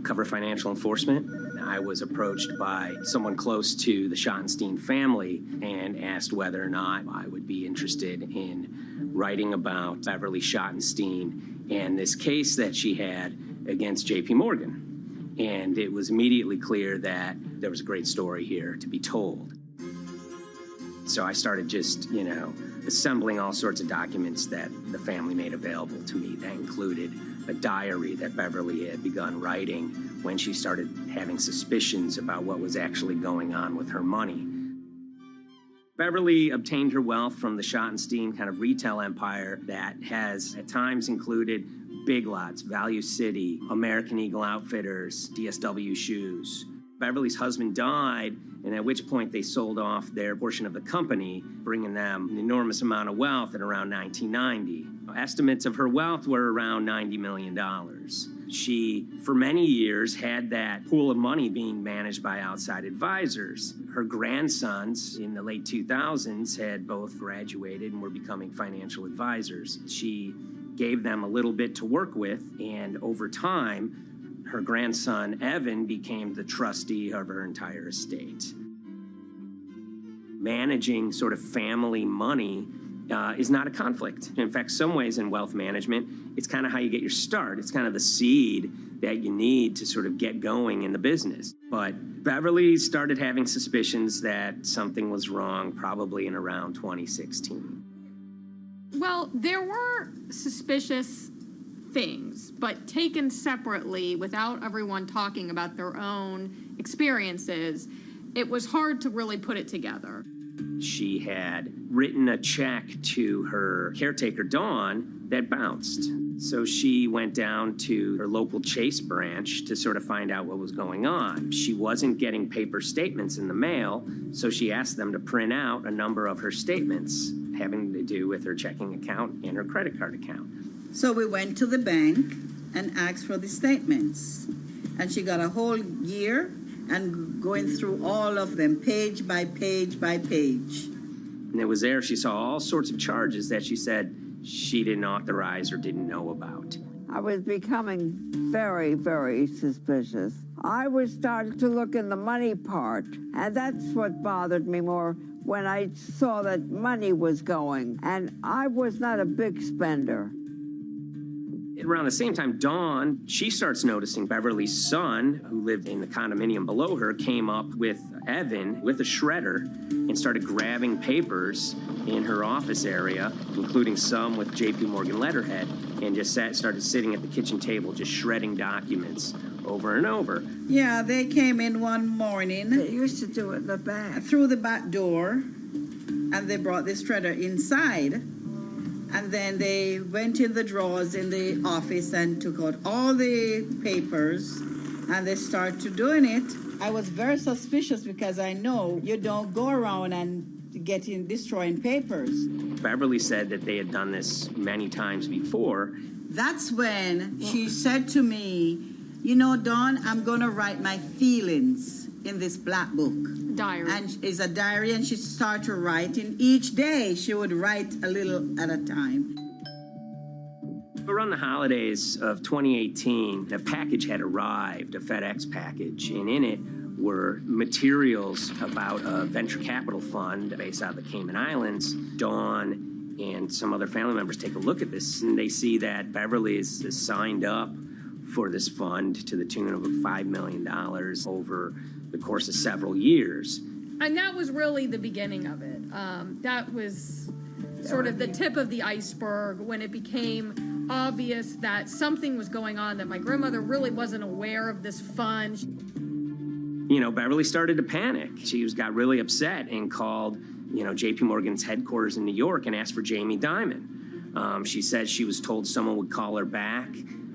cover financial enforcement. I was approached by someone close to the Schottenstein family and asked whether or not I would be interested in writing about Beverly Schottenstein and this case that she had against J.P. Morgan. And it was immediately clear that there was a great story here to be told. So I started just, assembling all sorts of documents that the family made available to me. That included a diary that Beverly had begun writing when she started having suspicions about what was actually going on with her money. Beverly obtained her wealth from the Schottenstein kind of retail empire that has at times included Big Lots, Value City, American Eagle Outfitters, DSW Shoes. Beverly's husband died, and at which point they sold off their portion of the company, bringing them an enormous amount of wealth at around 1990. Estimates of her wealth were around $90 million. She, for many years, had that pool of money being managed by outside advisors. Her grandsons in the late 2000s had both graduated and were becoming financial advisors. She gave them a little bit to work with, and over time, her grandson, Evan, became the trustee of her entire estate. Managing sort of family money is not a conflict. In fact, some ways in wealth management, it's kind of how you get your start. It's kind of the seed that you need to sort of get going in the business. But Beverly started having suspicions that something was wrong probably in around 2016. Well, there were suspicious things, but taken separately without everyone talking about their own experiences, it was hard to really put it together. She had written a check to her caretaker, Dawn, that bounced. So she went down to her local Chase branch to sort of find out what was going on. She wasn't getting paper statements in the mail, so she asked them to print out a number of her statements having to do with her checking account and her credit card account. So we went to the bank and asked for the statements. And she got a whole year and going through all of them, page by page by page. And it was there she saw all sorts of charges that she said she didn't authorize or didn't know about. I was becoming very, very suspicious. I was starting to look in the money part, and that's what bothered me more when I saw that money was going, and I was not a big spender. Around the same time, Dawn, she starts noticing Beverly's son, who lived in the condominium below her, came up with Evan with a shredder and started grabbing papers in her office area, including some with J.P. Morgan letterhead, and just started sitting at the kitchen table, just shredding documents over and over. Yeah, they came in one morning. They used to do it in the back. Through the back door, and they brought the shredder inside. And then they went in the drawers in the office and took out all the papers, and they started doing it. I was very suspicious because I know you don't go around and destroying papers. Beverly said that they had done this many times before. That's when she said to me, Dawn, I'm going to write my feelings in this black book. Diary. And it's a diary, and she started writing. Each day, she would write a little at a time. Around the holidays of 2018, a package had arrived, a FedEx package, and in it were materials about a venture capital fund based out of the Cayman Islands. Dawn and some other family members take a look at this, and they see that Beverly is signed up for this fund to the tune of $5 million over the course of several years. And that was really the beginning of it. That was sort of the tip of the iceberg when it became obvious that something was going on, that my grandmother really wasn't aware of this fund. You know, Beverly started to panic. She got really upset and called, JP Morgan's headquarters in New York and asked for Jamie Dimon. She said she was told someone would call her back,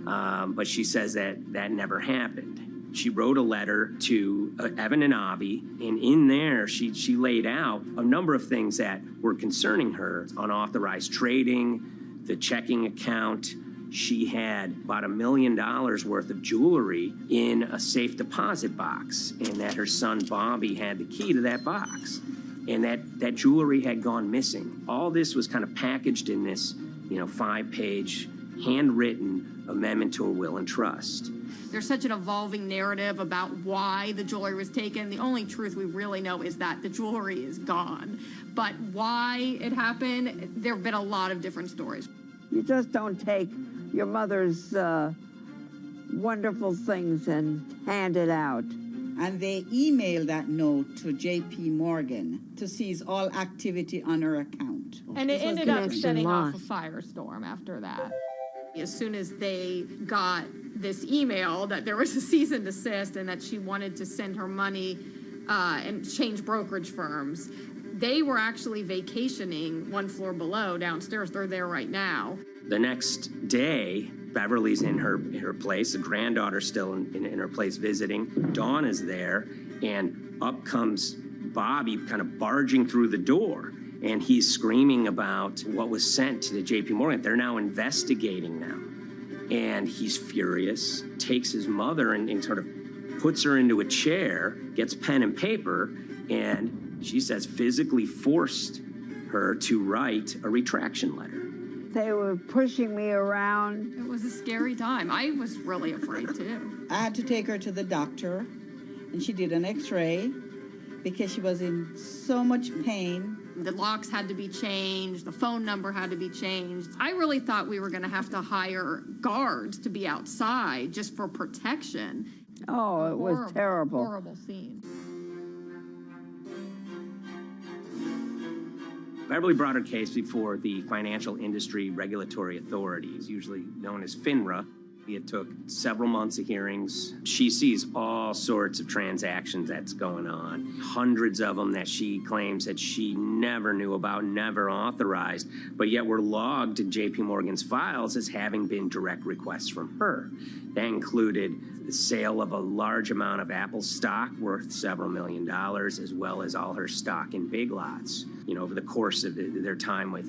but she says that never happened. She wrote a letter to Evan and Avi, and in there she laid out a number of things that were concerning her: unauthorized trading, the checking account. She had about $1 million worth of jewelry in a safe deposit box, and that her son Bobby had the key to that box, and that jewelry had gone missing. All this was kind of packaged in this, 5-page handwritten amendment to a will and trust. There's such an evolving narrative about why the jewelry was taken. The only truth we really know is that the jewelry is gone. But why it happened, there have been a lot of different stories. You just don't take your mother's wonderful things and hand it out. And they emailed that note to J.P. Morgan to seize all activity on her account. And it ended up setting off a firestorm after that. As soon as they got this email that there was a cease and desist and that she wanted to send her money and change brokerage firms, they were actually vacationing one floor below downstairs. They're there right now. The next day, Beverly's in her place. The granddaughter's still in her place visiting. Dawn is there, and up comes Bobby kind of barging through the door. And he's screaming about what was sent to the JP Morgan. They're now investigating them. And he's furious, takes his mother and sort of puts her into a chair, gets pen and paper, and she says physically forced her to write a retraction letter. They were pushing me around. It was a scary time. I was really afraid too. I had to take her to the doctor, and she did an x-ray because she was in so much pain. The locks had to be changed. The phone number had to be changed. I really thought we were going to have to hire guards to be outside just for protection. Oh, it was terrible. Horrible scene. Beverly brought her case before the Financial Industry Regulatory Authorities, usually known as FINRA. It took several months of hearings. She sees all sorts of transactions that's going on, hundreds of them that she claims that she never knew about, never authorized, but yet were logged in JP Morgan's files as having been direct requests from her. That included the sale of a large amount of Apple stock worth several $1 million, as well as all her stock in Big Lots. Over the course of their time with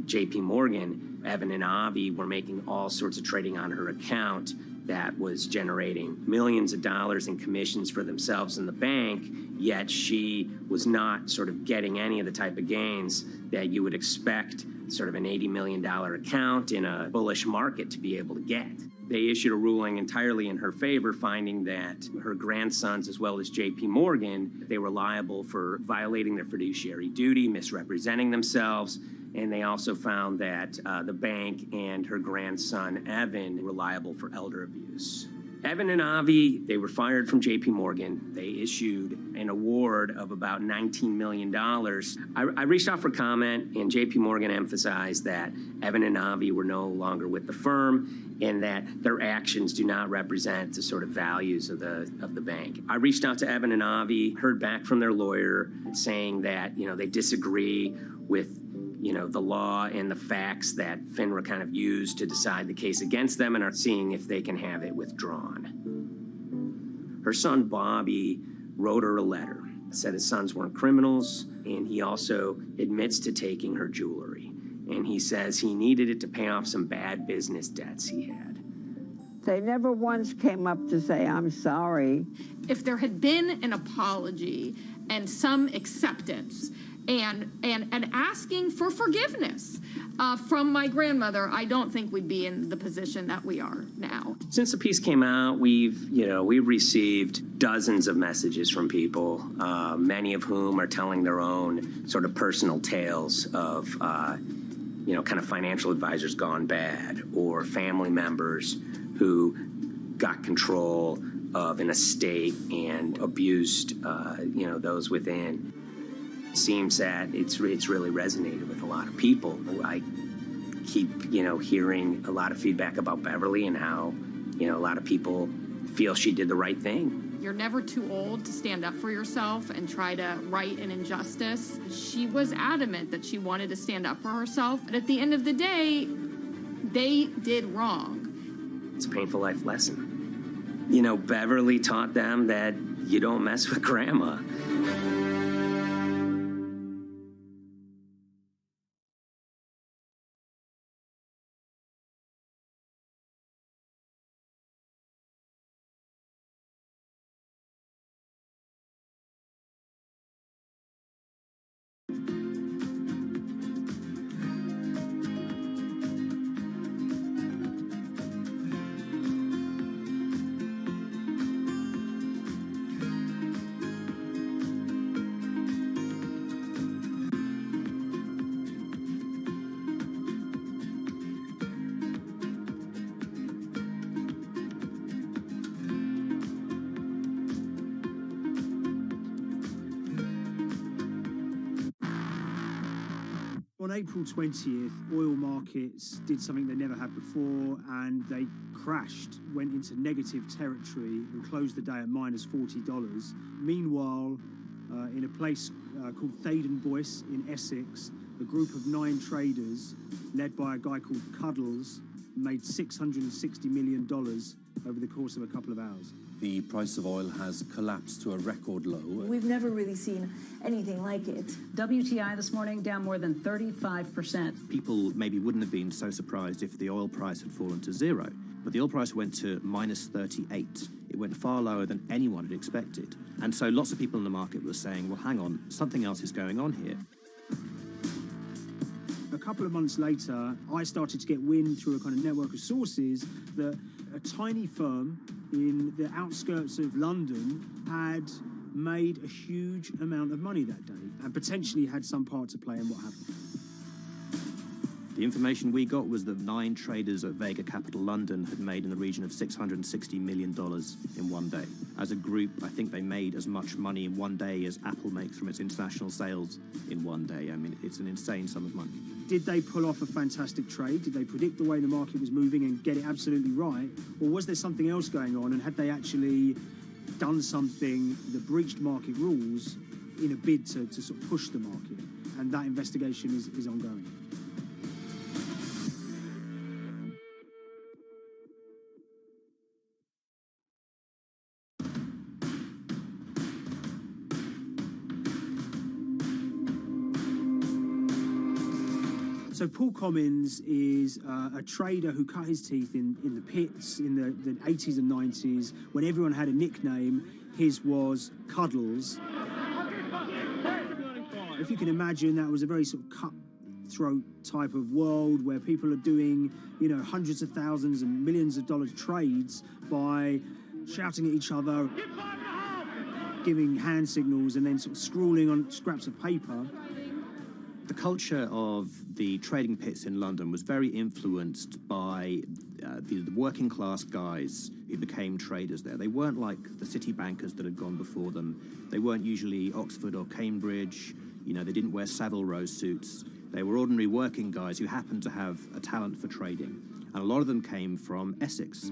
JP Morgan, Evan and Avi were making all sorts of trading on her account that was generating millions of dollars in commissions for themselves and the bank, yet she was not sort of getting any of the type of gains that you would expect sort of an $80 million account in a bullish market to be able to get. They issued a ruling entirely in her favor, finding that her grandsons, as well as JP Morgan, they were liable for violating their fiduciary duty, misrepresenting themselves, and they also found that the bank and her grandson, Evan, were liable for elder abuse. Evan and Avi, they were fired from JP Morgan. They issued an award of about $19 million. I reached out for comment, and JP Morgan emphasized that Evan and Avi were no longer with the firm and that their actions do not represent the sort of values of the bank. I reached out to Evan and Avi, heard back from their lawyer saying that, they disagree with the law and the facts that FINRA kind of used to decide the case against them and are seeing if they can have it withdrawn. Her son, Bobby, wrote her a letter, said his sons weren't criminals, and he also admits to taking her jewelry. And he says he needed it to pay off some bad business debts he had. They never once came up to say, I'm sorry. If there had been an apology and some acceptance, and asking for forgiveness from my grandmother, I don't think we'd be in the position that we are now. Since the piece came out, we've received dozens of messages from people, many of whom are telling their own sort of personal tales of, kind of financial advisors gone bad, or family members who got control of an estate and abused, those within. It seems that it's really resonated with a lot of people. I keep, hearing a lot of feedback about Beverly and how, a lot of people feel she did the right thing. You're never too old to stand up for yourself and try to right an injustice. She was adamant that she wanted to stand up for herself, but at the end of the day, they did wrong. It's a painful life lesson. Beverly taught them that you don't mess with grandma. On April 20th, oil markets did something they never had before, and they crashed, went into negative territory and closed the day at minus $40. Meanwhile, in a place called Thaden Boyce in Essex, a group of 9 traders, led by a guy called Cuddles, made $660 million over the course of a couple of hours. The price of oil has collapsed to a record low. We've never really seen anything like it. WTI this morning down more than 35%. People maybe wouldn't have been so surprised if the oil price had fallen to zero, but the oil price went to minus 38. It went far lower than anyone had expected. And so lots of people in the market were saying, well, hang on, something else is going on here. A couple of months later, I started to get wind through a kind of network of sources that a tiny firm in the outskirts of London had made a huge amount of money that day and potentially had some part to play in what happened. The information we got was that 9 traders at Vega Capital London had made in the region of $660 million in one day. As a group, I think they made as much money in one day as Apple makes from its international sales in one day. I mean, it's an insane sum of money. Did they pull off a fantastic trade? Did they predict the way the market was moving and get it absolutely right? Or was there something else going on, and had they actually done something that breached market rules in a bid to sort of push the market? And that investigation is ongoing. So Paul Commins is a trader who cut his teeth in the pits in the 80s and 90s. When everyone had a nickname, his was Cuddles. If you can imagine, that was a very sort of cutthroat type of world where people are doing, hundreds of thousands and millions of dollars trades by shouting at each other, giving hand signals, and then sort of scrawling on scraps of paper. The culture of the trading pits in London was very influenced by the working class guys who became traders there. They weren't like the city bankers that had gone before them. They weren't usually Oxford or Cambridge. They didn't wear Savile Row suits. They were ordinary working guys who happened to have a talent for trading. And a lot of them came from Essex.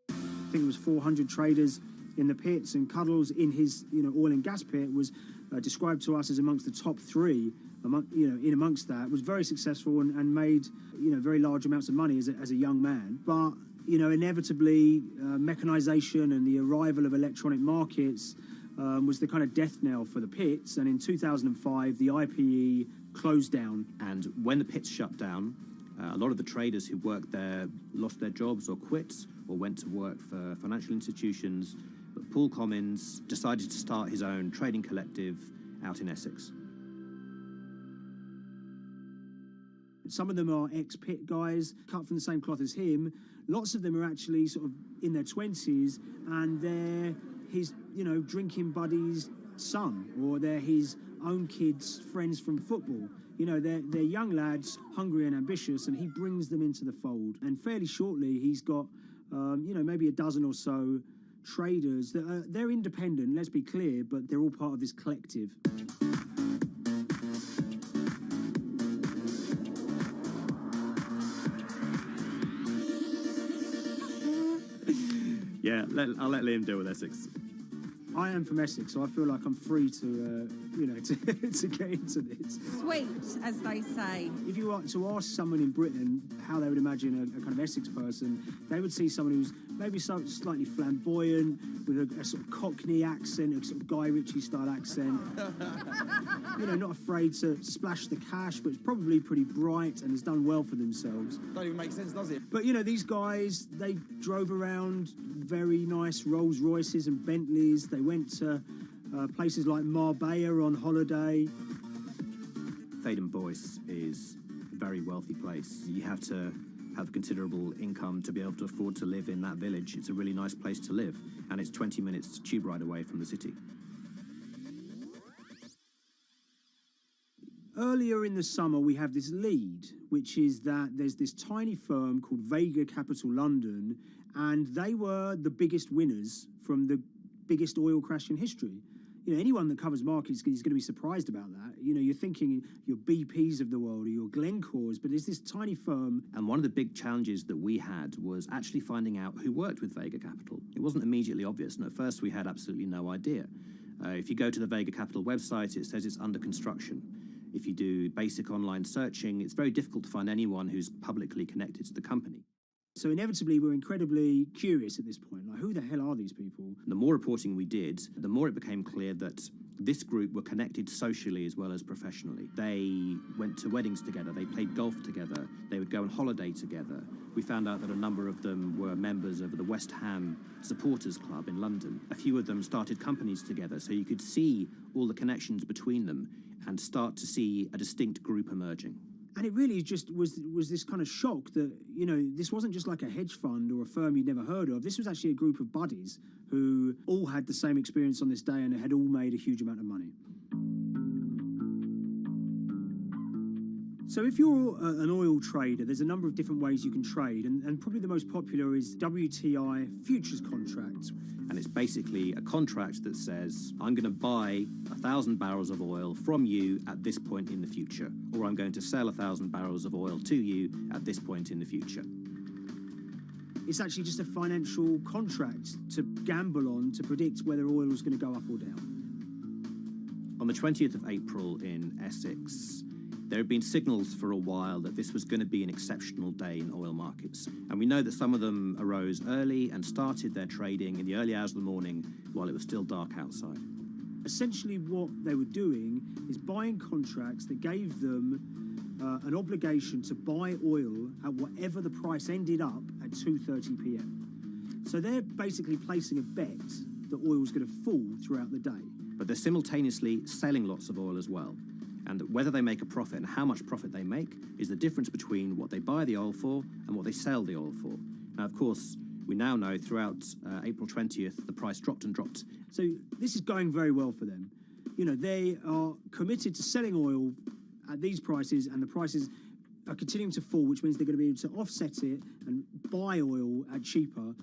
I think it was 400 traders in the pits, and Cuddles in his oil and gas pit was described to us as amongst the top 3 amongst that, was very successful and made very large amounts of money as a young man. But inevitably mechanization and the arrival of electronic markets was the kind of death knell for the pits, and in 2005 the IPE closed down. And when the pits shut down, a lot of the traders who worked there lost their jobs or quit or went to work for financial institutions. But Paul Commins decided to start his own trading collective out in Essex. Some of them are ex-pit guys, cut from the same cloth as him. Lots of them are actually sort of in their 20s, and they're his, drinking buddy's son, or they're his own kids' friends from football. They're young lads, hungry and ambitious, and he brings them into the fold. And fairly shortly, he's got, maybe a dozen or so traders that they're independent, let's be clear, but they're all part of this collective. Yeah, I'll let Liam deal with Essex. I am from Essex, so I feel like I'm free to, to get into this. Sweet, as they say. If you were to ask someone in Britain how they would imagine a kind of Essex person, they would see someone who's maybe slightly flamboyant, with a sort of Cockney accent, a sort of Guy Ritchie-style accent. Not afraid to splash the cash, but it's probably pretty bright and has done well for themselves. Don't even make sense, does it? But, these guys, they drove around very nice Rolls Royces and Bentleys. They went to places like Marbella on holiday. Thaden Boyce is a very wealthy place. You have to have considerable income to be able to afford to live in that village. It's a really nice place to live, and it's 20 minutes tube ride away from the city. Earlier in the summer, we have this lead, which is that there's this tiny firm called Vega Capital London, and they were the biggest winners from the biggest oil crash in history. Anyone that covers markets is going to be surprised about that. You're thinking your BPs of the world or your Glencores, but it's this tiny firm. And one of the big challenges that we had was actually finding out who worked with Vega Capital. It wasn't immediately obvious, and at first we had absolutely no idea. If you go to the Vega Capital website, it says it's under construction. If you do basic online searching, it's very difficult to find anyone who's publicly connected to the company. So inevitably, we're incredibly curious at this point. Like, who the hell are these people? The more reporting we did, the more it became clear that this group were connected socially as well as professionally. They went to weddings together, they played golf together, they would go on holiday together. We found out that a number of them were members of the West Ham Supporters Club in London. A few of them started companies together, so you could see all the connections between them and start to see a distinct group emerging. And it really just was this kind of shock that, this wasn't just like a hedge fund or a firm you'd never heard of. This was actually a group of buddies who all had the same experience on this day and had all made a huge amount of money. So if you're an oil trader, there's a number of different ways you can trade, and probably the most popular is WTI futures contracts. And it's basically a contract that says, I'm going to buy 1,000 barrels of oil from you at this point in the future, or I'm going to sell 1,000 barrels of oil to you at this point in the future. It's actually just a financial contract to gamble on to predict whether oil is going to go up or down. On the 20th of April in Essex, there had been signals for a while that this was going to be an exceptional day in oil markets. And we know that some of them arose early and started their trading in the early hours of the morning while it was still dark outside. Essentially what they were doing is buying contracts that gave them an obligation to buy oil at whatever the price ended up at 2:30 p.m. So they're basically placing a bet that oil was going to fall throughout the day. But they're simultaneously selling lots of oil as well. And whether they make a profit and how much profit they make is the difference between what they buy the oil for and what they sell the oil for. Now, of course, we now know throughout April 20th, the price dropped and dropped. So this is going very well for them. They are committed to selling oil at these prices, and the prices are continuing to fall, which means they're going to be able to offset it and buy oil at cheaper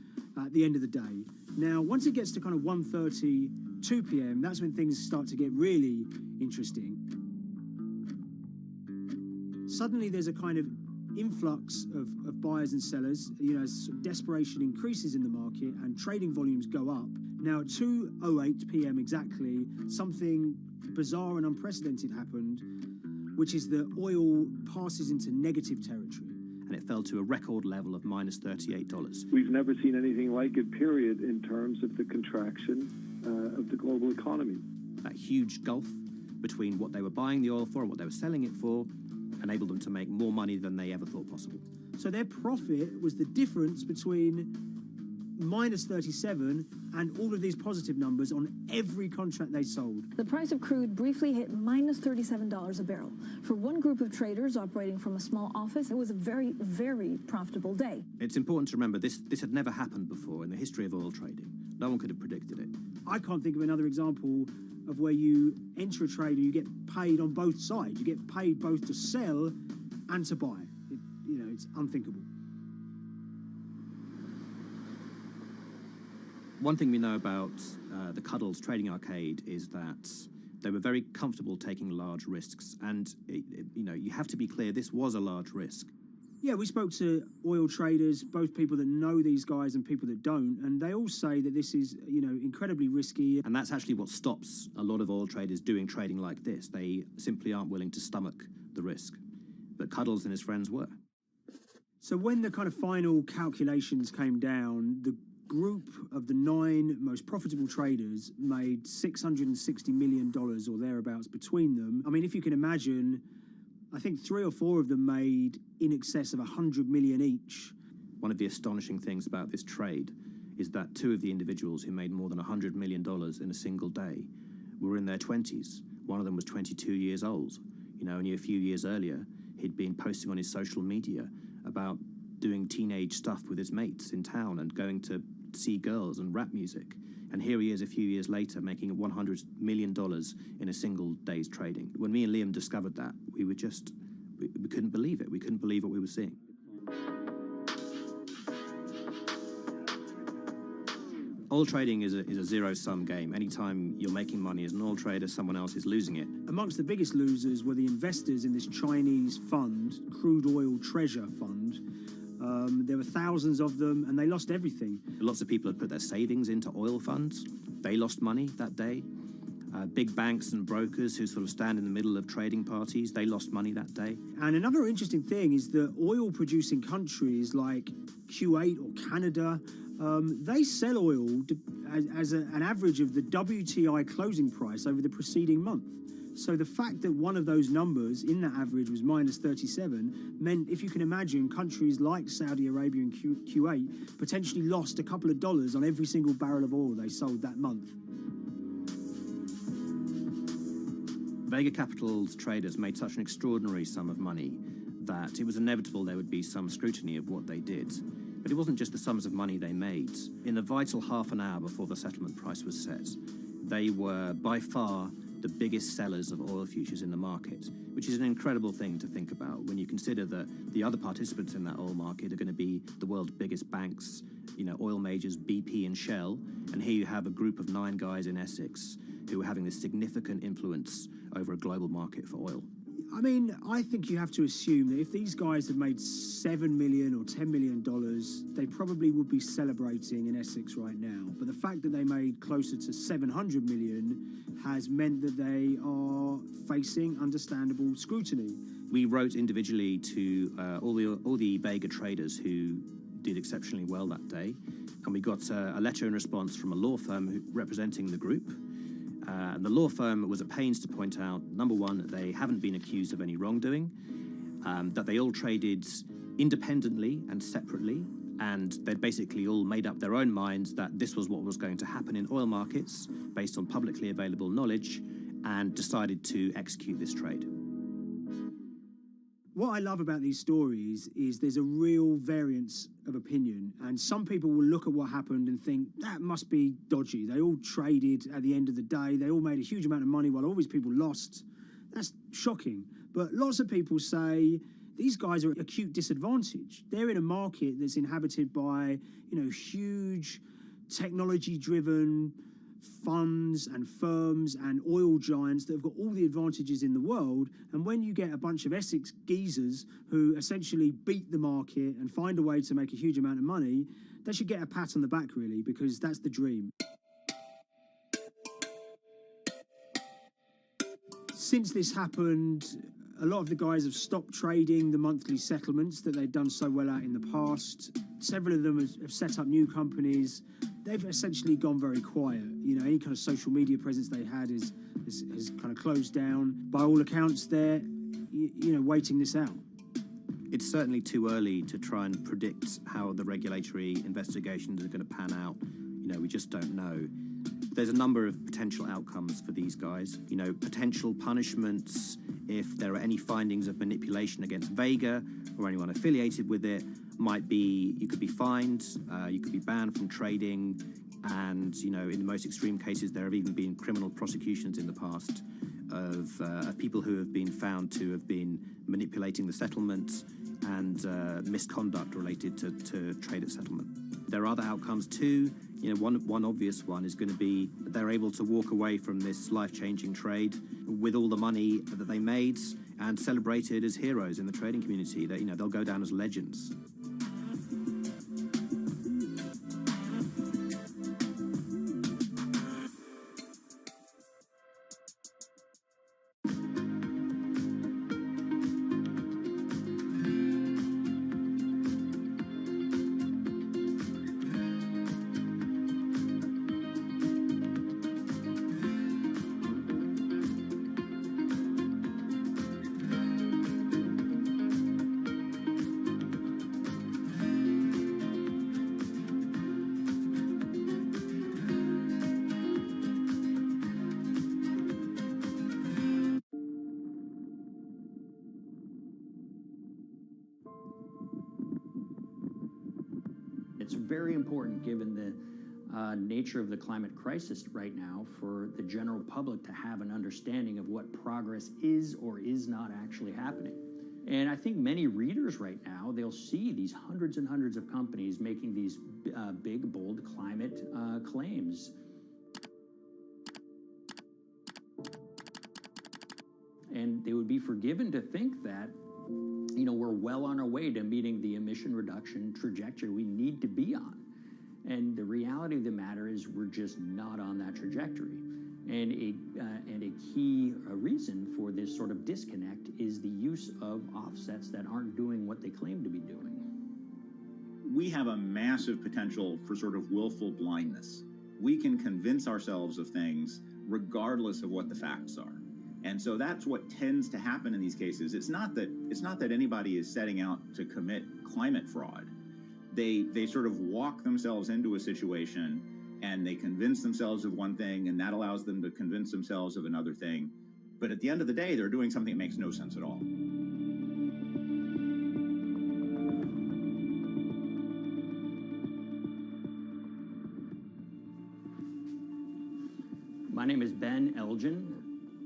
at the end of the day. Now, once it gets to kind of 1:30, 2 p.m., that's when things start to get really interesting. Suddenly there's a kind of influx of buyers and sellers, as desperation increases in the market and trading volumes go up. Now, at 2:08 p.m. exactly, something bizarre and unprecedented happened, which is that oil passes into negative territory. And it fell to a record level of minus $38. We've never seen anything like it, period, in terms of the contraction of the global economy. That huge gulf between what they were buying the oil for and what they were selling it for enabled them to make more money than they ever thought possible. So their profit was the difference between minus 37, and all of these positive numbers on every contract they sold. The price of crude briefly hit minus $37 a barrel. For one group of traders operating from a small office, it was a very, very profitable day. It's important to remember this had never happened before in the history of oil trading. No one could have predicted it. I can't think of another example of where you enter a trade and you get paid on both sides. You get paid both to sell and to buy. It's unthinkable. One thing we know about the Cuddles Trading Arcade is that they were very comfortable taking large risks. And, you have to be clear, this was a large risk. Yeah, we spoke to oil traders, both people that know these guys and people that don't, and they all say that this is, incredibly risky. And that's actually what stops a lot of oil traders doing trading like this. They simply aren't willing to stomach the risk. But Cuddles and his friends were. So when the kind of final calculations came down, the group of the 9 most profitable traders made $660 million or thereabouts between them. I mean, if you can imagine, I think 3 or 4 of them made in excess of 100 million each. One of the astonishing things about this trade is that 2 of the individuals who made more than $100 million in a single day were in their 20s. One of them was 22 years old. Only a few years earlier, he'd been posting on his social media about doing teenage stuff with his mates in town and going to see girls and rap music. And here he is a few years later making $100 million in a single day's trading. When me and Liam discovered that, we couldn't believe it. We couldn't believe what we were seeing. Oil trading is a zero-sum game. Anytime you're making money as an oil trader, someone else is losing it. Amongst the biggest losers were the investors in this Chinese fund, Crude Oil Treasure Fund. There were thousands of them, and they lost everything. Lots of people had put their savings into oil funds. They lost money that day. Big banks and brokers who sort of stand in the middle of trading parties, they lost money that day. And another interesting thing is that oil-producing countries like Kuwait or Canada, they sell oil as an average of the WTI closing price over the preceding month. So the fact that one of those numbers in that average was minus 37 meant, if you can imagine, countries like Saudi Arabia and Kuwait potentially lost a couple of dollars on every single barrel of oil they sold that month. Vega Capital's traders made such an extraordinary sum of money that it was inevitable there would be some scrutiny of what they did. But it wasn't just the sums of money they made. In the vital half an hour before the settlement price was set, they were by far the biggest sellers of oil futures in the market, which is an incredible thing to think about when you consider that the other participants in that oil market are going to be the world's biggest banks, oil majors, BP and Shell, and here you have a group of 9 guys in Essex who are having this significant influence over a global market for oil. I mean, I think you have to assume that if these guys had made $7 million or $10 million, they probably would be celebrating in Essex right now. But the fact that they made closer to $700 million has meant that they are facing understandable scrutiny. We wrote individually to all the Vega traders who did exceptionally well that day, and we got a letter in response from a law firm representing the group. And the law firm was at pains to point out, number one, that they haven't been accused of any wrongdoing, that they all traded independently and separately, and they'd basically all made up their own minds that this was what was going to happen in oil markets based on publicly available knowledge, and decided to execute this trade. What I love about these stories is there's a real variance of opinion, and some people will look at what happened and think that must be dodgy. They all traded at the end of the day. They all made a huge amount of money while all these people lost. That's shocking. But lots of people say these guys are at acute disadvantage. They're in a market that's inhabited by, huge technology-driven funds and firms and oil giants that have got all the advantages in the world, and when you get a bunch of Essex geezers who essentially beat the market and find a way to make a huge amount of money, they should get a pat on the back, really, because that's the dream. Since this happened, a lot of the guys have stopped trading the monthly settlements that they'd done so well at in the past. Several of them have set up new companies. They've essentially gone very quiet. Any kind of social media presence they had is kind of closed down. By all accounts, they're, waiting this out. It's certainly too early to try and predict how the regulatory investigations are going to pan out. We just don't know. There's a number of potential outcomes for these guys. Potential punishments if there are any findings of manipulation against Vega or anyone affiliated with it might be you could be fined, you could be banned from trading, and in the most extreme cases there have even been criminal prosecutions in the past of people who have been found to have been manipulating the settlement and misconduct related to trade at settlement. There are other outcomes too. One obvious one is going to be that they're able to walk away from this life-changing trade with all the money that they made and celebrated as heroes in the trading community. That they'll go down as legends. It's very important, given the nature of the climate crisis right now, for the general public to have an understanding of what progress is or is not actually happening. And I think many readers right now, they'll see these hundreds and hundreds of companies making these big, bold climate claims. And they would be forgiven to think that we're well on our way to meeting the emission reduction trajectory we need to be on. And the reality of the matter is we're just not on that trajectory. And a key reason for this sort of disconnect is the use of offsets that aren't doing what they claim to be doing. We have a massive potential for sort of willful blindness. We can convince ourselves of things regardless of what the facts are. And so that's what tends to happen in these cases. It's not that anybody is setting out to commit climate fraud. They sort of walk themselves into a situation and they convince themselves of one thing, and that allows them to convince themselves of another thing. But at the end of the day, they're doing something that makes no sense at all. My name is Ben Elgin.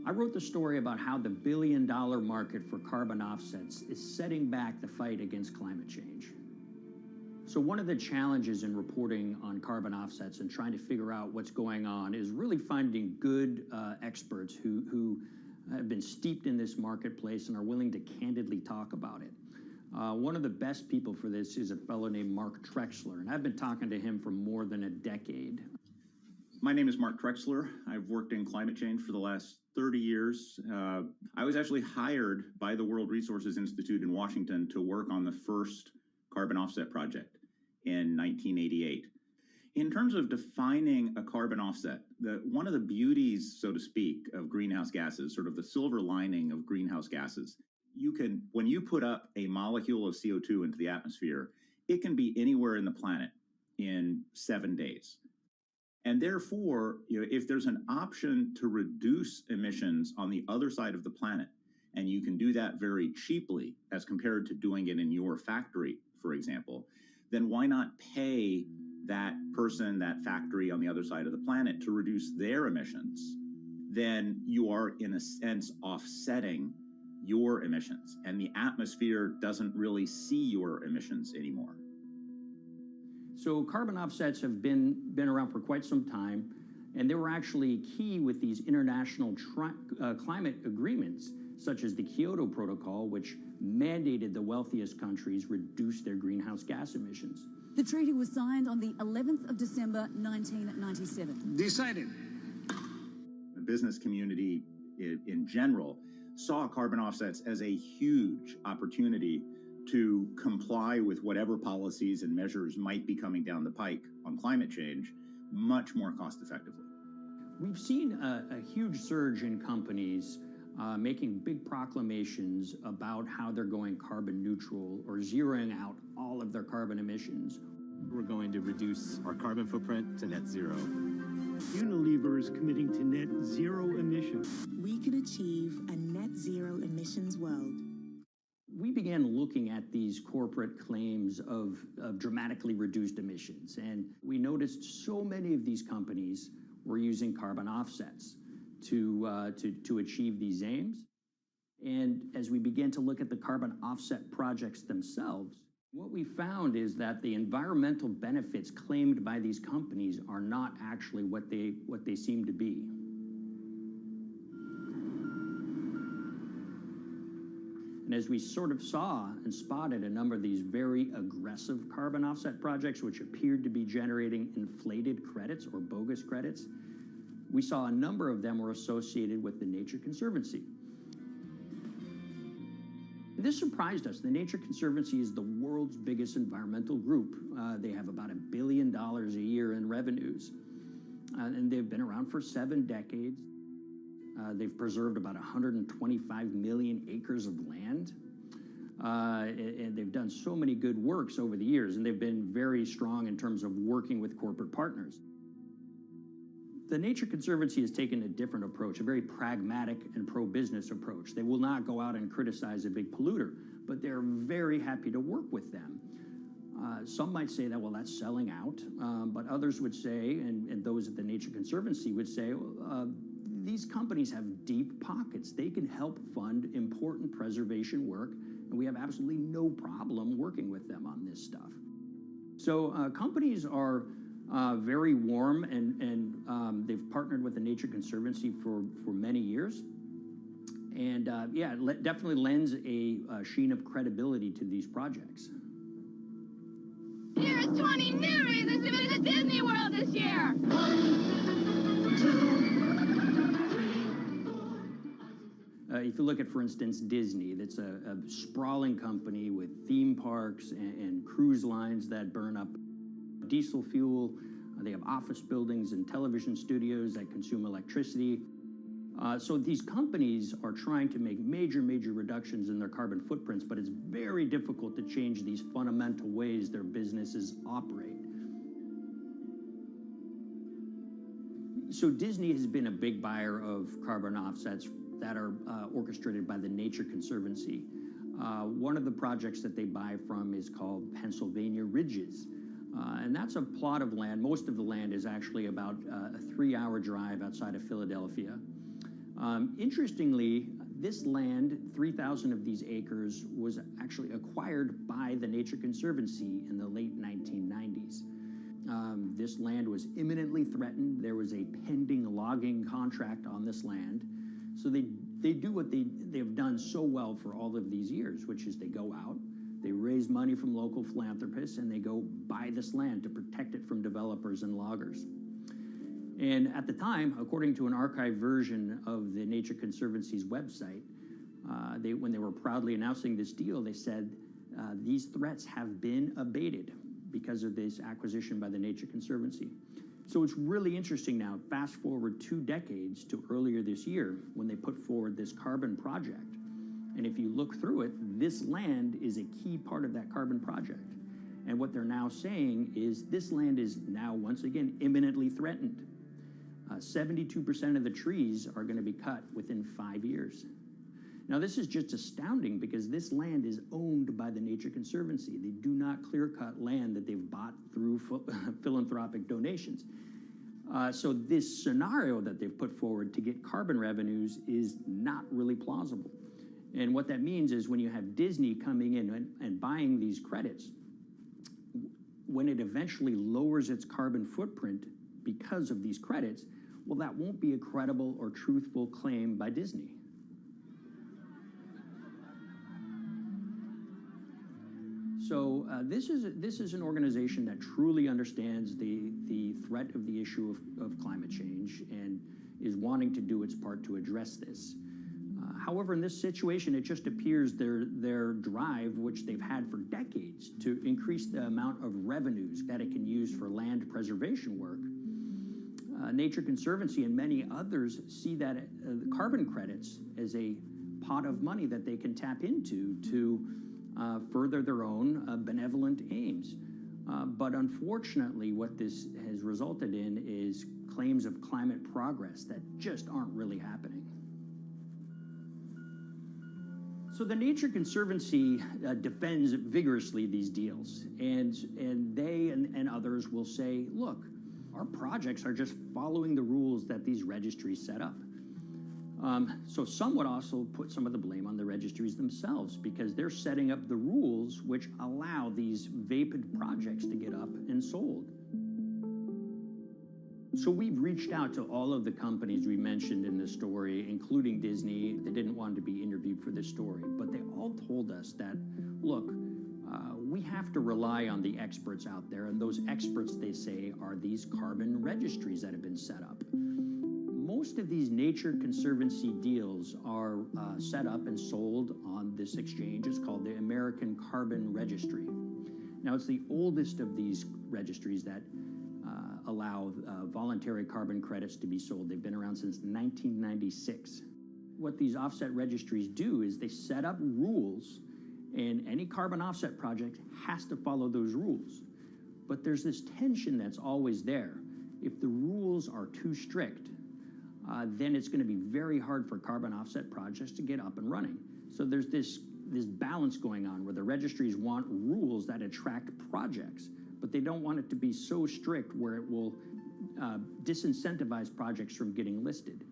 I wrote the story about how the billion-dollar market for carbon offsets is setting back the fight against climate change. So one of the challenges in reporting on carbon offsets and trying to figure out what's going on is really finding good experts who have been steeped in this marketplace and are willing to candidly talk about it. One of the best people for this is a fellow named Mark Trexler, and I've been talking to him for more than a decade. My name is Mark Trexler. I've worked in climate change for the last 30 years. I was actually hired by the World Resources Institute in Washington to work on the first carbon offset project in 1988. In terms of defining a carbon offset, one of the beauties, so to speak, of greenhouse gases, sort of the silver lining of greenhouse gases, when you put up a molecule of CO2 into the atmosphere, it can be anywhere in the planet in 7 days. And therefore, if there's an option to reduce emissions on the other side of the planet, and you can do that very cheaply as compared to doing it in your factory, for example, then why not pay that person, that factory on the other side of the planet to reduce their emissions? Then you are, in a sense, offsetting your emissions, and the atmosphere doesn't really see your emissions anymore. So carbon offsets have been around for quite some time, and they were actually key with these international climate agreements, such as the Kyoto Protocol, which mandated the wealthiest countries reduce their greenhouse gas emissions. The treaty was signed on the 11th of December, 1997. Decided. The business community in general saw carbon offsets as a huge opportunity to comply with whatever policies and measures might be coming down the pike on climate change much more cost effectively. We've seen a huge surge in companies making big proclamations about how they're going carbon neutral or zeroing out all of their carbon emissions. We're going to reduce our carbon footprint to net zero. Unilever is committing to net zero emissions. We can achieve a net zero emissions world. We began looking at these corporate claims of dramatically reduced emissions, and we noticed so many of these companies were using carbon offsets to achieve these aims. And as we began to look at the carbon offset projects themselves, what we found is that the environmental benefits claimed by these companies are not actually what they seem to be. And as we sort of saw and spotted a number of these very aggressive carbon offset projects, which appeared to be generating inflated credits or bogus credits, we saw a number of them were associated with the Nature Conservancy. This surprised us. The Nature Conservancy is the world's biggest environmental group. They have about $1 billion a year in revenues, and they've been around for 7 decades. They've preserved about 125 million acres of land, and they've done so many good works over the years, and they've been very strong in terms of working with corporate partners. The Nature Conservancy has taken a different approach, a very pragmatic and pro-business approach. They will not go out and criticize a big polluter, but they're very happy to work with them. Some might say that, well, that's selling out, but others would say, and those at the Nature Conservancy would say, these companies have deep pockets. They can help fund important preservation work, and we have absolutely no problem working with them on this stuff. So companies are very warm, and they've partnered with the Nature Conservancy for many years. And yeah, it definitely lends a sheen of credibility to these projects. Here's 20 new reasons to visit Disney World this year. 1, 2, 3. If you look at, for instance, Disney, that's a sprawling company with theme parks and cruise lines that burn up diesel fuel. They have office buildings and television studios that consume electricity. So these companies are trying to make major reductions in their carbon footprints, but it's very difficult to change these fundamental ways their businesses operate. So Disney has been a big buyer of carbon offsets that are orchestrated by the Nature Conservancy. One of the projects that they buy from is called Pennsylvania Ridges. And that's a plot of land. Most of the land is actually about a 3-hour drive outside of Philadelphia. Interestingly, this land, 3,000 of these acres, was actually acquired by the Nature Conservancy in the late 1990s. This land was imminently threatened. There was a pending logging contract on this land. So they do what they've done so well for all of these years, which is they go out, they raise money from local philanthropists, and they go buy this land to protect it from developers and loggers. And at the time, according to an archived version of the Nature Conservancy's website, when they were proudly announcing this deal, they said, these threats have been abated because of this acquisition by the Nature Conservancy. So it's really interesting now, fast forward 2 decades to earlier this year when they put forward this carbon project. And if you look through it, this land is a key part of that carbon project. And what they're now saying is this land is now, once again, imminently threatened. 72% of the trees are going to be cut within 5 years. Now, this is just astounding because this land is owned by the Nature Conservancy. They do not clear-cut land that they've bought through philanthropic donations. So this scenario that they've put forward to get carbon revenues is not really plausible. And what that means is when you have Disney coming in and buying these credits, when it eventually lowers its carbon footprint because of these credits, well, that won't be a credible or truthful claim by Disney. So this is an organization that truly understands the threat of the issue of climate change and is wanting to do its part to address this. However, in this situation, it just appears their drive, which they've had for decades, to increase the amount of revenues that it can use for land preservation work, Nature Conservancy and many others see that the carbon credits as a pot of money that they can tap into to further their own benevolent aims. But unfortunately, what this has resulted in is claims of climate progress that just aren't really happening. So the Nature Conservancy defends vigorously these deals, and they and others will say, look, our projects are just following the rules that these registries set up. So some would also put some of the blame on the registries themselves because they're setting up the rules which allow these vapid projects to get up and sold. So we've reached out to all of the companies we mentioned in this story, including Disney. They didn't want to be interviewed for this story, but they all told us that, look, we have to rely on the experts out there, and those experts, they say, are these carbon registries that have been set up. Most of these Nature Conservancy deals are set up and sold on this exchange. It's called the American Carbon Registry. Now, it's the oldest of these registries that allow voluntary carbon credits to be sold. They've been around since 1996. What these offset registries do is they set up rules, and any carbon offset project has to follow those rules. But there's this tension that's always there. If the rules are too strict, then it's going to be very hard for carbon offset projects to get up and running. So there's this balance going on where the registries want rules that attract projects, but they don't want it to be so strict where it will disincentivize projects from getting listed.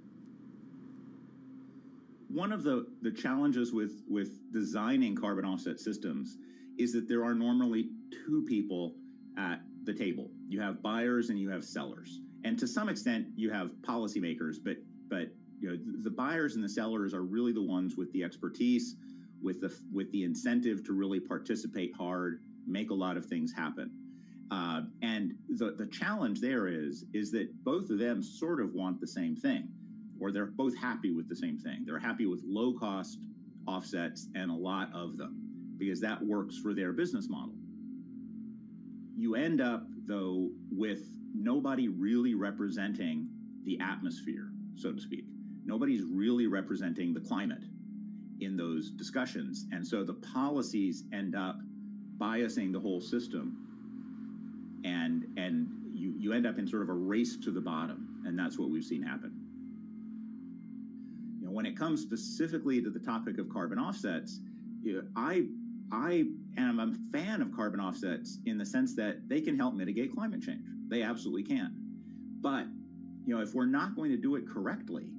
One of the challenges with designing carbon offset systems is that there are normally two people at the table. You have buyers and you have sellers. And to some extent, you have policymakers, but you know, the buyers and the sellers are really the ones with the expertise, with the incentive to really participate hard, make a lot of things happen. And the challenge there is that both of them sort of want the same thing, or they're both happy with the same thing. They're happy with low-cost offsets and a lot of them, because that works for their business model. You end up, though, with nobody really representing the atmosphere, so to speak. Nobody's really representing the climate in those discussions. And so the policies end up biasing the whole system. And you end up in sort of a race to the bottom. And that's what we've seen happen. You know, when it comes specifically to the topic of carbon offsets, you know, I am a fan of carbon offsets in the sense that they can help mitigate climate change. They absolutely can. But, you know, if we're not going to do it correctly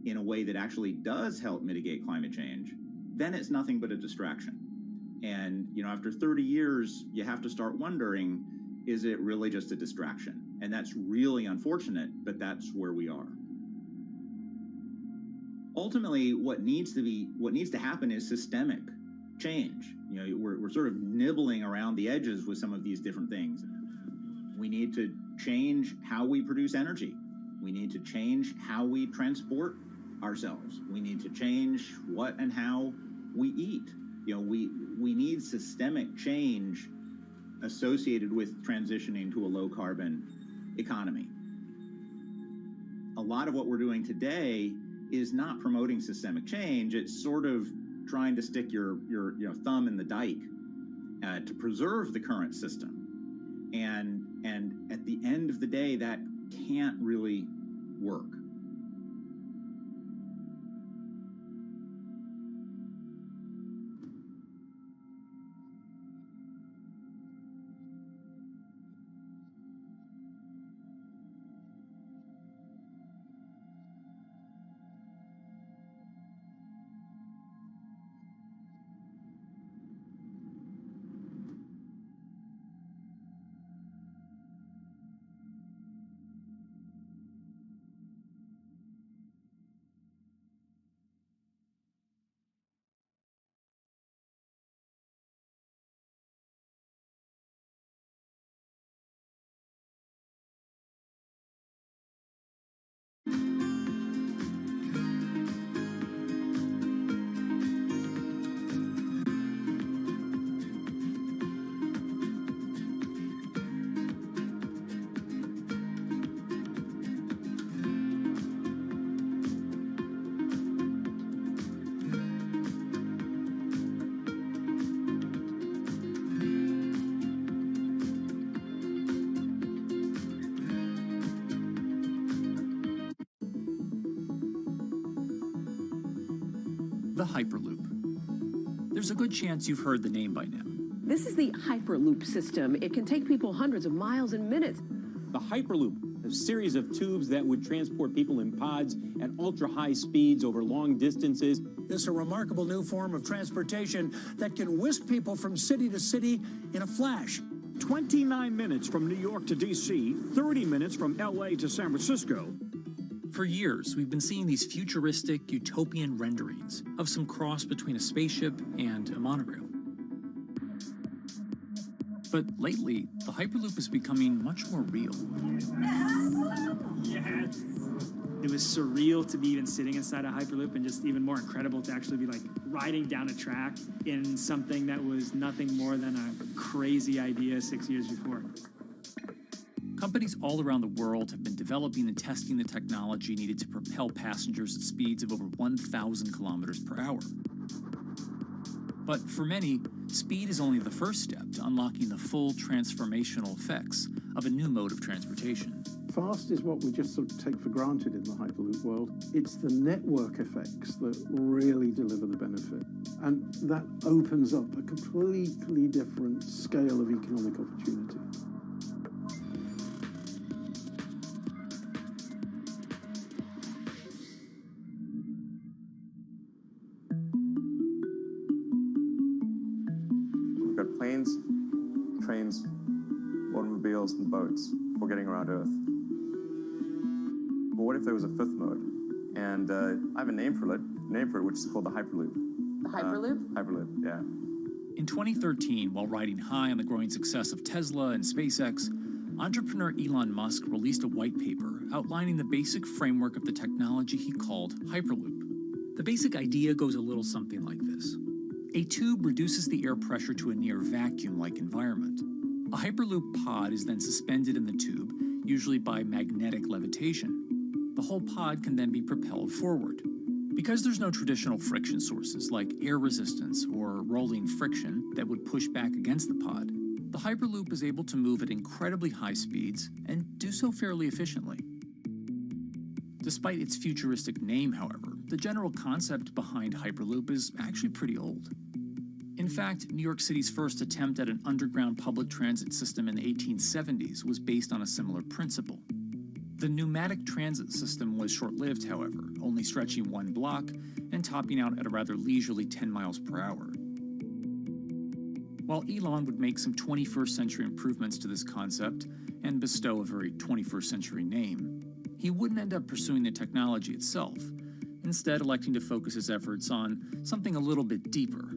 in a way that actually does help mitigate climate change, then it's nothing but a distraction. And, you know, after 30 years, you have to start wondering, is it really just a distraction? And that's really unfortunate, but that's where we are. Ultimately, what needs to happen is systemic change. You know, we're sort of nibbling around the edges with some of these different things. We need to change how we produce energy. We need to change how we transport ourselves. We need to change what and how we eat. You know, we need systemic change associated with transitioning to a low carbon economy. A lot of what we're doing today is not promoting systemic change. It's sort of trying to stick your thumb in the dike to preserve the current system. And at the end of the day, that can't really work. the Hyperloop. There's a good chance you've heard the name by now. This is the Hyperloop system. It can take people hundreds of miles in minutes. The Hyperloop, a series of tubes that would transport people in pods at ultra-high speeds over long distances. This is a remarkable new form of transportation that can whisk people from city to city in a flash. 29 minutes from New York to D.C., 30 minutes from L.A. to San Francisco. For years, we've been seeing these futuristic, utopian renderings of some cross between a spaceship and a monorail. But lately, the Hyperloop is becoming much more real. Yes! It was surreal to be even sitting inside a Hyperloop, and just even more incredible to actually be like riding down a track in something that was nothing more than a crazy idea 6 years before. Companies all around the world have been developing and testing the technology needed to propel passengers at speeds of over 1,000 kilometers per hour. But for many, speed is only the first step to unlocking the full transformational effects of a new mode of transportation. Fast is what we just sort of take for granted in the Hyperloop world. It's the network effects that really deliver the benefit. And that opens up a completely different scale of economic opportunity. We've got planes, trains, automobiles, and boats for getting around Earth. But what if there was a fifth mode? And I have a name for it, which is called the Hyperloop. The Hyperloop? Hyperloop, yeah. In 2013, while riding high on the growing success of Tesla and SpaceX, entrepreneur Elon Musk released a white paper outlining the basic framework of the technology he called Hyperloop. The basic idea goes a little something like this. A tube reduces the air pressure to a near vacuum-like environment. A Hyperloop pod is then suspended in the tube, usually by magnetic levitation. The whole pod can then be propelled forward. Because there's no traditional friction sources like air resistance or rolling friction that would push back against the pod, the Hyperloop is able to move at incredibly high speeds and do so fairly efficiently. Despite its futuristic name, however, the general concept behind Hyperloop is actually pretty old. In fact, New York City's first attempt at an underground public transit system in the 1870s was based on a similar principle. The pneumatic transit system was short-lived, however, only stretching one block and topping out at a rather leisurely 10 miles per hour. While Elon would make some 21st century improvements to this concept and bestow a very 21st century name, he wouldn't end up pursuing the technology itself, instead electing to focus his efforts on something a little bit deeper,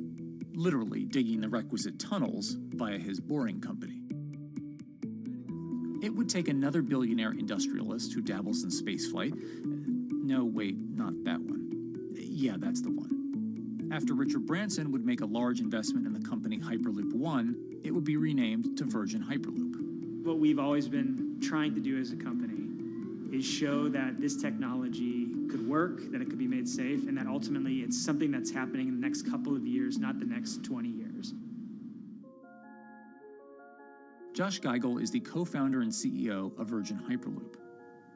literally digging the requisite tunnels via his boring company. It would take another billionaire industrialist who dabbles in spaceflight. No, wait, not that one. Yeah, that's the one. After Richard Branson would make a large investment in the company Hyperloop One, it would be renamed to Virgin Hyperloop. What we've always been trying to do as a company is show that this technology could work, that it could be made safe, and that ultimately it's something that's happening in the next couple of years, not the next 20 years. Josh Geigel is the co-founder and CEO of Virgin Hyperloop.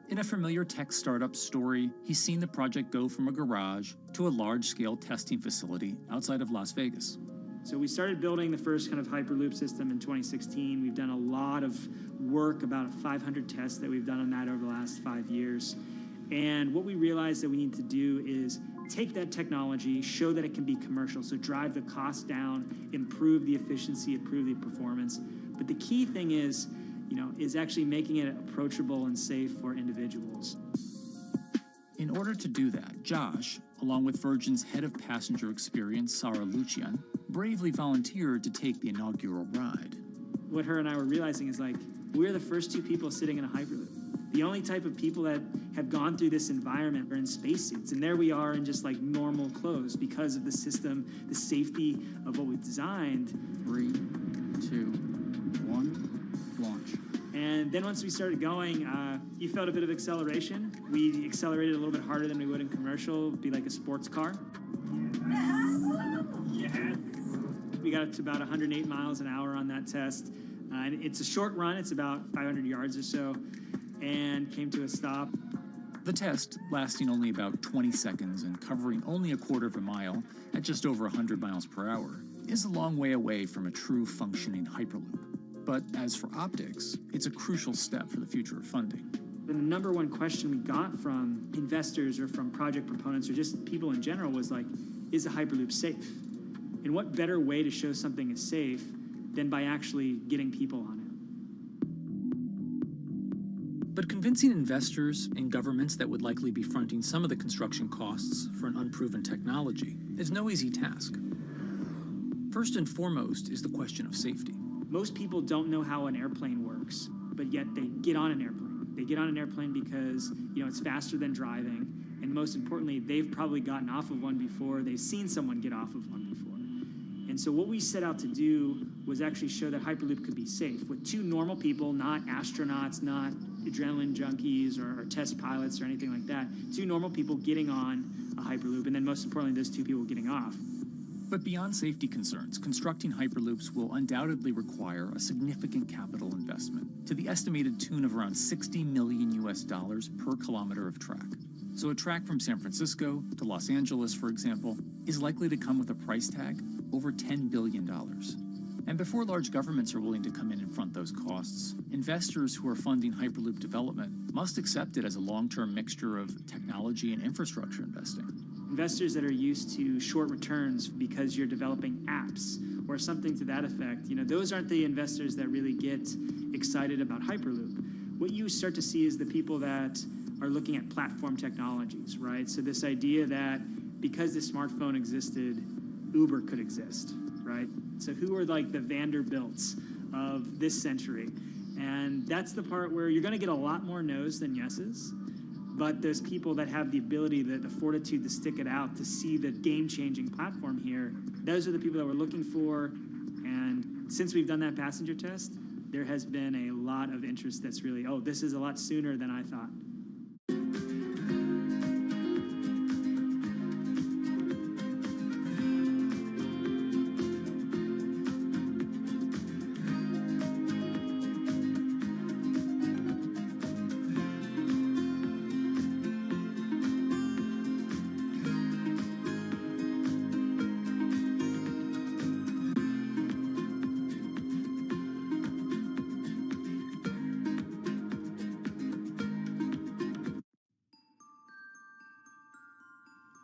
In a familiar tech startup story, he's seen the project go from a garage to a large-scale testing facility outside of Las Vegas. So we started building the first kind of Hyperloop system in 2016. We've done a lot of work, about 500 tests that we've done on that over the last 5 years. And what we realized that we need to do is take that technology, show that it can be commercial, so drive the cost down, improve the efficiency, improve the performance. But the key thing is actually making it approachable and safe for individuals. In order to do that, Josh, along with Virgin's head of passenger experience, Sarah Lucian, bravely volunteered to take the inaugural ride. What her and I were realizing is we're the first two people sitting in a Hyperloop. The only type of people that have gone through this environment are in spacesuits, and there we are in just normal clothes because of the system, the safety of what we've designed. 3, 2, 1, launch. And then once we started going, you felt a bit of acceleration. We accelerated a little bit harder than we would in commercial, be like a sports car. Yes. We got up to about 108 miles an hour on that test. And it's a short run, it's about 500 yards or so, and came to a stop. The test, lasting only about 20 seconds and covering only a quarter of a mile at just over 100 miles per hour, is a long way away from a true functioning Hyperloop. But as for optics, it's a crucial step for the future of funding. The number one question we got from investors or from project proponents or just people in general was like, is a Hyperloop safe? And what better way to show something is safe than by actually getting people on it? But convincing investors and governments that would likely be fronting some of the construction costs for an unproven technology is no easy task. First and foremost is the question of safety. Most people don't know how an airplane works, but yet they get on an airplane. They get on an airplane because, it's faster than driving, and most importantly, they've probably gotten off of one before, they've seen someone get off of one before. And so what we set out to do was actually show that Hyperloop could be safe with two normal people, not astronauts, not adrenaline junkies or test pilots or anything like that. Two normal people getting on a Hyperloop, and then most importantly, those two people getting off. But beyond safety concerns, constructing Hyperloops will undoubtedly require a significant capital investment to the estimated tune of around $60 million per kilometer of track. So a track from San Francisco to Los Angeles, for example, is likely to come with a price tag over $10 billion. And before large governments are willing to come in and front those costs, investors who are funding Hyperloop development must accept it as a long-term mixture of technology and infrastructure investing. Investors that are used to short returns because you're developing apps or something to that effect, those aren't the investors that really get excited about Hyperloop. What you start to see is the people that are looking at platform technologies, right? So this idea that because the smartphone existed, Uber could exist, right? So who are like the Vanderbilts of this century? And that's the part where you're going to get a lot more no's than yeses. But those people that have the ability, the fortitude to stick it out, to see the game-changing platform here, those are the people that we're looking for. And since we've done that passenger test, there has been a lot of interest that's really, this is a lot sooner than I thought.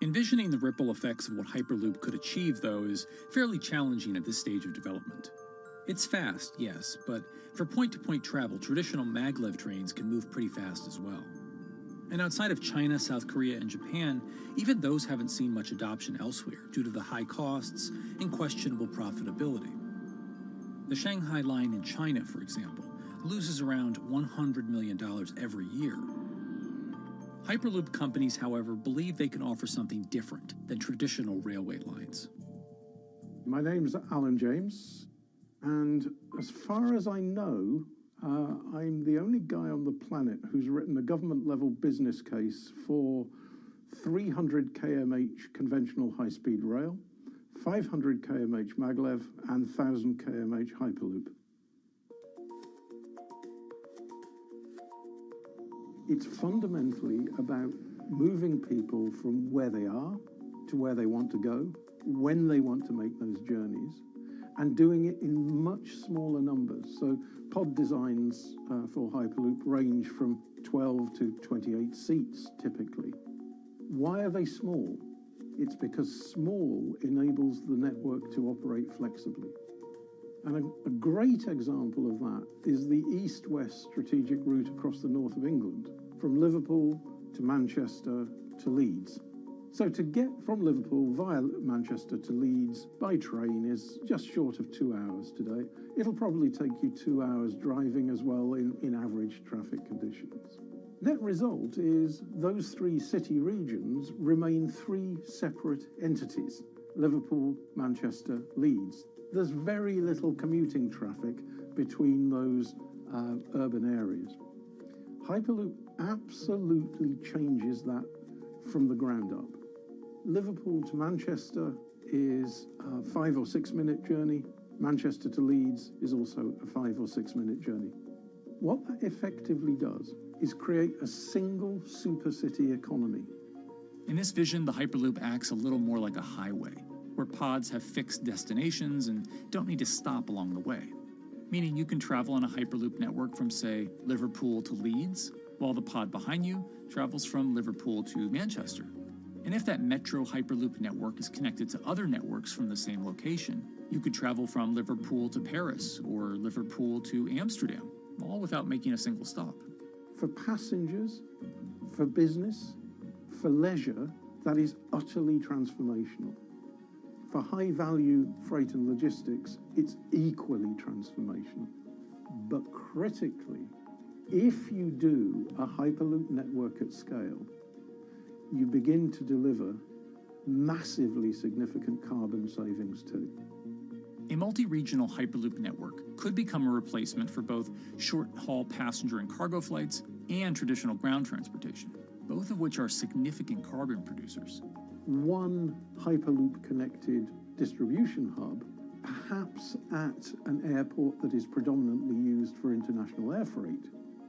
Envisioning the ripple effects of what Hyperloop could achieve, though, is fairly challenging at this stage of development. It's fast, yes, but for point-to-point travel, traditional maglev trains can move pretty fast as well. And outside of China, South Korea, and Japan, even those haven't seen much adoption elsewhere due to the high costs and questionable profitability. The Shanghai line in China, for example, loses around $100 million every year. Hyperloop companies, however, believe they can offer something different than traditional railway lines. My name's Alan James, and as far as I know, I'm the only guy on the planet who's written a government-level business case for 300 kmh conventional high-speed rail, 500 kmh maglev, and 1,000 kmh Hyperloop. It's fundamentally about moving people from where they are to where they want to go, when they want to make those journeys, and doing it in much smaller numbers. So pod designs for Hyperloop range from 12 to 28 seats, typically. Why are they small? It's because small enables the network to operate flexibly. And a great example of that is the east-west strategic route across the north of England, from Liverpool to Manchester to Leeds. So to get from Liverpool via Manchester to Leeds by train is just short of 2 hours today. It'll probably take you 2 hours driving as well in average traffic conditions. Net result is those three city regions remain three separate entities: Liverpool, Manchester, Leeds. There's very little commuting traffic between those urban areas. Hyperloop absolutely changes that from the ground up. Liverpool to Manchester is a 5 or 6 minute journey. Manchester to Leeds is also a 5 or 6 minute journey. What that effectively does is create a single supercity economy. In this vision, the Hyperloop acts a little more like a highway, where pods have fixed destinations and don't need to stop along the way. Meaning you can travel on a Hyperloop network from, say, Liverpool to Leeds, while the pod behind you travels from Liverpool to Manchester. And if that metro Hyperloop network is connected to other networks from the same location, you could travel from Liverpool to Paris or Liverpool to Amsterdam, all without making a single stop. For passengers, for business, for leisure, that is utterly transformational. For high-value freight and logistics, it's equally transformational. But critically, if you do a Hyperloop network at scale, you begin to deliver massively significant carbon savings too. A multi-regional Hyperloop network could become a replacement for both short-haul passenger and cargo flights and traditional ground transportation, both of which are significant carbon producers. One Hyperloop-connected distribution hub, perhaps at an airport that is predominantly used for international air freight,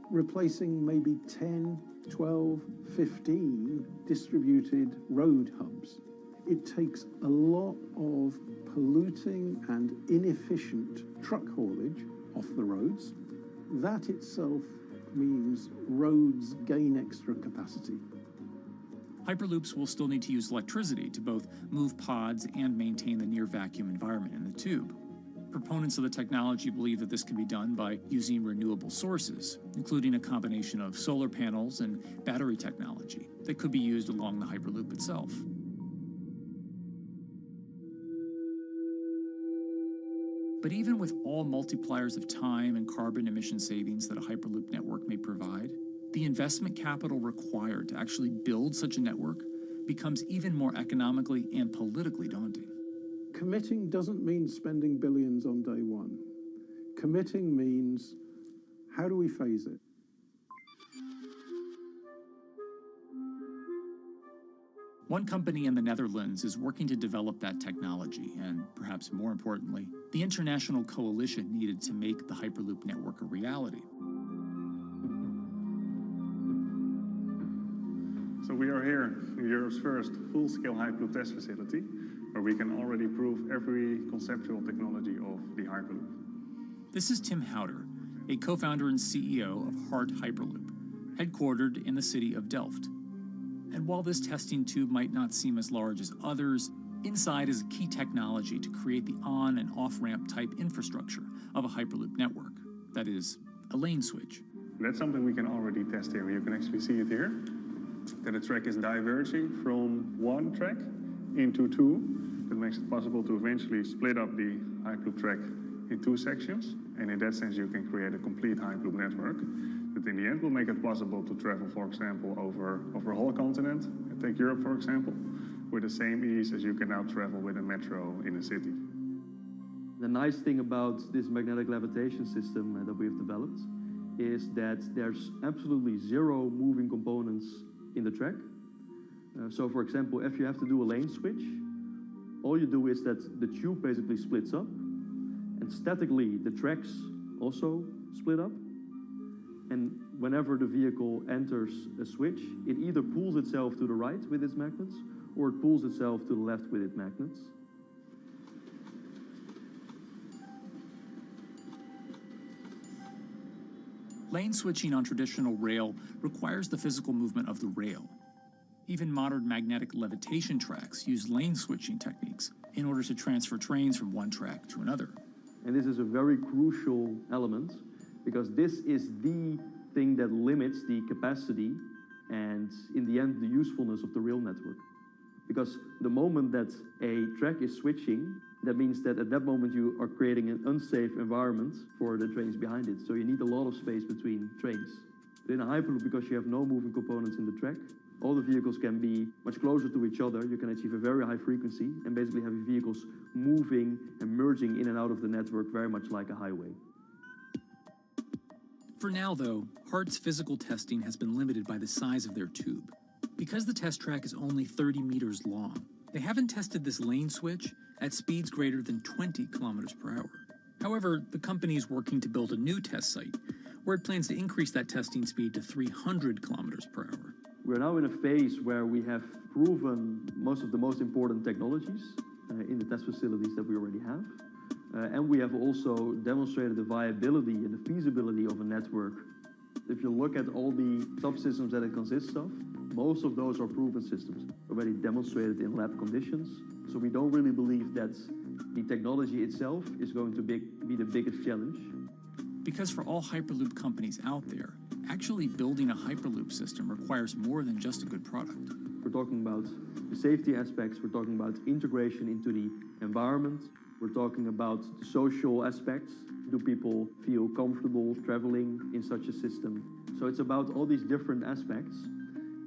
replacing maybe 10, 12, 15 distributed road hubs. It takes a lot of polluting and inefficient truck haulage off the roads. That itself means roads gain extra capacity. Hyperloops will still need to use electricity to both move pods and maintain the near-vacuum environment in the tube. Proponents of the technology believe that this can be done by using renewable sources, including a combination of solar panels and battery technology that could be used along the Hyperloop itself. But even with all multipliers of time and carbon emission savings that a Hyperloop network may provide, the investment capital required to actually build such a network becomes even more economically and politically daunting. Committing doesn't mean spending billions on day one. Committing means, how do we phase it? One company in the Netherlands is working to develop that technology, and perhaps more importantly, the international coalition needed to make the Hyperloop network a reality. So we are here in Europe's first full-scale Hyperloop test facility, where we can already prove every conceptual technology of the Hyperloop. This is Tim Houter, a co-founder and CEO of Hart Hyperloop, headquartered in the city of Delft. And while this testing tube might not seem as large as others, inside is a key technology to create the on- and off-ramp type infrastructure of a Hyperloop network. That is, a lane switch. That's something we can already test here. You can actually see it here, that the track is diverging from one track into two. That makes it possible to eventually split up the Hyperloop track in two sections. And in that sense, you can create a complete Hyperloop network that in the end will make it possible to travel, for example, over a whole continent. Take Europe, for example, with the same ease as you can now travel with a metro in a city. The nice thing about this magnetic levitation system that we've developed is that there's absolutely zero moving components in the track. So for example, if you have to do a lane switch, all you do is that the tube basically splits up, and statically the tracks also split up. And whenever the vehicle enters a switch, it either pulls itself to the right with its magnets, or it pulls itself to the left with its magnets. Lane switching on traditional rail requires the physical movement of the rail. Even modern magnetic levitation tracks use lane switching techniques in order to transfer trains from one track to another. And this is a very crucial element, because this is the thing that limits the capacity and, in the end, the usefulness of the rail network. Because the moment that a track is switching, that means that at that moment you are creating an unsafe environment for the trains behind it. So you need a lot of space between trains. But in a Hyperloop, because you have no moving components in the track, all the vehicles can be much closer to each other. You can achieve a very high frequency and basically have vehicles moving and merging in and out of the network very much like a highway. For now, though, Hart's physical testing has been limited by the size of their tube. Because the test track is only 30 meters long, they haven't tested this lane switch at speeds greater than 20 kilometers per hour. However, the company is working to build a new test site where it plans to increase that testing speed to 300 kilometers per hour. We're now in a phase where we have proven most of the most important technologies in the test facilities that we already have. And we have also demonstrated the viability and the feasibility of a network. If you look at all the subsystems that it consists of, most of those are proven systems, already demonstrated in lab conditions. So we don't really believe that the technology itself is going to be the biggest challenge. Because for all Hyperloop companies out there, actually building a Hyperloop system requires more than just a good product. We're talking about the safety aspects, we're talking about integration into the environment, we're talking about the social aspects. Do people feel comfortable traveling in such a system? So it's about all these different aspects,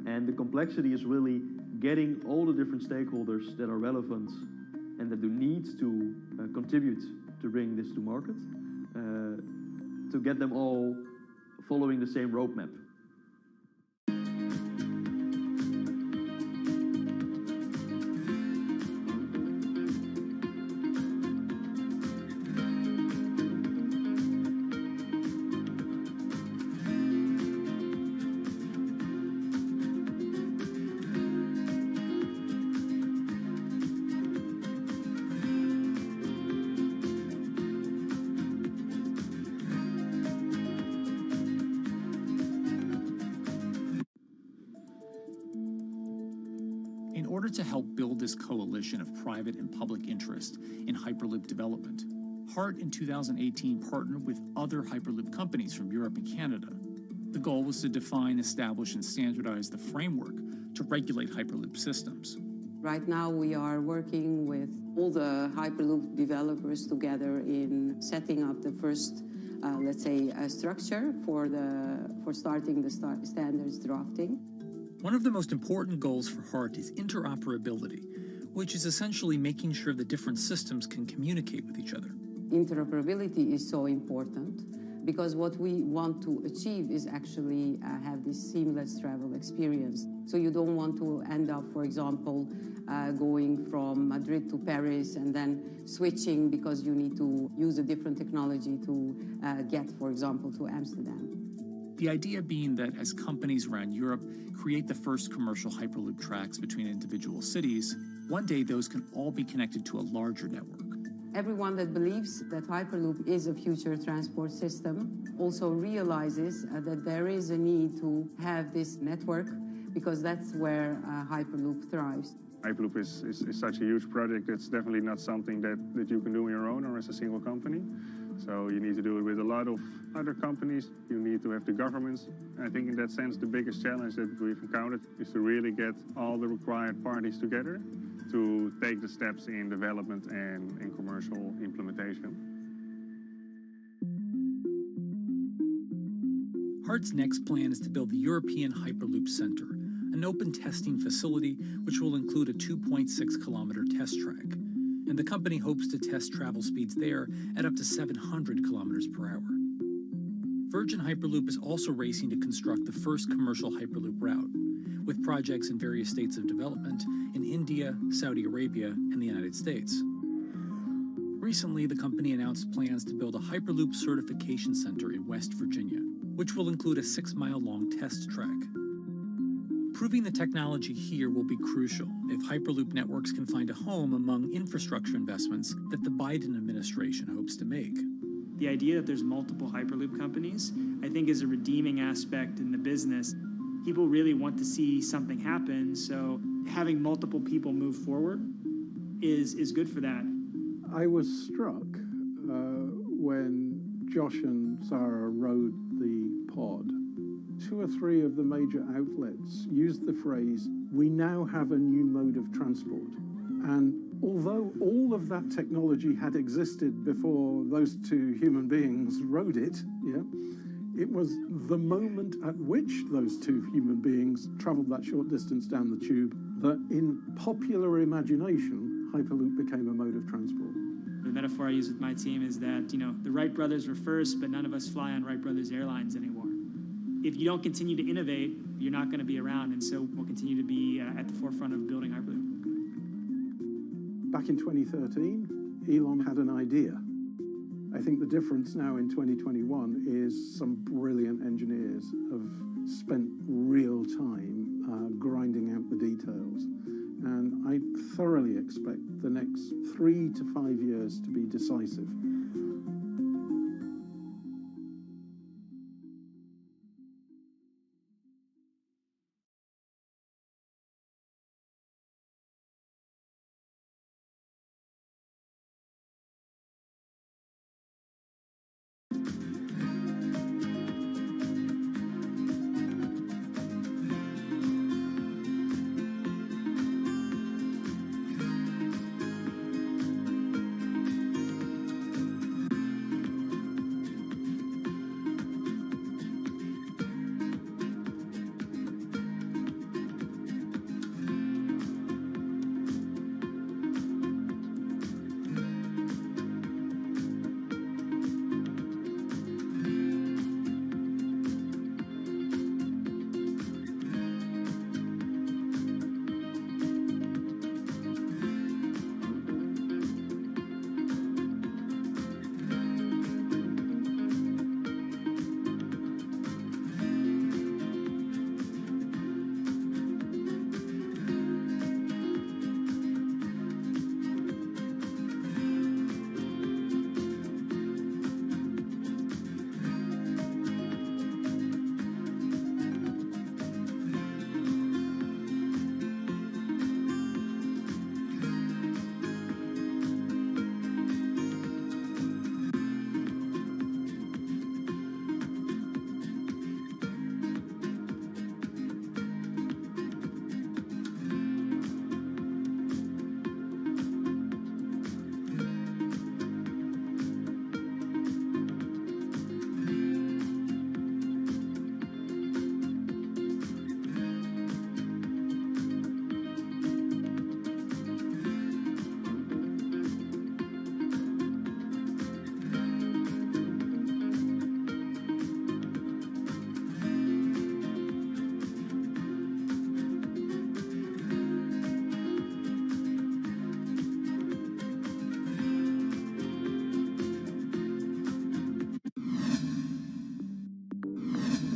and the complexity is really getting all the different stakeholders that are relevant and that do need to contribute to bring this to market, to get them all following the same roadmap. In order to help build this coalition of private and public interest in Hyperloop development, HART in 2018 partnered with other Hyperloop companies from Europe and Canada. The goal was to define, establish, and standardize the framework to regulate Hyperloop systems. Right now we are working with all the Hyperloop developers together in setting up the first, let's say, structure for starting the standards drafting. One of the most important goals for HART is interoperability, which is essentially making sure that different systems can communicate with each other. Interoperability is so important because what we want to achieve is actually have this seamless travel experience. So you don't want to end up, for example, going from Madrid to Paris and then switching because you need to use a different technology to get, for example, to Amsterdam. The idea being that as companies around Europe create the first commercial Hyperloop tracks between individual cities, one day those can all be connected to a larger network. Everyone that believes that Hyperloop is a future transport system also realizes that there is a need to have this network because that's where Hyperloop thrives. Hyperloop is such a huge project. It's definitely not something that you can do on your own or as a single company. So you need to do it with a lot of other companies. You need to have the governments. I think in that sense, the biggest challenge that we've encountered is to really get all the required parties together to take the steps in development and in commercial implementation. HART's next plan is to build the European Hyperloop Center, an open testing facility which will include a 2.6-kilometer test track. And the company hopes to test travel speeds there at up to 700 kilometers per hour. Virgin Hyperloop is also racing to construct the first commercial Hyperloop route, with projects in various states of development in India, Saudi Arabia, and the United States. Recently, the company announced plans to build a Hyperloop certification center in West Virginia, which will include a 6-mile-long test track. Proving the technology here will be crucial if Hyperloop networks can find a home among infrastructure investments that the Biden administration hopes to make. The idea that there's multiple Hyperloop companies, I think, is a redeeming aspect in the business. People really want to see something happen, so having multiple people move forward is good for that. I was struck when Josh and Sarah rode the pod. 2 or 3 of the major outlets used the phrase, "We now have a new mode of transport." And although all of that technology had existed before those 2 human beings rode it, it was the moment at which those 2 human beings traveled that short distance down the tube that in popular imagination, Hyperloop became a mode of transport. The metaphor I use with my team is that, the Wright brothers were first, but none of us fly on Wright Brothers Airlines anymore. If you don't continue to innovate, you're not going to be around, and so we'll continue to be at the forefront of building Hyperloop. Back in 2013, Elon had an idea. I think the difference now in 2021 is some brilliant engineers have spent real time grinding out the details. And I thoroughly expect the next 3 to 5 years to be decisive.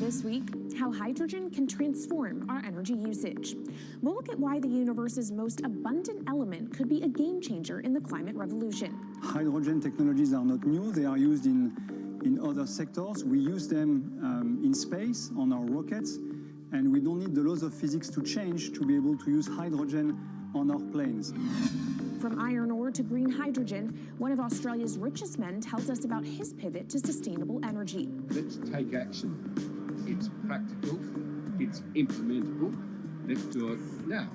This week, how hydrogen can transform our energy usage. We'll look at why the universe's most abundant element could be a game changer in the climate revolution. Hydrogen technologies are not new. They are used in other sectors. We use them in space, on our rockets, and we don't need the laws of physics to change to be able to use hydrogen on our planes. From iron ore to green hydrogen, one of Australia's richest men tells us about his pivot to sustainable energy. Let's take action. It's practical, it's implementable. Let's do it now.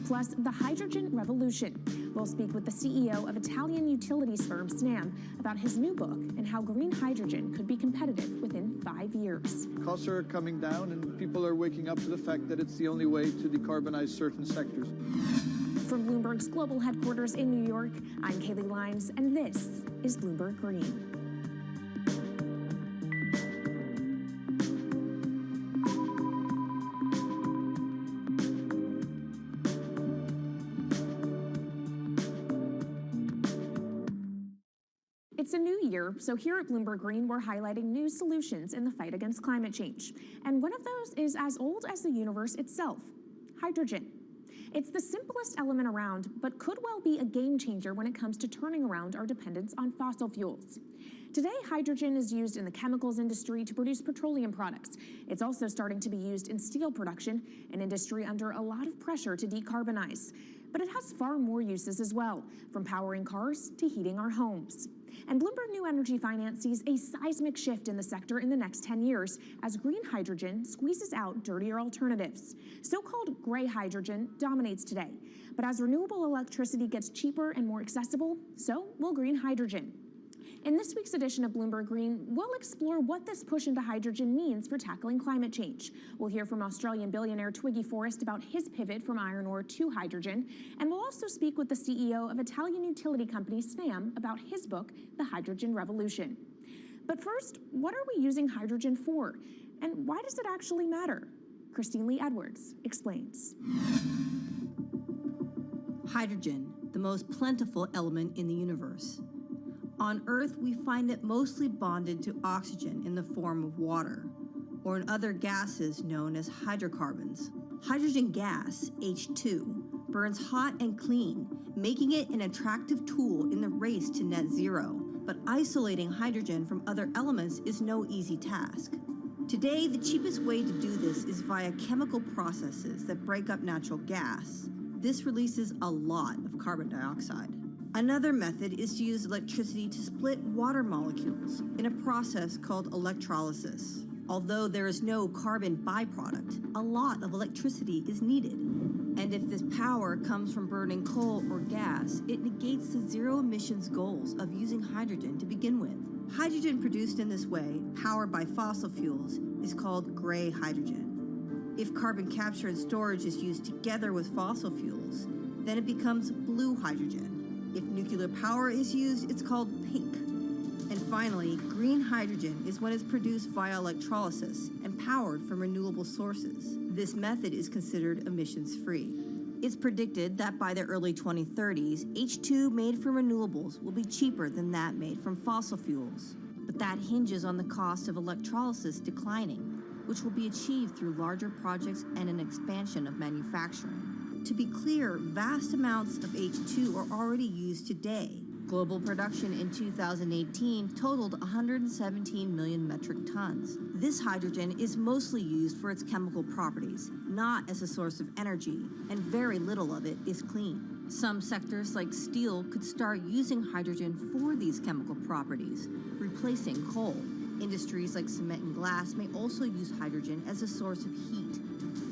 Plus, the hydrogen revolution. We'll speak with the CEO of Italian utilities firm Snam about his new book and how green hydrogen could be competitive within 5 years. Costs are coming down and people are waking up to the fact that it's the only way to decarbonize certain sectors. From Bloomberg's global headquarters in New York, I'm Kaylee Lines, and this is Bloomberg Green. It's a new year, so here at Bloomberg Green, we're highlighting new solutions in the fight against climate change. And one of those is as old as the universe itself, hydrogen. It's the simplest element around, but could well be a game changer when it comes to turning around our dependence on fossil fuels. Today, hydrogen is used in the chemicals industry to produce petroleum products. It's also starting to be used in steel production, an industry under a lot of pressure to decarbonize. But it has far more uses as well, from powering cars to heating our homes. And Bloomberg New Energy Finance sees a seismic shift in the sector in the next 10 years as green hydrogen squeezes out dirtier alternatives. So-called gray hydrogen dominates today. But as renewable electricity gets cheaper and more accessible, so will green hydrogen. In this week's edition of Bloomberg Green, we'll explore what this push into hydrogen means for tackling climate change. We'll hear from Australian billionaire Twiggy Forrest about his pivot from iron ore to hydrogen, and we'll also speak with the CEO of Italian utility company Snam about his book, The Hydrogen Revolution. But first, what are we using hydrogen for? And why does it actually matter? Christine Lee Edwards explains. Hydrogen, the most plentiful element in the universe. On Earth, we find it mostly bonded to oxygen in the form of water, or in other gases known as hydrocarbons. Hydrogen gas, H2, burns hot and clean, making it an attractive tool in the race to net zero. But isolating hydrogen from other elements is no easy task. Today, the cheapest way to do this is via chemical processes that break up natural gas. This releases a lot of carbon dioxide. Another method is to use electricity to split water molecules in a process called electrolysis. Although there is no carbon byproduct, a lot of electricity is needed. And if this power comes from burning coal or gas, it negates the zero emissions goals of using hydrogen to begin with. Hydrogen produced in this way, powered by fossil fuels, is called gray hydrogen. If carbon capture and storage is used together with fossil fuels, then it becomes blue hydrogen. If nuclear power is used, it's called pink. And finally, green hydrogen is when it's produced via electrolysis and powered from renewable sources. This method is considered emissions-free. It's predicted that by the early 2030s, H2 made from renewables will be cheaper than that made from fossil fuels. But that hinges on the cost of electrolysis declining, which will be achieved through larger projects and an expansion of manufacturing. To be clear, vast amounts of H2 are already used today. Global production in 2018 totaled 117 million metric tons. This hydrogen is mostly used for its chemical properties, not as a source of energy, and very little of it is clean. Some sectors like steel could start using hydrogen for these chemical properties, replacing coal. Industries like cement and glass may also use hydrogen as a source of heat.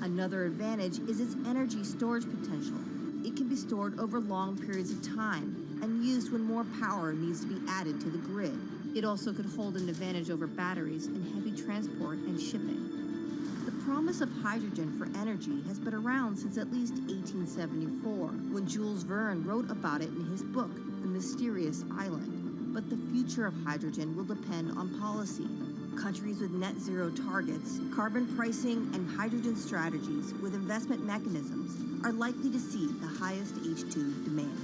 Another advantage is its energy storage potential. It can be stored over long periods of time and used when more power needs to be added to the grid. It also could hold an advantage over batteries in heavy transport and shipping. The promise of hydrogen for energy has been around since at least 1874, when Jules Verne wrote about it in his book, The Mysterious Island. But the future of hydrogen will depend on policy. Countries with net zero targets, carbon pricing, and hydrogen strategies with investment mechanisms are likely to see the highest H2 demand.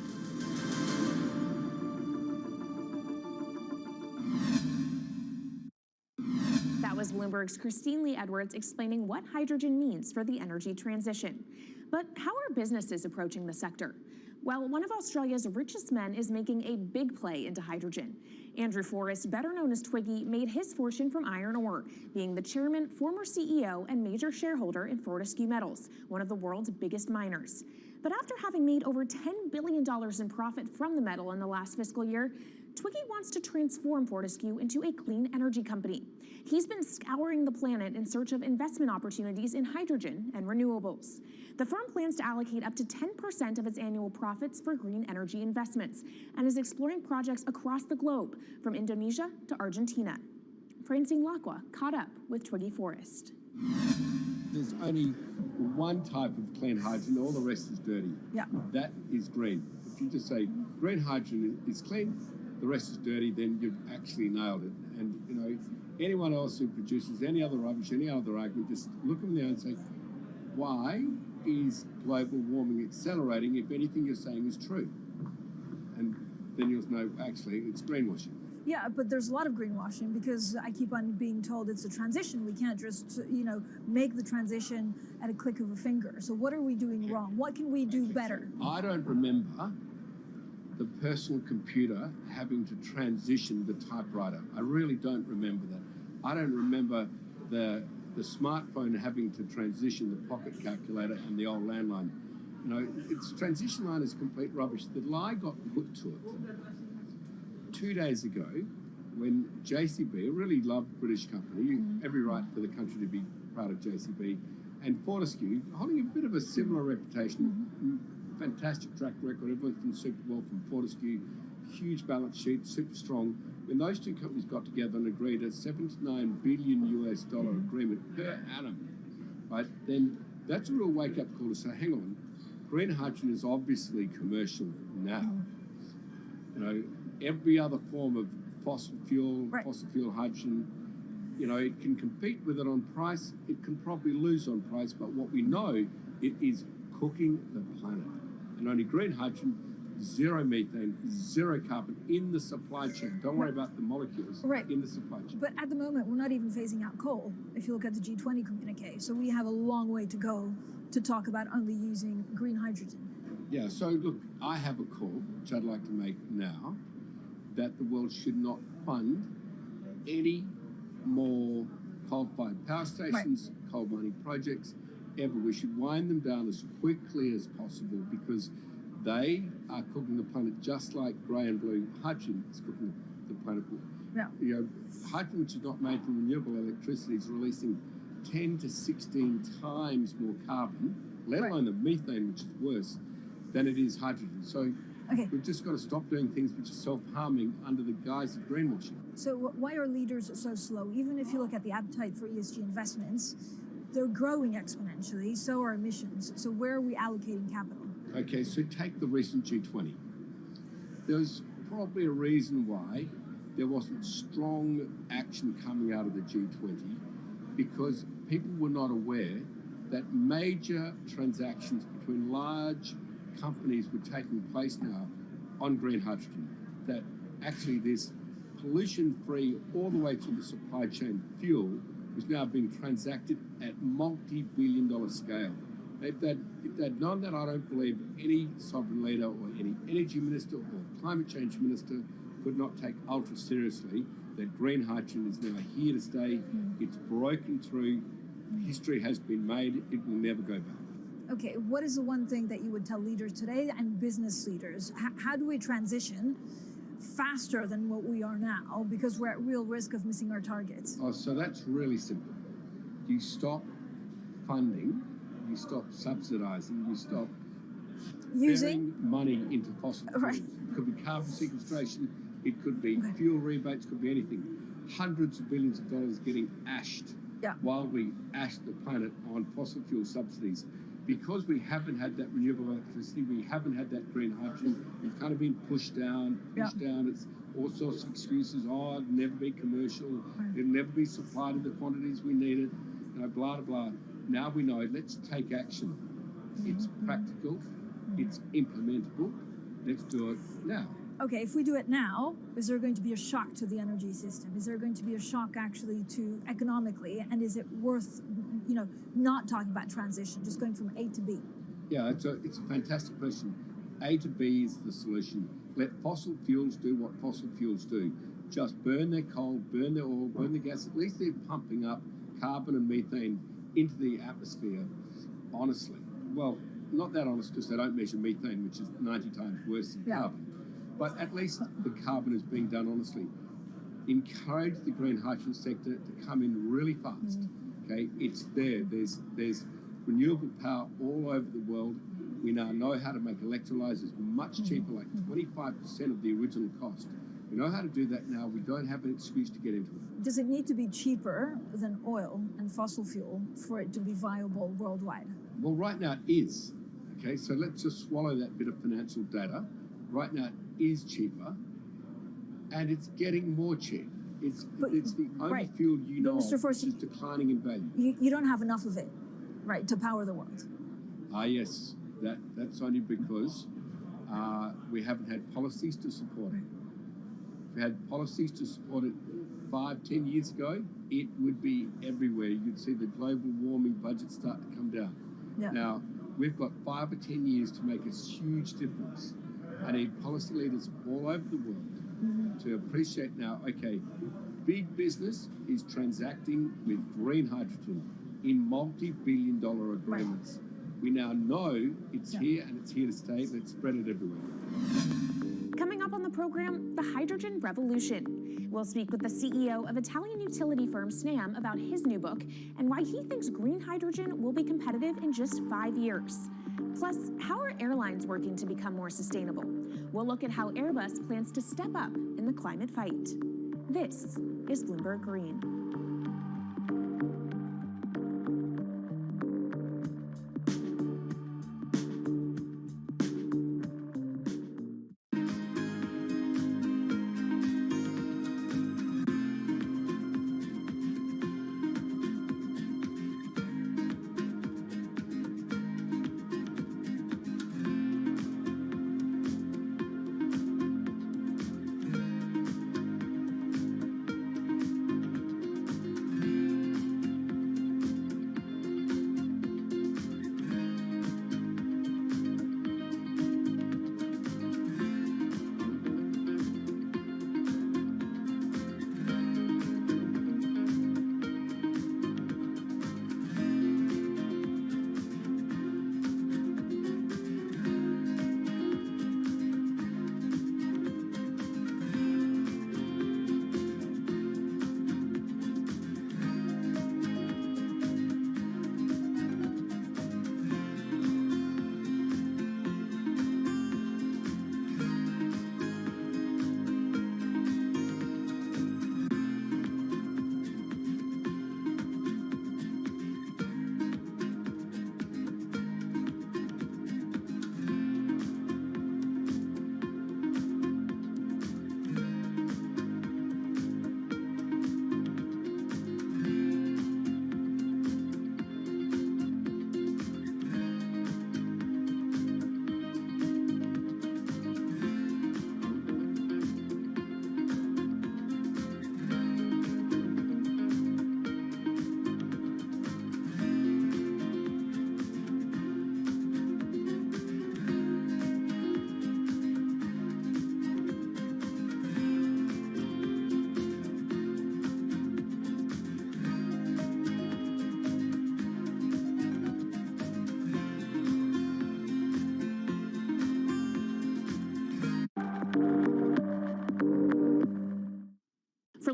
That was Bloomberg's Christine Lee Edwards explaining what hydrogen means for the energy transition. But how are businesses approaching the sector? Well, one of Australia's richest men is making a big play into hydrogen. Andrew Forrest, better known as Twiggy, made his fortune from iron ore, being the chairman, former CEO, and major shareholder in Fortescue Metals, one of the world's biggest miners. But after having made over $10 billion in profit from the metal in the last fiscal year, Twiggy wants to transform Fortescue into a clean energy company. He's been scouring the planet in search of investment opportunities in hydrogen and renewables. The firm plans to allocate up to 10% of its annual profits for green energy investments and is exploring projects across the globe, from Indonesia to Argentina. Francine Lacqua caught up with Twiggy Forrest. There's only one type of clean hydrogen, all the rest is dirty. Yeah. That is green. If you just say green hydrogen is clean, the rest is dirty, then you've actually nailed it. And, you know, anyone else who produces any other rubbish, any other argument, just look them there and say, why is global warming accelerating if anything you're saying is true? And then you'll know, actually, it's greenwashing. Yeah, but there's a lot of greenwashing because I keep on being told it's a transition. We can't just, make the transition at a click of a finger. So what are we doing wrong? What can we do better? I don't remember the personal computer having to transition the typewriter. I really don't remember that. I don't remember the smartphone having to transition the pocket calculator and the old landline. You know, its transition line is complete rubbish. The lie got put to it 2 days ago when JCB, a really loved British company, every right for the country to be proud of JCB, and Fortescue, holding a bit of a similar reputation, fantastic track record, everyone's done super well from Fortescue, huge balance sheet, super strong. When those two companies got together and agreed a $79 billion US agreement per annum, right, then that's a real wake-up call to say, hang on, green hydrogen is obviously commercial now. You know, every other form of fossil fuel hydrogen, you know, it can compete with it on price, it can probably lose on price, but what we know, it is cooking the planet. And only green hydrogen zero methane, zero carbon in the supply chain. Don't worry about the molecules in the supply chain. But at the moment, we're not even phasing out coal, if you look at the G20 communique. So we have a long way to go to talk about only using green hydrogen. Yeah, so look, I have a call, which I'd like to make now, that the world should not fund any more coal-fired power stations, coal mining projects, ever. We should wind them down as quickly as possible because they are cooking the planet just like grey and blue hydrogen is cooking the planet. Yeah. You know, hydrogen, which is not made from renewable electricity, is releasing 10 to 16 times more carbon, let alone the methane, which is worse, than it is hydrogen. So we've just got to stop doing things which are self-harming under the guise of greenwashing. So why are leaders so slow? Even if you look at the appetite for ESG investments, they're growing exponentially, so are emissions. So where are we allocating capital? Okay, so take the recent G20. There's probably a reason why there wasn't strong action coming out of the G20 because people were not aware that major transactions between large companies were taking place now on green hydrogen, that actually this pollution-free all the way to the supply chain fuel was now being transacted at multi-billion-dollar scale. If they'd known that, I don't believe any sovereign leader or any energy minister or climate change minister could not take ultra seriously that green hydrogen is now here to stay. It's broken through. History has been made. It will never go back. Okay, what is the one thing that you would tell leaders today and business leaders? How do we transition faster than what we are now because we're at real risk of missing our targets? Oh, so that's really simple. You stop funding, you stop subsidizing, you stop using money into fossil fuels. It could be carbon sequestration, it could be fuel rebates, could be anything. Hundreds of billions of dollars getting ashed while we ash the planet on fossil fuel subsidies. Because we haven't had that renewable electricity, we haven't had that green hydrogen, we've kind of been pushed down. It's all sorts of excuses. Oh, it'll never be commercial, it'll never be supplied in the quantities we need it, you know, blah, blah, blah. Now we know, let's take action. It's practical, it's implementable, let's do it now. Okay, if we do it now, is there going to be a shock to the energy system? Is there going to be a shock actually to economically? And is it worth, you know, not talking about transition, just going from A to B? Yeah, it's a fantastic question. A to B is the solution. Let fossil fuels do what fossil fuels do. Just burn their coal, burn their oil, burn the gas. At least they're pumping up carbon and methane into the atmosphere, honestly. Well, not that honest because they don't measure methane, which is 90 times worse than carbon. But at least the carbon is being done honestly. Encourage the green hydrogen sector to come in really fast. Okay, it's there. There's renewable power all over the world. We now know how to make electrolyzers much cheaper, like 25% of the original cost. We know how to do that now. We don't have an excuse to get into it. Does it need to be cheaper than oil and fossil fuel for it to be viable worldwide? Well, right now it is. Okay, so let's just swallow that bit of financial data. Right now it is cheaper, and it's getting more cheap. It's the only fuel you know of which is declining in value. You don't have enough of it, right, to power the world. Yes, that's only because we haven't had policies to support it. If we had policies to support it 5-10 years ago, it would be everywhere. You'd see the global warming budget start to come down. Now, we've got 5 or 10 years to make a huge difference. I need policy leaders all over the world to appreciate now, okay, big business is transacting with green hydrogen in multi-billion-dollar agreements. We now know it's here and it's here to stay. Let's spread it everywhere. Coming up on the program, the hydrogen revolution. We'll speak with the CEO of Italian utility firm Snam about his new book and why he thinks green hydrogen will be competitive in just 5 years. Plus, how are airlines working to become more sustainable? We'll look at how Airbus plans to step up in the climate fight. This is Bloomberg Green.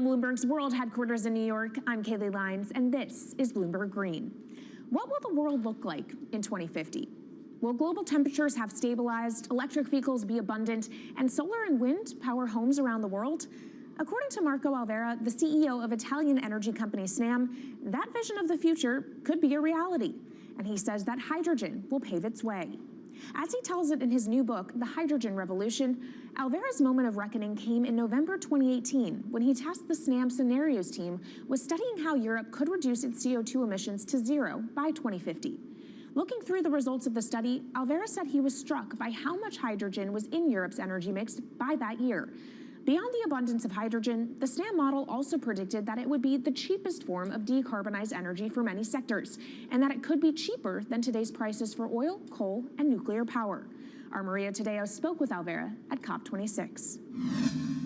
From Bloomberg's World Headquarters in New York, I'm Kaylee Lines, and this is Bloomberg Green. What will the world look like in 2050? Will global temperatures have stabilized, electric vehicles be abundant, and solar and wind power homes around the world? According to Marco Alvera, the CEO of Italian energy company Snam, that vision of the future could be a reality. And he says that hydrogen will pave its way. As he tells it in his new book, The Hydrogen Revolution, Alvera's moment of reckoning came in November 2018 when he tasked the Snam Scenarios team with studying how Europe could reduce its CO2 emissions to zero by 2050. Looking through the results of the study, Alvera said he was struck by how much hydrogen was in Europe's energy mix by that year. Beyond the abundance of hydrogen, the Snam model also predicted that it would be the cheapest form of decarbonized energy for many sectors, and that it could be cheaper than today's prices for oil, coal, and nuclear power. Our Maria Tadeo spoke with Alvera at COP26.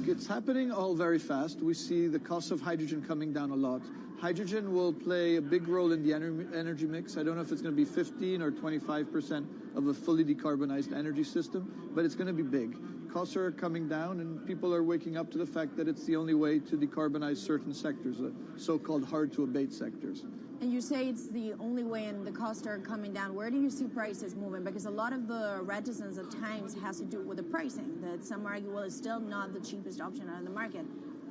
It's happening all very fast. We see the cost of hydrogen coming down a lot. Hydrogen will play a big role in the energy mix. I don't know if it's going to be 15 or 25% of a fully decarbonized energy system, but it's going to be big. Costs are coming down, and people are waking up to the fact that it's the only way to decarbonize certain sectors, the so-called hard-to-abate sectors. And you say it's the only way and the costs are coming down. Where do you see prices moving? Because a lot of the reticence at times has to do with the pricing, that some argue, well, it's still not the cheapest option on the market.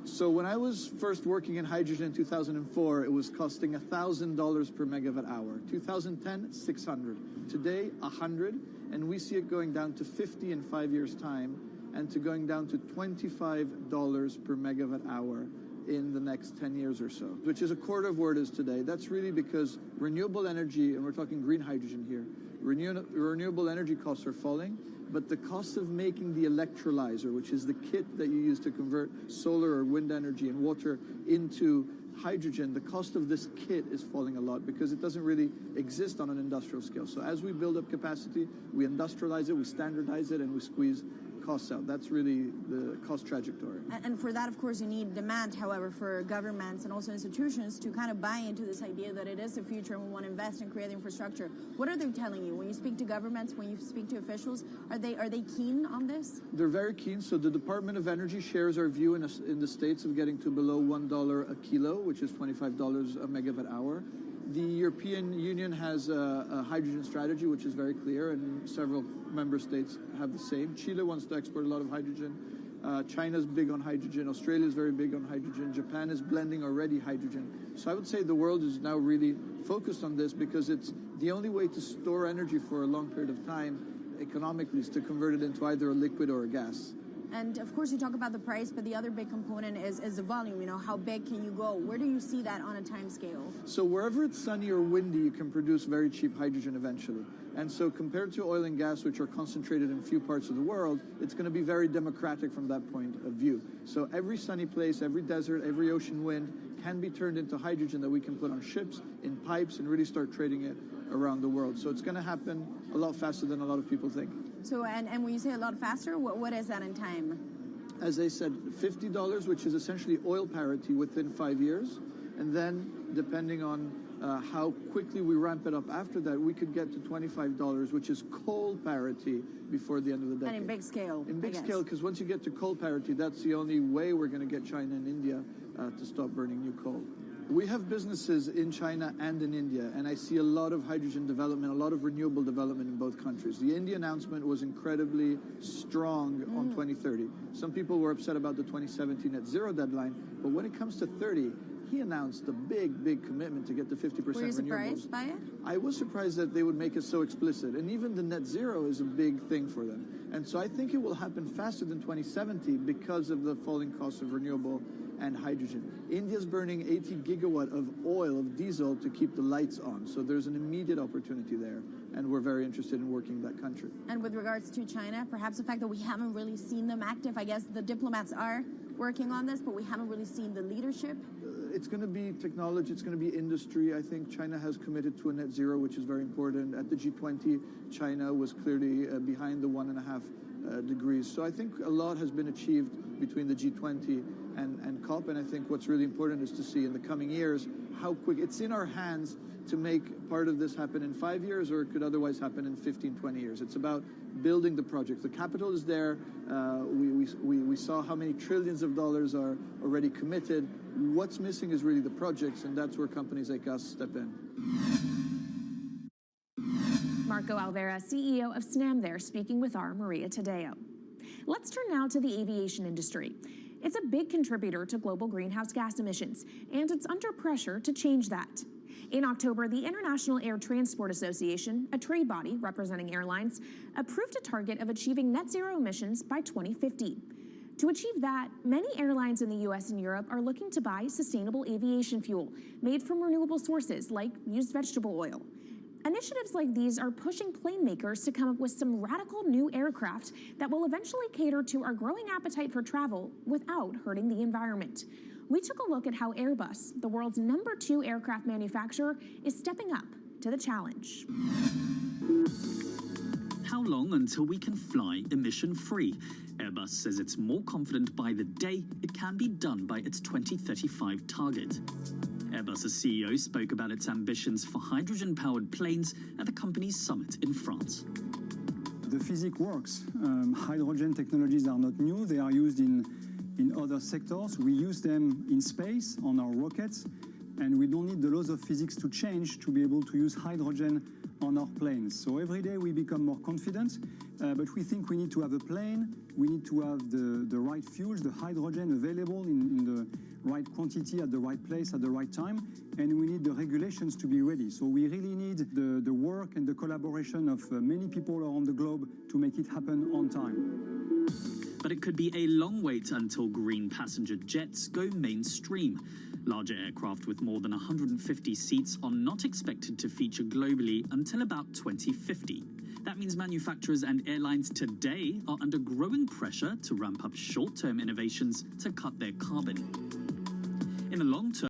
So when I was first working in hydrogen in 2004, it was costing $1,000 per megawatt hour. 2010, 600. Today, 100, and we see it going down to 50 in 5 years' time, and to going down to $25 per megawatt hour in the next 10 years or so, which is a quarter of where it is today. That's really because renewable energy, and we're talking green hydrogen here, renewable energy costs are falling, but the cost of making the electrolyzer, which is the kit that you use to convert solar or wind energy and water into hydrogen, the cost of this kit is falling a lot because it doesn't really exist on an industrial scale. So as we build up capacity, we industrialize it, we standardize it, and we squeeze costs out. That's really the cost trajectory. And for that, of course, you need demand, however, for governments and also institutions to kind of buy into this idea that it is the future and we want to invest and create infrastructure. What are they telling you? When you speak to governments, when you speak to officials, are they keen on this? They're very keen. So the Department of Energy shares our view in the States of getting to below $1 a kilo, which is $25 a megawatt hour. The European Union has a hydrogen strategy, which is very clear, and several member states have the same. Chile wants to export a lot of hydrogen. China's big on hydrogen. Australia's very big on hydrogen. Japan is blending already hydrogen. So I would say the world is now really focused on this because it's the only way to store energy for a long period of time economically is to convert it into either a liquid or a gas. And of course, you talk about the price, but the other big component is the volume. You know, how big can you go? Where do you see that on a time scale? So wherever it's sunny or windy, you can produce very cheap hydrogen eventually. And so compared to oil and gas, which are concentrated in few parts of the world, it's going to be very democratic from that point of view. So every sunny place, every desert, every ocean wind can be turned into hydrogen that we can put on ships, in pipes, and really start trading it around the world. So it's going to happen a lot faster than a lot of people think. So, and when you say a lot faster, what is that in time? As I said, $50, which is essentially oil parity within 5 years. And then, depending on how quickly we ramp it up after that, we could get to $25, which is coal parity before the end of the decade. And in big scale. In big scale, because once you get to coal parity, that's the only way we're going to get China and India to stop burning new coal. We have businesses in China and in India, and I see a lot of hydrogen development, a lot of renewable development in both countries. The India announcement was incredibly strong on 2030. Some people were upset about the 2017 net zero deadline, but when it comes to 30, he announced a big commitment to get to 50% renewables. Were you surprised by it? I was surprised that they would make it so explicit, and even the net zero is a big thing for them. And so I think it will happen faster than 2070 because of the falling cost of renewable and hydrogen. India's burning 80 gigawatt of oil, of diesel, to keep the lights on. So there's an immediate opportunity there, and we're very interested in working that country. And with regards to China, perhaps the fact that we haven't really seen them active, I guess the diplomats are working on this, but we haven't really seen the leadership. It's going to be technology, it's going to be industry. I think China has committed to a net zero, which is very important. At the G20, China was clearly behind the 1.5 degrees. So I think a lot has been achieved between the G20 and COP. And I think what's really important is to see in the coming years how quick it's in our hands to make part of this happen in 5 years, or it could otherwise happen in 15, 20 years. It's about building the project. The capital is there. We saw how many trillions of dollars are already committed. What's missing is really the projects, and that's where companies like us step in. Marco Alvera, CEO of SNAM there, speaking with our Maria Tadeo. Let's turn now to the aviation industry. It's a big contributor to global greenhouse gas emissions, and it's under pressure to change that. In October, the International Air Transport Association, a trade body representing airlines, approved a target of achieving net zero emissions by 2050. To achieve that, many airlines in the US and Europe are looking to buy sustainable aviation fuel made from renewable sources like used vegetable oil. Initiatives like these are pushing plane makers to come up with some radical new aircraft that will eventually cater to our growing appetite for travel without hurting the environment. We took a look at how Airbus, the world's #2 aircraft manufacturer, is stepping up to the challenge. How long until we can fly emission-free? Airbus says it's more confident by the day it can be done by its 2035 target. Airbus's CEO spoke about its ambitions for hydrogen-powered planes at the company's summit in France. The physics works. Hydrogen technologies are not new. They are used in other sectors. We use them in space on our rockets, and we don't need the laws of physics to change to be able to use hydrogen on our planes. So every day we become more confident, but we think we need to have a plane, we need to have the right fuels, the hydrogen available in the right quantity at the right place at the right time, and we need the regulations to be ready. So we really need the work and the collaboration of many people around the globe to make it happen on time. But it could be a long wait until green passenger jets go mainstream. Larger aircraft with more than 150 seats are not expected to feature globally until about 2050. That means manufacturers and airlines today are under growing pressure to ramp up short-term innovations to cut their carbon. In the long term,